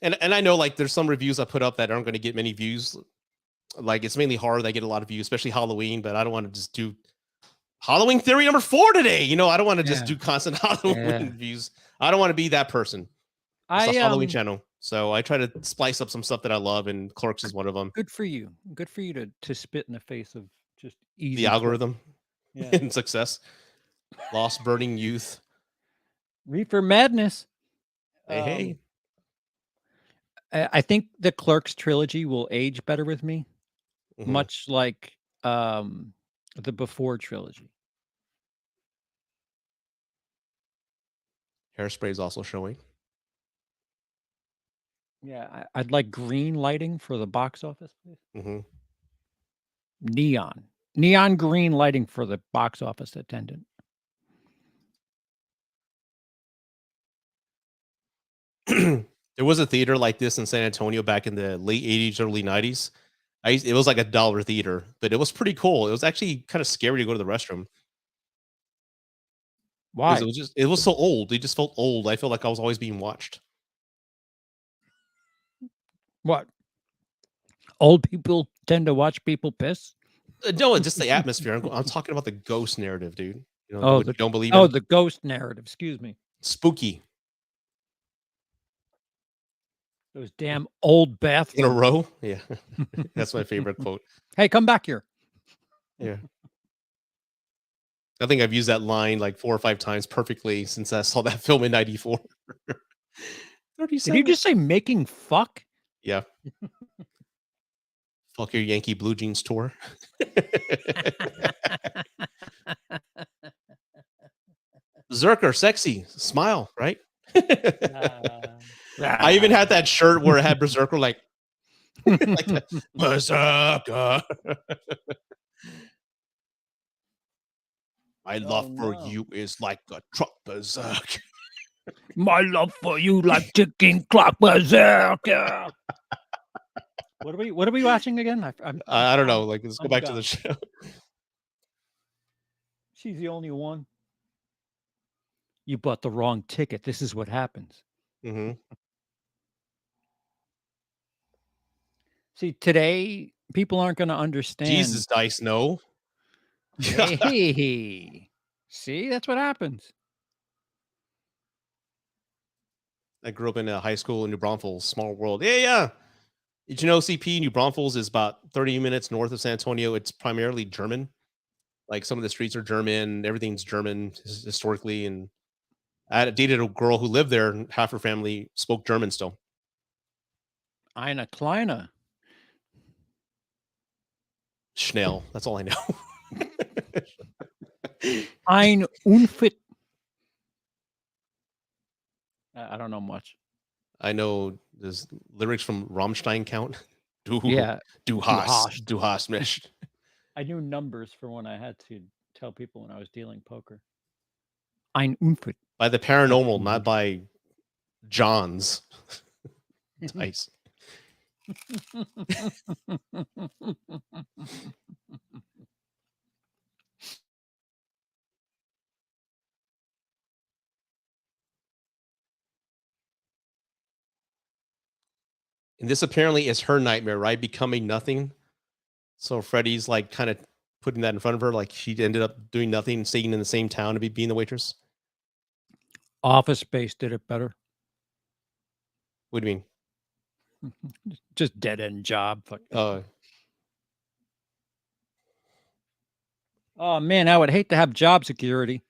And I know like there's some reviews I put up that aren't going to get many views. Like it's mainly horror that get a lot of views, especially Halloween, but I don't want to just do Halloween theory number 4 today. I don't want to just Yeah. do constant Halloween Yeah. views. I don't want to be that person. It's a Halloween channel. So I try to splice up some stuff that I love, and Clerks is one of them. Good for you. Good for you to spit in the face of just easy The algorithm Yeah. and success. Lost Burning Youth. Reefer Madness. Hey. I think the Clerks trilogy will age better with me, Mhm. much like the Before trilogy. Hairspray is also showing. Yeah, I'd like green lighting for the box office, please. hmm Neon green lighting for the box office attendant. There was a theater like this in San Antonio back in the late 80s, early 90s. It was like a dollar theater, but it was pretty cool. It was actually kind of scary to go to the restroom because Why? it was so old. It just felt old. I felt like I was always being watched. What? Old people tend to watch people piss? No, just the atmosphere. I'm talking about the ghost narrative, dude. Oh, What you don't believe in. the ghost narrative. Excuse me. Spooky Those damn old in a bathrooms. row. Yeah, that's my favorite quote. Hey, come back here. Yeah. I think I've used that line like 4 or 5 times perfectly since I saw that film in 94. Did 37. you just say making fuck? Yeah. Fuck your Yankee Blue Jeans tour. Zerker, sexy, smile, right? I even had that shirt where it had Berserker like that. Berserker. My love for you is like a truck berserk. My love for you like ticking clock berserker. What are we watching again? I don't know. Like, let's go back to the show. She's the only one. You bought the wrong ticket. This is what happens. Mm-hmm. See, today people aren't going to understand. Jesus, Dice, no. Hey, see, that's what happens. I grew up in a high school in New Braunfels, small world. Yeah. Did you know CP New Braunfels is about 30 minutes north of San Antonio? It's primarily German. Like some of the streets are German, everything's German historically. And I dated a girl who lived there, and half her family spoke German still. Eine Kleine. Schnell. That's all I know. Ein Unfit. I don't know much. I know there's lyrics from Rammstein count. Du hast mich. I knew numbers for when I had to tell people when I was dealing poker. Ein Unfit. By the paranormal, not by John's. Nice. And this apparently is her nightmare, right? Becoming nothing. So Freddy's like kind of putting that in front of her, like she ended up doing nothing and staying in the same town to being the waitress. Office Space did it better. What do you mean? Just dead end job. Oh man, I would hate to have job security.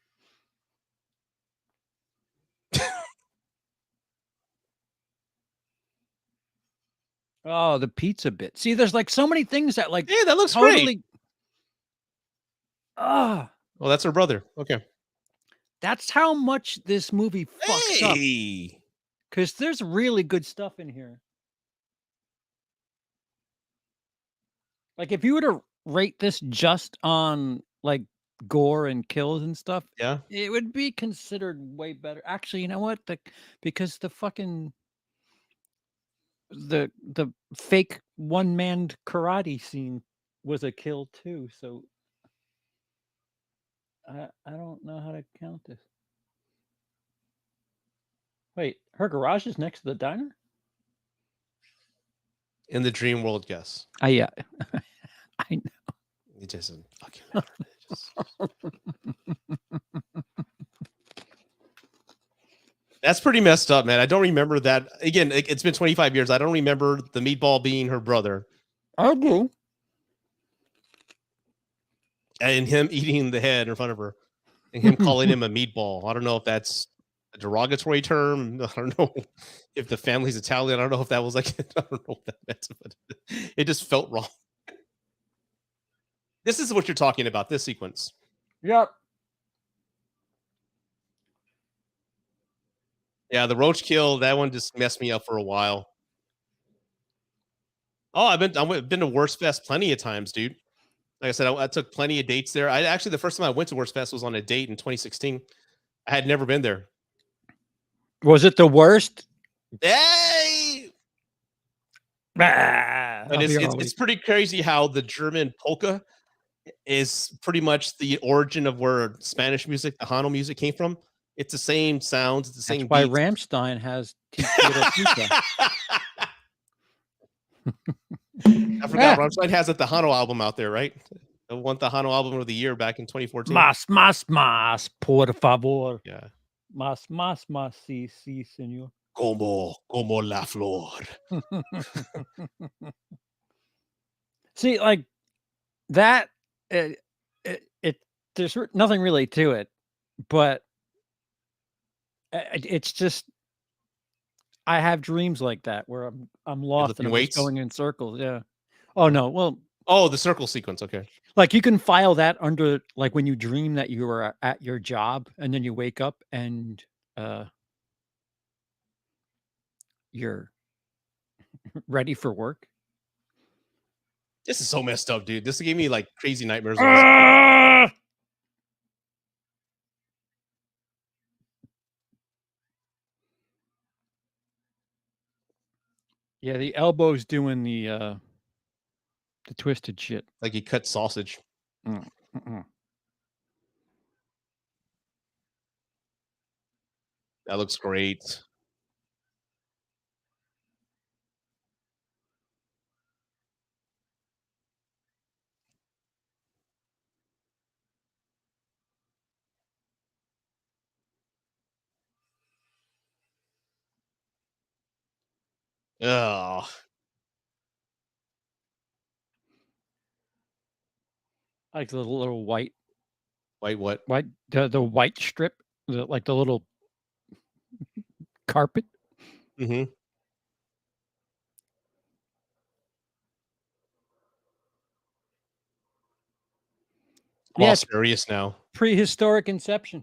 Oh, the pizza bit. See, there's like so many things that like Hey, that looks great. totally. Ah, Well, that's her brother. Okay. that's how much this movie fucks up. Hey. Because there's really good stuff in here. Like, if you were to rate this just on like gore and kills and stuff, Yeah. it would be considered way better. Actually, you know what? Because the fucking the fake one-man karate scene was a kill too. So I don't know how to count this. Wait, her garage is next to the diner? In the dream world, yes. Yeah. I know. It doesn't fucking matter. That's pretty messed up, man. I don't remember that. Again, it's been 25 years. I don't remember the meatball being her brother. I do. And him eating the head in front of her. And him calling him a meatball. I don't know if that's a derogatory term. I don't know if the family's Italian. I don't know if that was like, I don't know what that meant, but it just felt wrong. This is what you're talking about, this sequence. Yep. Yeah, the roach kill, that one just messed me up for a while. Oh, I've been to Worst Fest plenty of times, dude. Like I said, I took plenty of dates there. I actually, the first time I went to Worst Fest was on a date in 2016. I had never been there. Was it the worst? Hey! And it's pretty crazy how the German polka is pretty much the origin of where Spanish music, the Hano music, came from. It's the same sounds, it's the same That's why beats. Rammstein has Pizza. I forgot Rammstein has the Hano album out there, right? I won the Hano album of the year back in 2014. Más, por favor. Yeah. Más, sí, señor. Como la flor. See, like that, there's nothing really to it, but it's just I have dreams like that where I'm lost and I'm just going in circles. Yeah. Oh no. Well. Oh, the circle sequence. Okay. Like you can file that under like when you dream that you are at your job and then you wake up and you're ready for work. This is so messed up, dude. This gave me like crazy nightmares. Yeah, the elbow's doing the twisted shit. Like he cut sausage. Mm-mm. That looks great. Oh. Like the little white what? White the white strip, like the little carpet. Mm-hmm. I'm all serious now. Prehistoric Inception.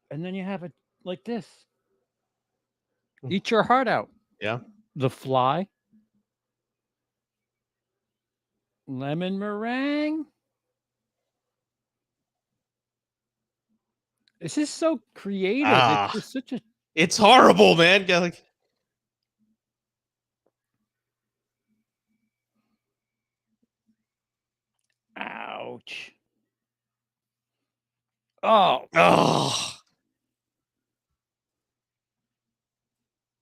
And then you have it like this. Eat your heart out. Yeah. The Fly. Lemon meringue. This is so creative. It's just such a. It's horrible, man. Yeah, like. Ouch. Oh.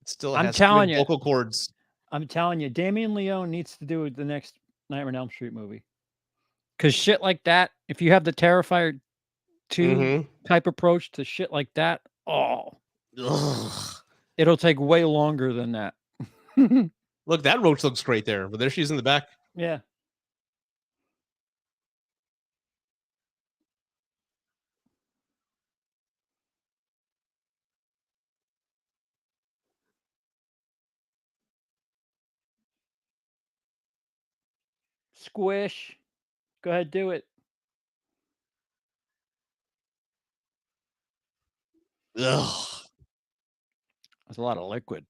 It still I'm has telling you, vocal cords. I'm telling you, Damien Leone needs to do the next Nightmare on Elm Street movie. Because shit like that, if you have the Terrifier 2 type approach to shit like that, Oh, Ugh. it'll take way longer than that. Look, that roach looks great there, but there she is in the back. Yeah. Squish. Go ahead, do it. Ugh. That's a lot of liquid.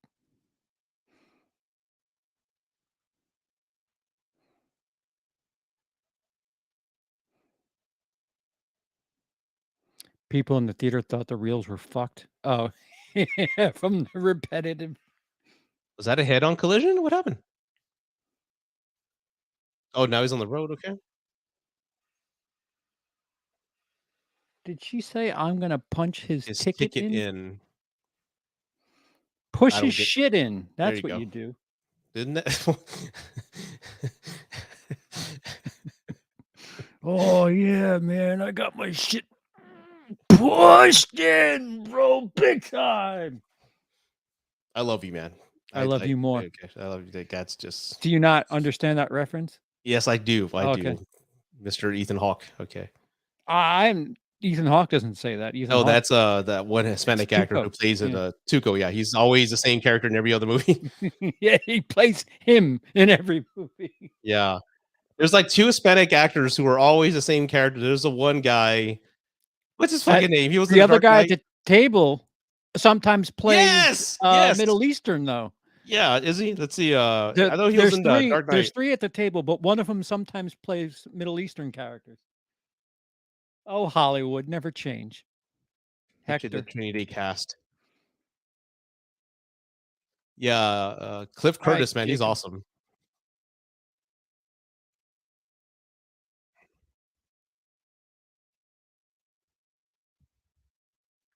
People in the theater thought the reels were fucked. Oh, yeah, from the repetitive. Was that a head-on collision? What happened? Oh, now he's on the road. Okay. Did she say I'm gonna punch his His ticket ticket in? in. Push I his don't get. shit in. There That's you what go. you do. Didn't that? Oh yeah, man, I got my shit pushed in, bro, big time. I love you, man. I love you more. Okay, I love you. That's just. Do you not understand that reference? Yes, I do. I Oh, do. okay. Mr. Ethan Hawke. Okay. I'm Ethan Hawke doesn't say that. Ethan No, Hawke. that's that one Hispanic actor who Tuco. plays it. Yeah. Tuco. Yeah, he's always the same character in every other movie. Yeah, he plays him in every movie. Yeah. There's like two Hispanic actors who are always the same character. There's the one guy. What's his fucking name? He was in The the other Dark guy Knight. at the table sometimes plays Yes. Middle Eastern though. Yeah, is he? Let's see. I know he was There's in the Dark there's Knight. 3 at the table, but one of them sometimes plays Middle Eastern characters. Oh, Hollywood, never change. Picture their Hector. Trinity cast. Yeah, Cliff All right, Curtis, man, he's Jacob. awesome.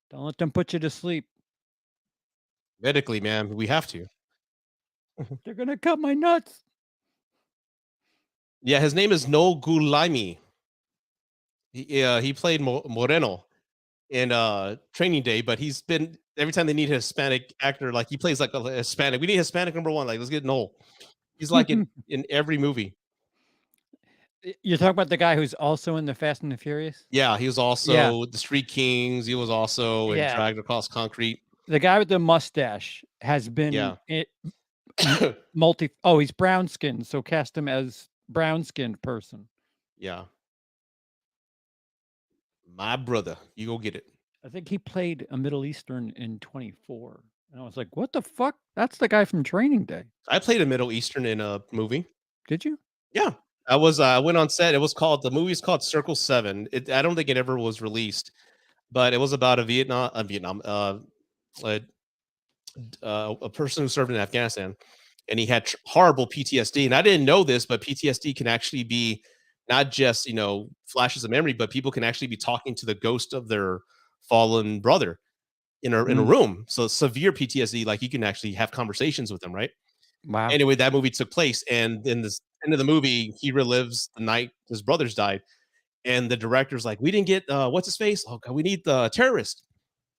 Don't let them put you to sleep. Medically, man, we have to. They're gonna cut my nuts. Yeah, his name is No Gulaimi. He played Moreno in Training Day, but he's been every time they need a Hispanic actor, like he plays like a Hispanic. We need Hispanic number one. Like, let's get Noel. He's like in every movie. You're talking about the guy who's also in the Fast and the Furious? Yeah, he was also the Street Kings. He was also in Yeah. Dragged Across Concrete. The guy with the mustache has been Yeah. he's brown skinned, so cast him as brown skinned person. Yeah. My brother, you go get it. I think he played a Middle Eastern in 24. And I was like, what the fuck? That's the guy from Training Day. I played a Middle Eastern in a movie. Did you? Yeah. I went on set. It was called, the movie's called Circle 7. I don't think it ever was released, but it was about a person who served in Afghanistan, and he had horrible PTSD. And I didn't know this, but PTSD can actually be not just, flashes of memory, but people can actually be talking to the ghost of their fallen brother in a room. So severe PTSD, like you can actually have conversations with them, right? Wow. Anyway, that movie took place, and in the end of the movie, he relives the night his brothers died. And the director's like, "We didn't get what's his face? Oh God, we need the terrorist."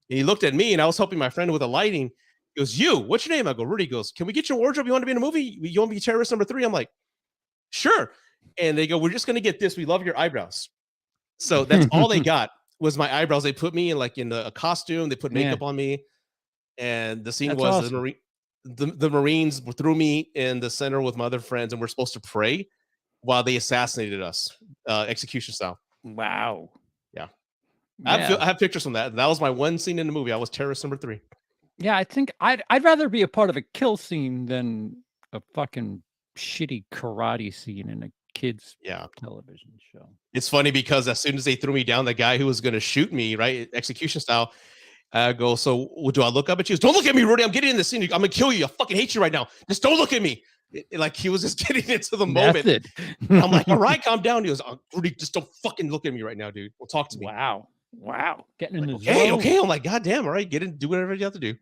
And he looked at me, and I was helping my friend with the lighting. He goes, "You, what's your name?" I go, "Rudy." He goes, "Can we get your wardrobe? You want to be in a movie? You want to be terrorist number 3?" I'm like, "Sure." And they go, "We're just gonna get this. We love your eyebrows." So that's all they got was my eyebrows. They put me in a costume. They put makeup on me, and the scene That's was awesome. the Marines threw me in the center with my other friends, and we're supposed to pray while they assassinated us, execution style. Wow. Yeah. Yeah. I have pictures from that. That was my one scene in the movie. I was terrorist number 3. Yeah, I think I'd rather be a part of a kill scene than a fucking shitty karate scene in a kids television show. It's funny because as soon as they threw me down, the guy who was going to shoot me, right, execution style, I go, "So do I look up at you?" He goes, "Don't look at me, Rudy. I'm getting in the scene. I'm gonna kill you. I fucking hate you right now. Just don't look at me." Like he was just getting into the moment. I'm like, "All right, calm down." He goes, "Oh, Rudy, just don't fucking look at me right now, dude. Well, talk to me." Wow. Getting in the Okay, zone. okay. I'm like, "God damn, all right, get in, do whatever you have to do."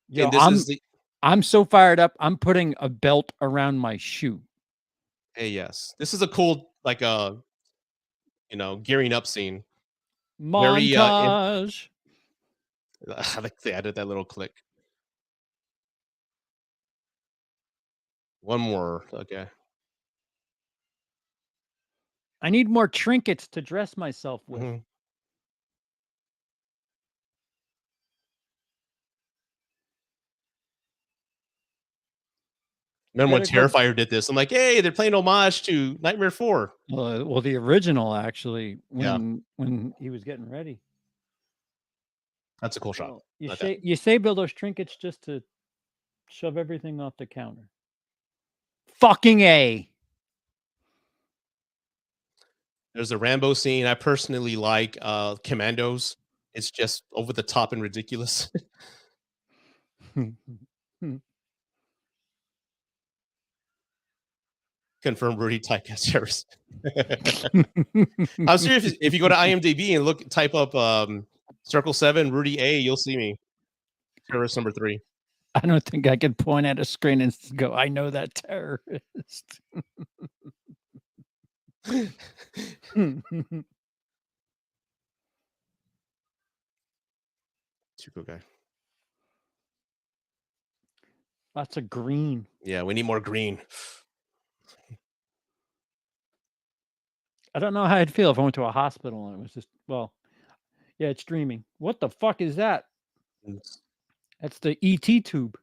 Yo, And this is I'm so fired up. I'm putting a belt around my shoe. Hey, yes. This is a cool, like, gearing up scene. very Montage. I like they added that little click. One more. Okay. I need more trinkets to dress myself with. Mhm. Remember when Better go. Terrifier did this? I'm like, hey, they're playing homage to Nightmare 4. Well, the original actually, Yeah, when he was getting ready. that's a cool shot. Well, Like that. you save all those trinkets just to shove everything off the counter. Fucking A. There's a Rambo scene. I personally like Commandos. It's just over the top and ridiculous. Confirm Rudy typecast terrorist. I'm serious. If you go to IMDb and type up Circle 7 Rudy A, you'll see me. Terrorist number 3. I don't think I could point at a screen and go, I know that terrorist. Too cool guy. Lots of green. Yeah, we need more green. I don't know how I'd feel if I went to a hospital and it was just, well, yeah, it's streaming. What the fuck is that? That's the ET tube.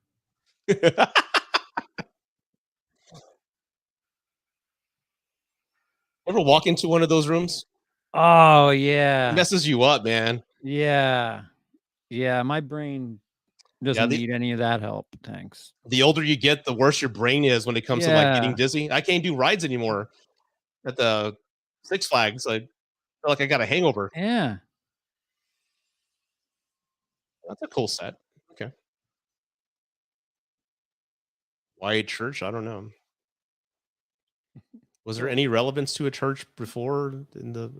Ever walk into one of those rooms? Oh, It yeah. messes you up, man. Yeah. Yeah, my brain doesn't the need any of that help, thanks. the older you get, the worse your brain is when it comes to like getting Yeah. dizzy. I can't do rides anymore at the Six Flags. I feel like I got a hangover. Yeah. That's a cool set. Okay. Why a church? I don't know. Was there any relevance to a church before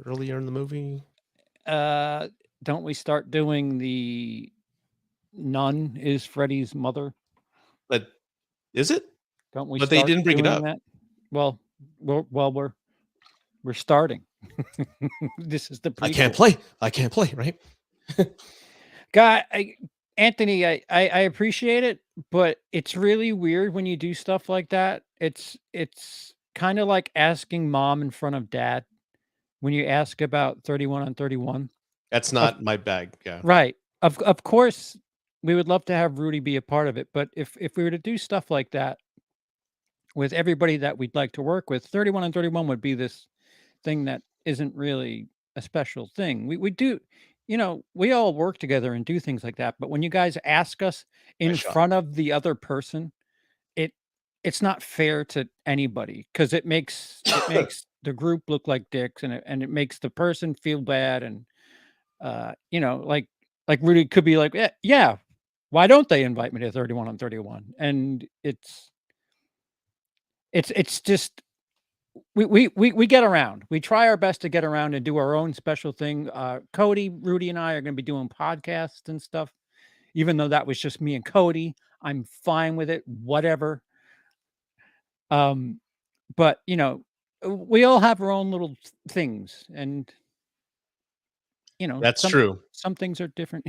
earlier in the movie? Don't we start doing the nun is Freddy's mother? But is it? Don't we But they start didn't bring it doing up. that? Well, we're starting. This is the I can't prequel. play. I can't play, right? Anthony, I appreciate it, but it's really weird when you do stuff like that. It's kind of like asking mom in front of dad when you ask about 31 on 31. That's Of not my bag. Yeah. Right. Of course, we would love to have Rudy be a part of it, but if we were to do stuff like that with everybody that we'd like to work with, 31 on 31 would be this thing that isn't really a special thing. We do, we all work together and do things like that, but when you guys ask us in Nice shot. front of the other person, it it's not fair to anybody because it makes the group look like dicks, and it makes the person feel bad, and like Rudy could be like, yeah, why don't they invite me to 31 on 31? And it's just we get around. We try our best to get around and do our own special thing. Cody, Rudy, and I are going to be doing podcasts and stuff. Even though that was just me and Cody, I'm fine with it. Whatever. But we all have our own little things, and That's true. some things are different.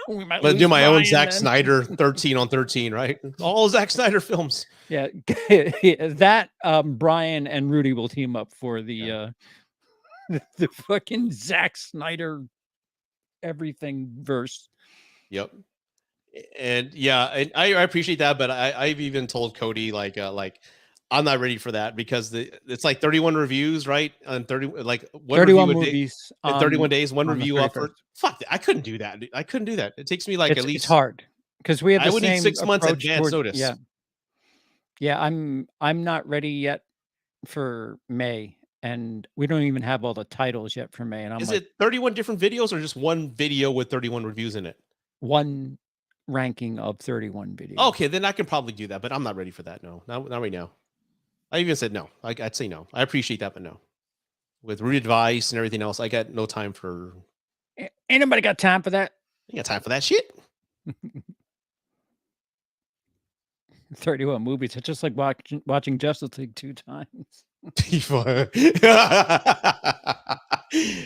We might Let's do lose my own Ryan Zack then. Snyder 13 on 13, right? All Zack Snyder films. Yeah, that Brian and Rudy will team up for the the fucking Zack Snyder everything verse. Yep. And yeah, and I appreciate that, but I've even told Cody like I'm not ready for that because it's like 31 reviews, right? On 30, like one 31 review a day movies in 31 days, one on the review off for 31st. fuck. I couldn't do that. I couldn't do that. It takes me like at It's least hard because we have I the would need same 6 months approach advance toward notice. yeah. I'm not ready yet for May, and we don't even have all the titles yet for May. And I'm Is like, it 31 different videos or just one video with 31 reviews in it? one ranking of 31 videos. Okay, then I can probably do that, but I'm not ready for that. No, not right now. I even said no. I'd say no. I appreciate that, but no. With root advice and everything else, I got no time for. Ain't nobody got time for that. I got time for that shit. 31 movies. It's just like watching Justice League 2 times.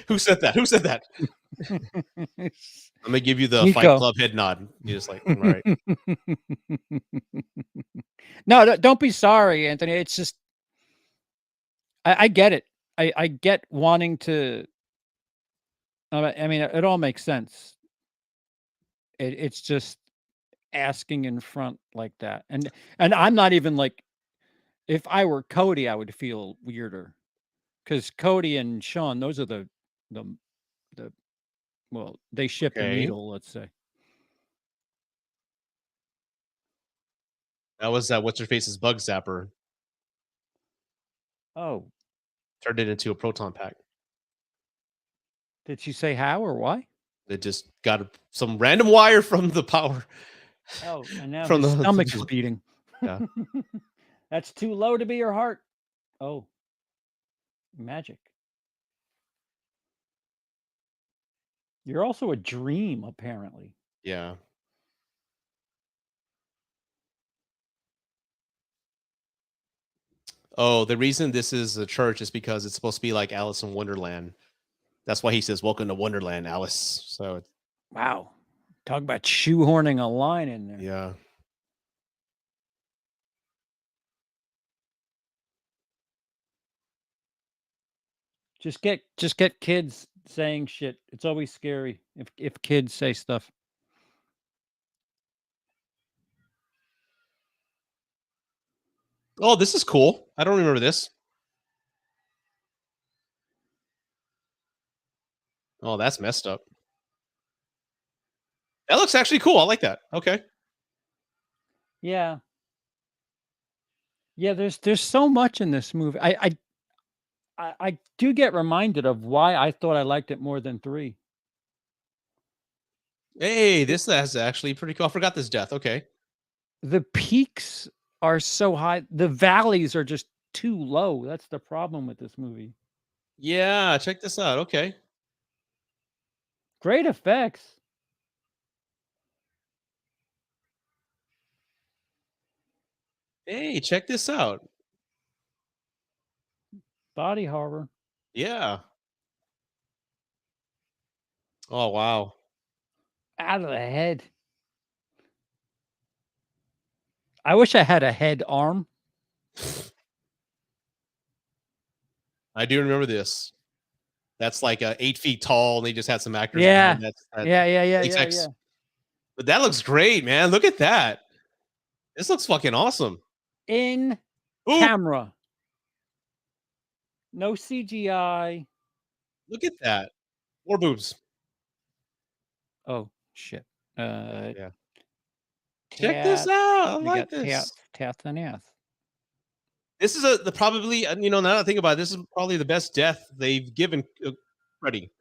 Who said that? Who said that? I'm gonna give you the Fight Nico. Club head nod. You're just like, all right. No, don't be sorry, Anthony. It's just I get it. I get wanting to. I mean, it all makes sense. It's just asking in front like that, and I'm not even like. If I were Cody, I would feel weirder, because Cody and Sean, those are the well, they ship the Okay. needle. Let's say. That was what's her face's bug zapper. Oh, Turned it into a proton pack. did she say how or why? They just got some random wire from the power. Oh, and now From his the- stomach's beating. Yeah. That's too low to be your heart. Oh, magic. You're also a dream, apparently. Yeah. Oh, the reason this is a church is because it's supposed to be like Alice in Wonderland. That's why he says, "Welcome to Wonderland, Alice." So, Wow. Talk about shoehorning a line in there. yeah. Just get kids saying shit. It's always scary if kids say stuff. Oh, this is cool. I don't remember this. Oh, that's messed up. That looks actually cool. I like that. Okay. Yeah. Yeah, there's so much in this movie. I do get reminded of why I thought I liked it more than 3. Hey, this is actually pretty cool. I forgot this death. Okay. The peaks are so high. The valleys are just too low. That's the problem with this movie. Yeah, check this out. Okay. Great effects. Hey, check this out. Body horror. Yeah. Oh, wow. Out of the head. I wish I had a head arm. I do remember this. That's like 8 feet tall, and they just had some actors. Yeah. behind that Yeah. latex. But that looks great, man. Look at that. This looks fucking awesome. In Ooh, camera. No CGI. look at that. More boobs. Oh shit. Yeah. Check this tat- out. I we like got this. tats and ass. This is the probably, now that I think about it, this is probably the best death they've given Freddy.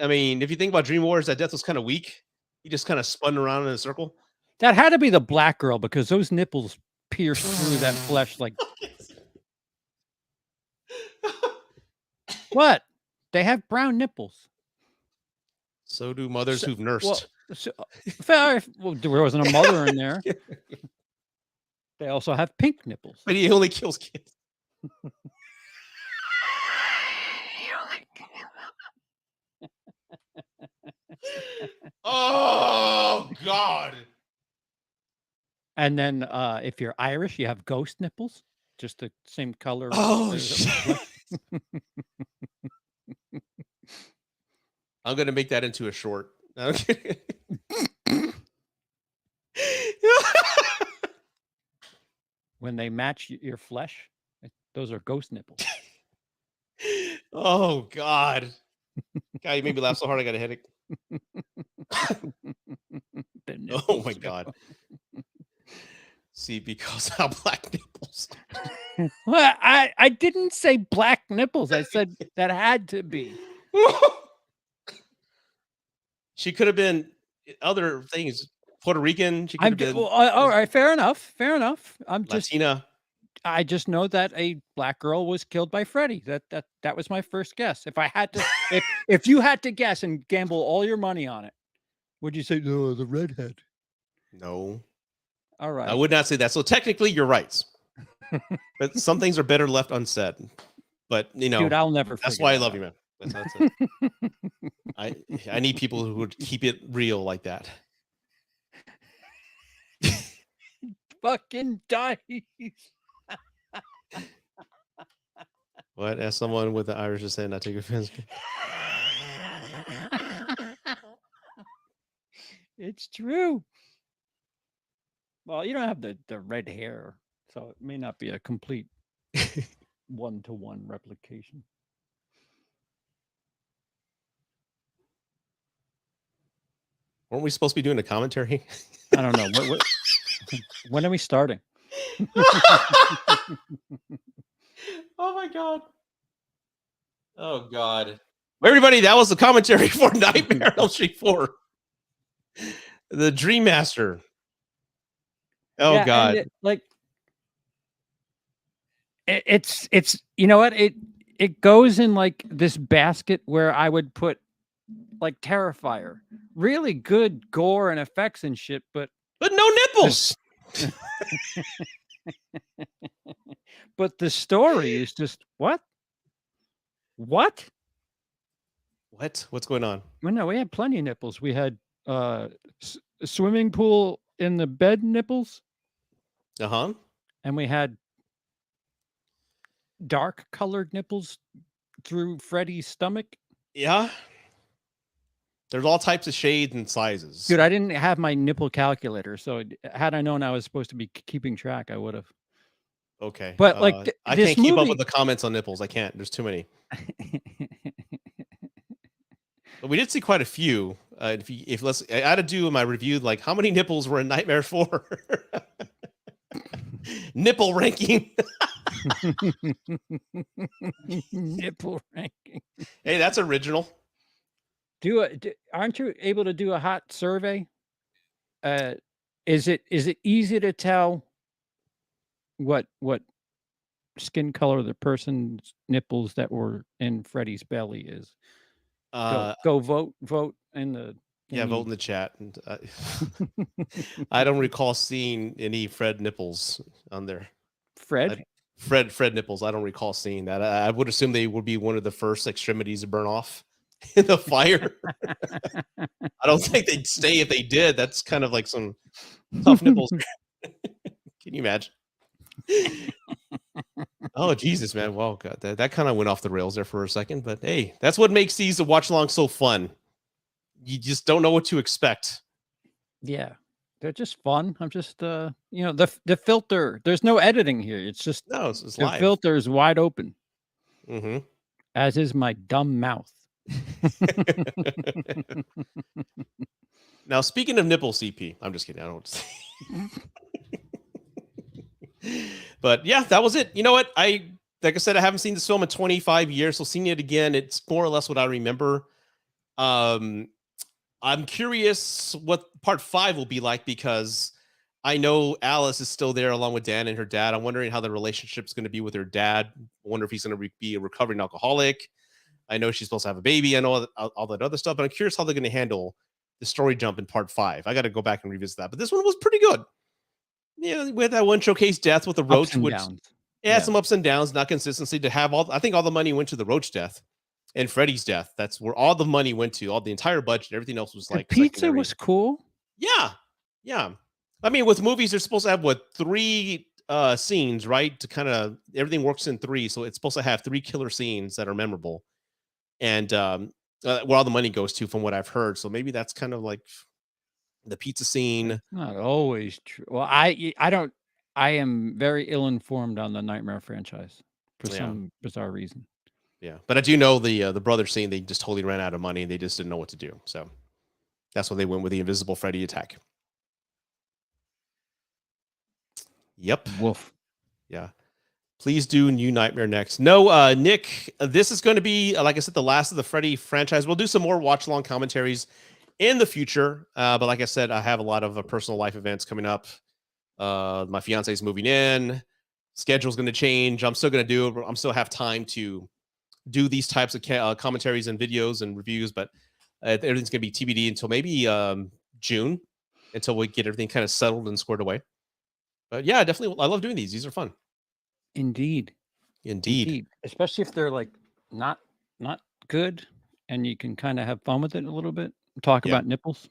I mean, if you think about Dream Wars, that death was kind of weak. He just kind of spun around in a circle. That had to be the black girl because those nipples pierced through that flesh like what? They have brown nipples. So do mothers who've nursed. Well, there wasn't a mother in there. They also have pink nipples. But he only kills kids. Oh, God. And then if you're Irish, you have ghost nipples, just the same color. Oh, shit. I'm going to make that into a short. Okay. When they match your flesh, those are ghost nipples. Oh, God. God, you made me laugh so hard I got a headache. Oh, my God. See, because how black nipples. Well, I didn't say black nipples. I said that had to be. She could have been other things. Puerto Rican. She could have been All right, fair enough. Latina. I just know that a black girl was killed by Freddy. That was my first guess. If I had to, if you had to guess and gamble all your money on it, would you say no, the redhead? No. All right. I would not say that. So technically, you're right. But some things are better left unsaid. But Dude, I'll never that's figure why I that love out. you, man. That's it. I need people who would keep it real like that. Fucking dice. What? As someone with the Irish descent, I take offense. It's true. Well, you don't have the red hair, so it may not be a complete one-to-one replication. Weren't we supposed to be doing a commentary? I don't know. When are we starting? Oh my god. Oh god. Well, everybody, that was the commentary for Nightmare on Elm Street 4. The Dream Master. Oh Yeah, god. and it's you know what, it goes in like this basket where I would put like Terrifier, really good gore and effects and shit, but no nipples. But the story is just what? What's going on? Well, no, we had plenty of nipples. We had swimming pool in the bed nipples. Uh-huh. And we had dark colored nipples through Freddy's stomach. Yeah. There's all types of shades and sizes. Dude, I didn't have my nipple calculator, so had I known I was supposed to be keeping track, I would have. Okay. But like I can't keep up with the comments on nipples. I can't. There's too many. But we did see quite a few. I had to do my review, like how many nipples were in Nightmare 4? Nipple ranking. Nipple ranking. Hey, that's original. Aren't you able to do a hot survey? Is it easy to tell what skin color the person's nipples that were in Freddy's belly is? Go vote in the vote in the chat. And I don't recall seeing any Fred nipples on there. Fred nipples. I don't recall seeing that. I would assume they would be one of the first extremities to burn off in the fire. I don't think they'd stay if they did. That's kind of like some tough nipples. Can you imagine? Oh Jesus, man! Well, God, that kind of went off the rails there for a second, but hey, that's what makes these watch along so fun. You just don't know what to expect. Yeah, they're just fun. I'm just the filter. There's no editing here. It's just it's the live. filter is wide open. Mm-hmm. As is my dumb mouth. Now, speaking of nipple CP, I'm just kidding. I don't want to say. But yeah, that was it. You know what? Like I said, I haven't seen this film in 25 years, so seeing it again, it's more or less what I remember. I'm curious what part 5 will be like, because I know Alice is still there along with Dan and her dad. I'm wondering how the relationship's going to be with her dad. I wonder if he's going to be a recovering alcoholic. I know she's supposed to have a baby. I know all that other stuff, but I'm curious how they're going to handle the story jump in part 5. I got to go back and revisit that. But this one was pretty good. Yeah, we had that one showcase death with the roach, which had some ups and downs, not consistency. To have I think all the money went to the roach death and Freddy's death. That's where all the money went to. All the entire budget, everything else was like pizza secondary. was cool. Yeah. I mean, with movies, they're supposed to have 3 scenes, right? To kind of everything works in 3, so it's supposed to have 3 killer scenes that are memorable, and where all the money goes to, from what I've heard. So maybe that's kind of like the pizza scene. Not always true. Well, I don't. I am very ill-informed on the Nightmare franchise for some bizarre reason. Yeah, but I do know the brother scene. They just totally ran out of money and they just didn't know what to do. So that's when they went with the Invisible Freddy attack. Yep. Woof. Yeah. Please do New Nightmare next. No, Nick, this is going to be, like I said, the last of the Freddy franchise. We'll do some more watch-along commentaries in the future. But like I said, I have a lot of personal life events coming up. My fiance's moving in. Schedule's going to change. I'm still going to do it. I'm still have time to do these types of commentaries and videos and reviews, but everything's going to be TBD until maybe June, until we get everything kind of settled and squared away. But yeah, definitely, I love doing these. These are fun. Indeed. Indeed. Especially if they're like not good, and you can kind of have fun with it a little bit. Talk about nipples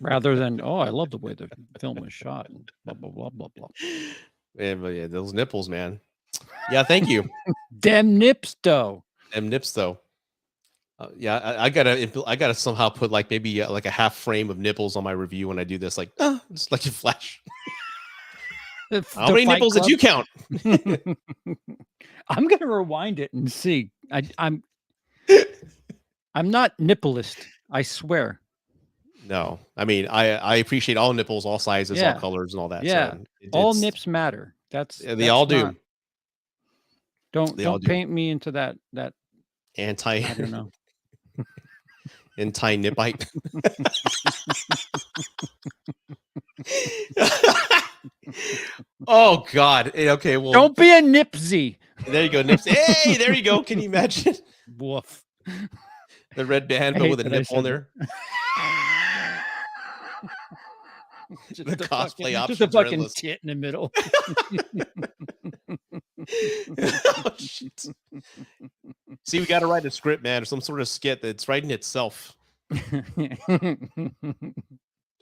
rather than I love the way the film was shot and blah blah blah blah blah. Yeah, those nipples, man. Yeah, thank you. Damn nips, though. Them nips, though. Yeah, I gotta somehow put like maybe like a half frame of nipples on my review when I do this. Like, just like a flash. How many nipples did you count? I'm gonna rewind it and see. I'm not nipplist. I swear. No, I mean I appreciate all nipples, all sizes, all colors, and all that. Yeah, so all nips matter. They all do. Don't paint me into that anti. I don't know. Anti-nipite. Oh God. Okay, well, don't be a nipsy. There you go, Nips. Hey, there you go. Can you imagine? Woof. The red band, but with a nipple on there. The cosplay options. Just a fucking tit in the middle. Oh, shit. See, we got to write a script, man, or some sort of skit that's writing itself. Don't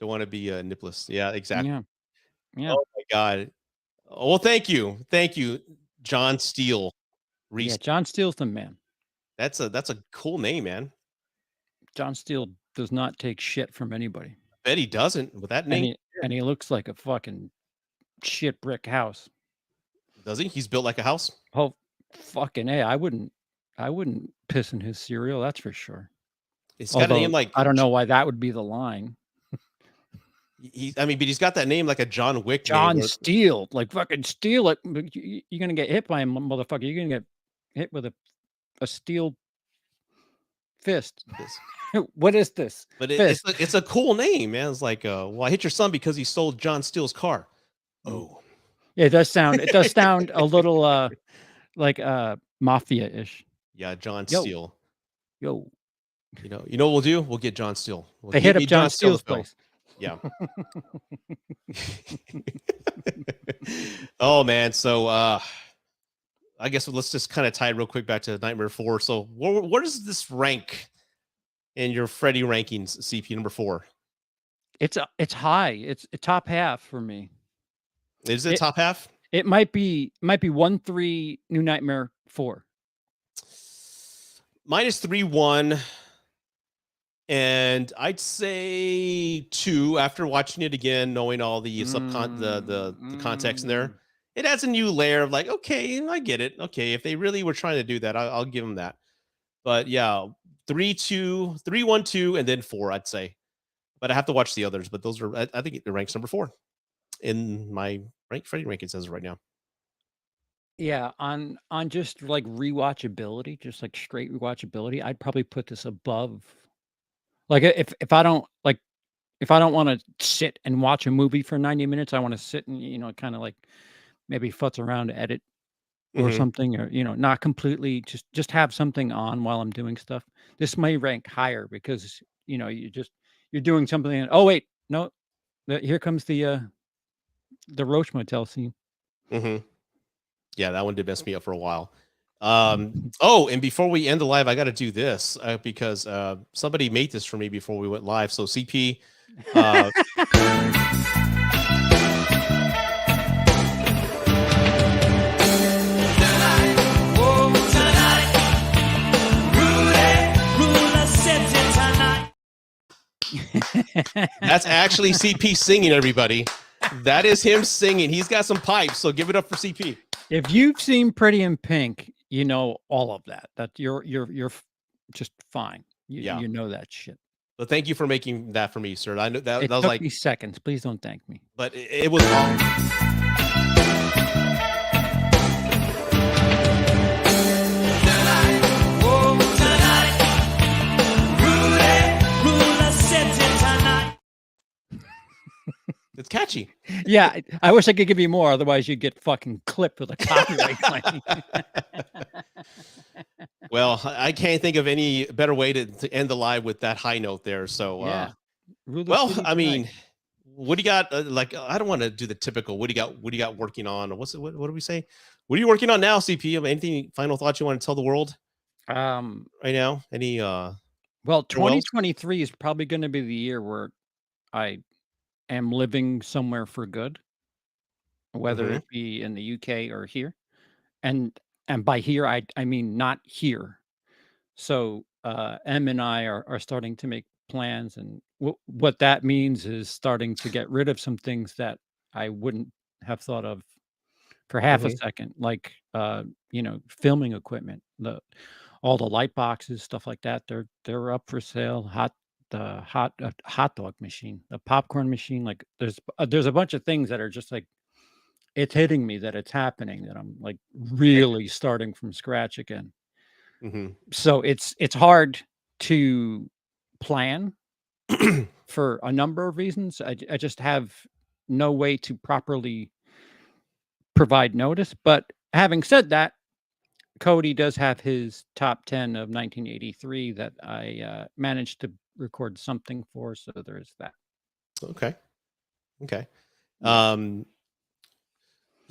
want to be nipless. Yeah, exactly. Yeah. Oh my God. Oh, well, thank you, John Steele. Yeah, John Steele's the man. That's a cool name, man. John Steele does not take shit from anybody. I bet he doesn't with that name. And he looks like a fucking shit brick house. Does he? He's built like a house. Oh, fucking A. I wouldn't piss in his cereal. That's for sure. It's got a name like, I don't know why that would be the line. But he's got that name like a John Wick. John Steele, like fucking steal it. You're gonna get hit by him, motherfucker. You're gonna get hit with a steel fist. What is this? But it's a cool name, man. It's like, well, I hit your son because he stole John Steele's car. Oh, yeah, it does sound a little like mafia-ish. Yeah, John Steele. Yo. You know what we'll do? We'll get John Steele. They hit up John Steele's place. Yeah. Oh man, so I guess let's just kind of tie it real quick back to Nightmare 4. So where does this rank in your Freddy rankings, CP number 4? It's high. It's a top half for me. Is it top half? It might be 1-3 New Nightmare 4. Mine is 3-1. And I'd say 2 after watching it again, knowing all the the context in there. It adds a new layer of like, okay, I get it. Okay, if they really were trying to do that, I'll give them that. But yeah, 3-2, 3-1-2, and then 4, I'd say. But I have to watch the others. But those are, I think, it ranks number 4 in my Freddy rankings as of right now. Yeah, on just like rewatchability, just like straight rewatchability, I'd probably put this above. Like if I don't want to sit and watch a movie for 90 minutes, I want to sit and kind of like maybe futz around, edit or something, or not completely just have something on while I'm doing stuff. This may rank higher because you're doing something and wait, no, here comes the Roach Motel scene. Yeah, that one did mess me up for a while. And before we end the live, I got to do this because somebody made this for me before we went live. So CP, that's actually CP singing, everybody. That is him singing. He's got some pipes, so give it up for CP. If you've seen Pretty in Pink, you know all of that. That you're just fine. You know that shit. But thank you for making that for me, sir. I know that It was took like me seconds. Please don't thank me. But it was long. It's catchy. Yeah, I wish I could give you more. Otherwise, you'd get fucking clipped with a copyright claim. Well, I can't think of any better way to end the live with that high note there. So, yeah. well, I mean, what do you got? Like, I don't want to do the typical. What do you got? What do you got working on? What's it? What do we say? What are you working on now, CP? Anything final thoughts you want to tell the world Um, right now? Any well, farewells? 2023 is probably going to be the year where I am living somewhere for good, whether Mm-hmm. it be in the UK or here. And and by here I mean not here. So M and I are starting to make plans, and what that means is starting to get rid of some things that I wouldn't have thought of for half a Mm-hmm. second, like filming equipment, all the light boxes, stuff like that. They're up for sale. Hot dog machine, the popcorn machine. Like there's a bunch of things that are just like it's hitting me that it's happening, that I'm like really starting from scratch again. Mm-hmm. So it's hard to plan for a number of reasons. I just have no way to properly provide notice. But having said that, Cody does have his top 10 of 1983 that I managed to record something for. So there's that. Okay. Okay. Yeah.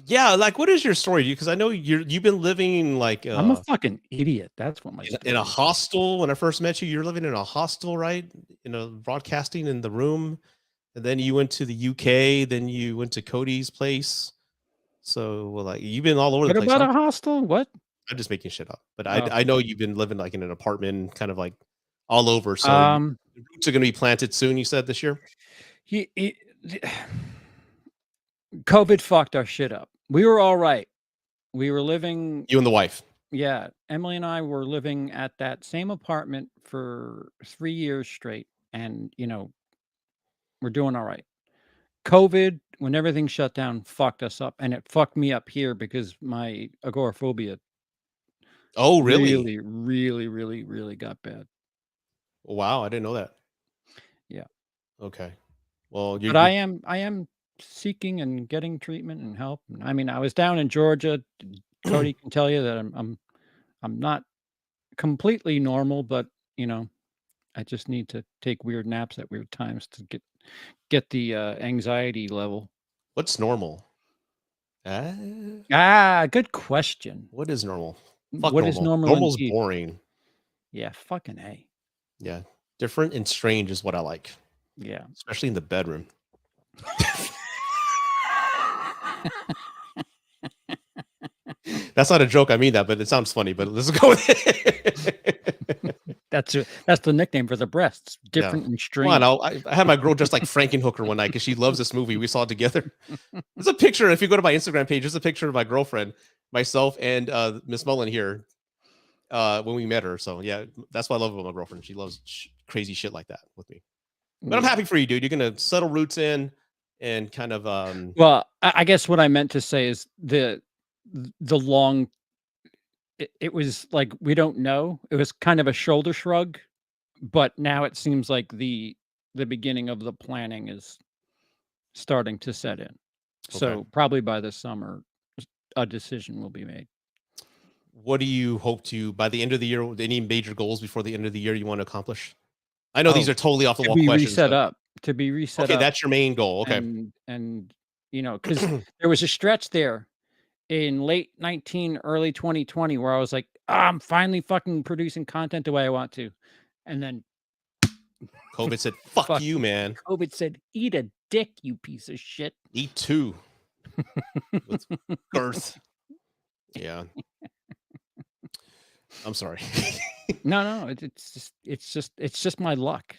Yeah, like what is your story? Because I know you've been living like I'm a fucking idiot. That's what my in a story is. hostel. When I first met you, you're living in a hostel, right? Broadcasting in the room, and then you went to the UK. Then you went to Cody's place. So, well, like you've been all over the What place, about huh? a hostel? What? I'm just making shit up, but Oh. I know you've been living like in an apartment, kind of like all over. So Um, the roots are going to be planted soon. You said this year. he COVID fucked our shit up. We were all right. We were living, You and the wife. yeah, Emily and I were living at that same apartment for 3 years straight, and, we're doing all right. COVID, when everything shut down, fucked us up, and it fucked me up here because my agoraphobia Oh, really? really, really, really, really got bad. Wow, I didn't know that. Yeah. Okay. Well, But I am seeking and getting treatment and help. And I mean, I was down in Georgia. Cody can tell you that I'm not completely normal, but I just need to take weird naps at weird times to get the anxiety level. what's normal? Uh, Good question. what is normal? Fuck What is normal. normal Normal's indeed? boring. Yeah, fucking A. Yeah. Different and strange is what I like, Yeah. especially in the bedroom. That's not a joke. I mean that, but it sounds funny. But let's go with it. That's the nickname for the breasts. Yeah. Different and Come on, strange. I had my girl dressed like Frankenhooker one night because she loves this movie. We saw it together. There's a picture. If you go to my Instagram page, there's a picture of my girlfriend, myself, and Miss Mullen here when we met her. So yeah, that's what I love about my girlfriend. She loves crazy shit like that with me. But I'm Yeah. happy for you, dude. You're gonna settle roots in and kind of Well, I guess what I meant to say is the long it was like we don't know. It was kind of a shoulder shrug, but now it seems like the beginning of the planning is starting to set in. okay. So probably by the summer, a decision will be made. What do you hope to by the end of the year? Any major goals before the end of the year you want to accomplish? I know these Oh, are totally off the to wall be questions, reset but up, to be reset okay, up, that's your main goal. Okay. and because there was a stretch there in late 19, early 2020 where I was like, I'm finally fucking producing content the way I want to, and then COVID said, "Fuck you, fucking man. COVID said, "Eat a dick, you piece of shit." Eat two with girth." Yeah. I'm sorry. No, it's just my luck.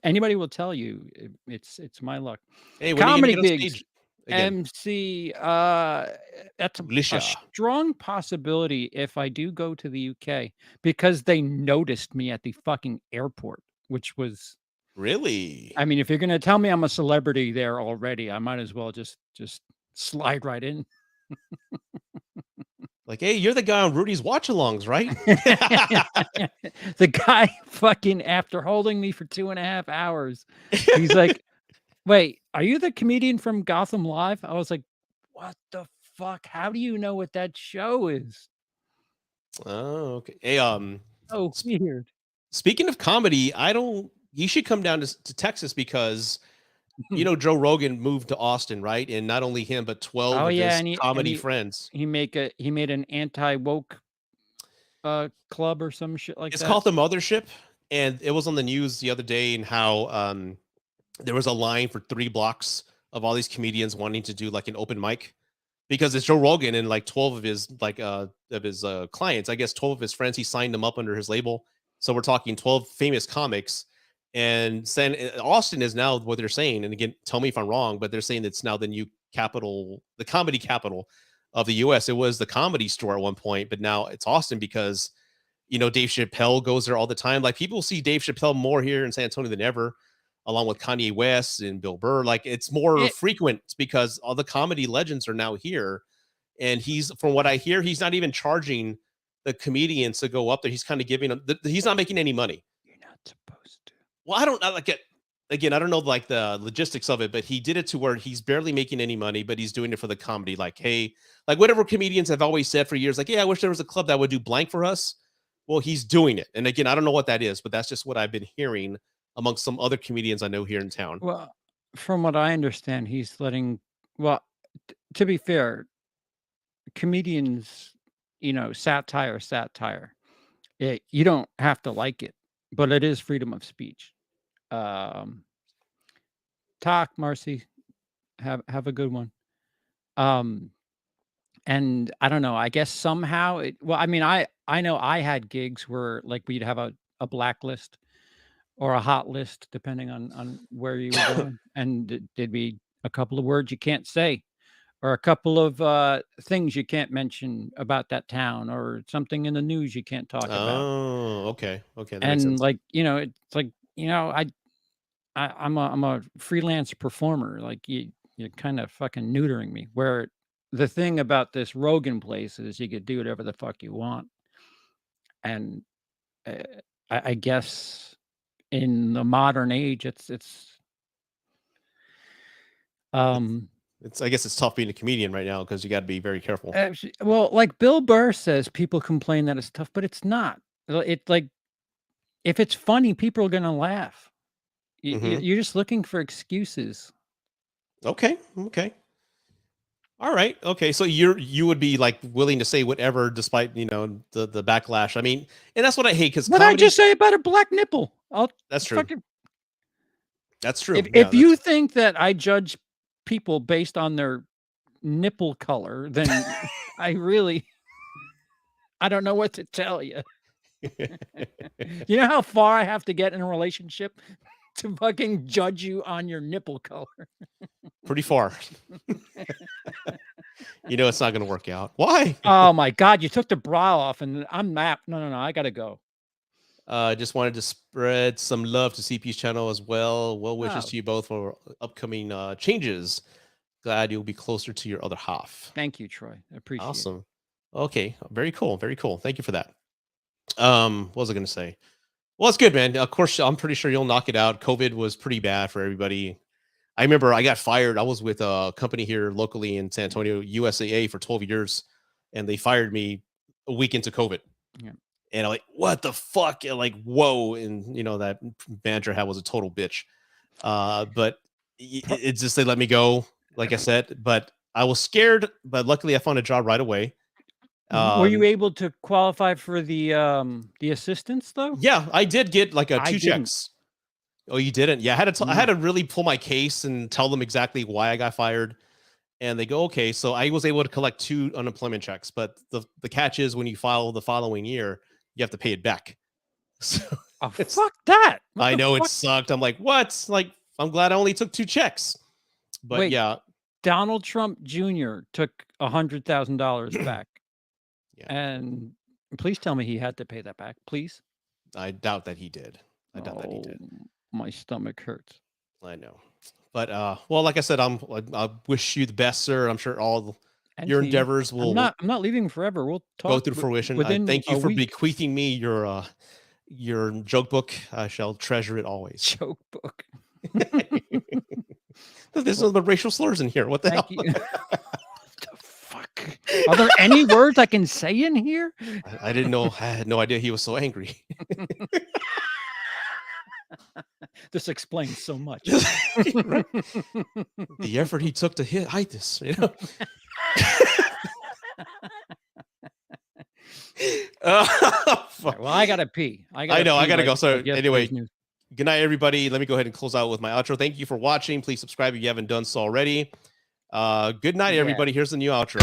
Anybody will tell you it's my luck. Hey, when are you gonna Comedy get on gigs, stage again? MC. That's a Lisha. strong possibility if I do go to the UK because they noticed me at the fucking airport, which was. Really? I mean, if you're gonna tell me I'm a celebrity there already, I might as well just slide right in. Like, hey, you're the guy on Rudy's watch-alongs, right? The guy fucking after holding me for 2.5 hours, he's like, "Wait, are you the comedian from Gotham Live?" I was like, "What the fuck? How do you know what that show is?" Oh, okay. Hey, Oh, weird. speaking of comedy, I don't. You should come down to Texas because Joe Rogan moved to Austin, right? And not only him, but 12 Oh of yeah, his and comedy friends. he made an anti-woke club or some shit like It's that. called the Mothership, and it was on the news the other day, and how there was a line for 3 blocks of all these comedians wanting to do like an open mic, because it's Joe Rogan and like 12 of his clients. I guess 12 of his friends, he signed them up under his label. So we're talking 12 famous comics. And Austin is now what they're saying. And again, tell me if I'm wrong, but they're saying it's now the new capital, the comedy capital of the US. It was the Comedy Store at one point, but now it's Austin because Dave Chappelle goes there all the time. Like, people see Dave Chappelle more here in San Antonio than ever, along with Kanye West and Bill Burr. Like, it's more frequent because all the comedy legends are now here. And from what I hear, he's not even charging the comedians to go up there. He's kind of giving them, he's not making any money. You're not supposed to. Well, I don't like it. Again, I don't know like the logistics of it, but he did it to where he's barely making any money, but he's doing it for the comedy. Like, hey, like whatever comedians have always said for years, like, yeah, I wish there was a club that would do blank for us. Well, he's doing it. And again, I don't know what that is, but that's just what I've been hearing amongst some other comedians I know here in town. Well, from what I understand, he's letting. Well, to be fair, comedians, satire. You don't have to like it, but it is freedom of speech. Talk, Marcy. Have a good one. And I don't know. I guess somehow well, I mean, I know I had gigs where like we'd have a blacklist or a hot list depending on where you were going, and there'd be a couple of words you can't say, or a couple of things you can't mention about that town, or something in the news you can't talk about. Oh, okay. That makes And sense. like, it's like, I'm a freelance performer. Like you're kind of fucking neutering me. Where the thing about this Rogan place is you could do whatever the fuck you want. And I guess in the modern age, I guess it's tough being a comedian right now because you got to be very careful. well, like Bill Burr says, people complain that it's tough, but it's not. It's like, if it's funny, people are gonna laugh. You're just looking for excuses. Okay. All right. Okay. So you would be like willing to say whatever, despite the backlash. I mean, and that's what I hate because What I just say about a black nipple? That's true. That's true. If you think that I judge people based on their nipple color, then I don't know what to tell you. You know how far I have to get in a relationship to fucking judge you on your nipple color? Pretty far. It's not going to work out. Why? Oh my God, you took the bra off and I'm mapped. No, I got to go. Just wanted to spread some love to CP's channel as well. Well wishes to you both for upcoming changes. Glad you'll be closer to your other half. Thank you, Troy. I appreciate it. Awesome. Okay. Very cool. Thank you for that. What was I going to say? Well, it's good, man. Of course, I'm pretty sure you'll knock it out. COVID was pretty bad for everybody. I remember I got fired. I was with a company here locally in San Antonio, USAA, for 12 years, and they fired me a week into COVID. Yeah. And I'm like, what the fuck? And like, whoa. And that manager was a total bitch. But it's just, they let me go, like I said, but I was scared, but luckily I found a job right away. Were you able to qualify for the assistance though? Yeah, I did get like 2 checks. Oh, you didn't? Yeah, I had to really pull my case and tell them exactly why I got fired. And they go, okay. So I was able to collect 2 unemployment checks, but the catch is when you file the following year, you have to pay it back. So fuck that. I know it sucked. I'm like, what? Like, I'm glad I only took 2 checks. But wait, yeah. Donald Trump Jr. took $100,000 back. Yeah. And please tell me he had to pay that back, please. I doubt that he did. My stomach hurts. I know. But well, like I said, I wish you the best, sir. I'm sure all your endeavors will. I'm not leaving forever. We'll talk. Go through fruition. Thank you for bequeathing me your joke book. I shall treasure it always. Joke book. There's no racial slurs in here. What the hell? What the fuck? Are there any words I can say in here? I didn't know. I had no idea he was so angry. This explains so much. The effort he took to hide this, you know. Well, I gotta pee. I know, I gotta go. So yesterday's anyway, news. good night, everybody. Let me go ahead and close out with my outro. Thank you for watching. Please subscribe if you haven't done so already. Good night, Yeah. everybody. Here's the new outro.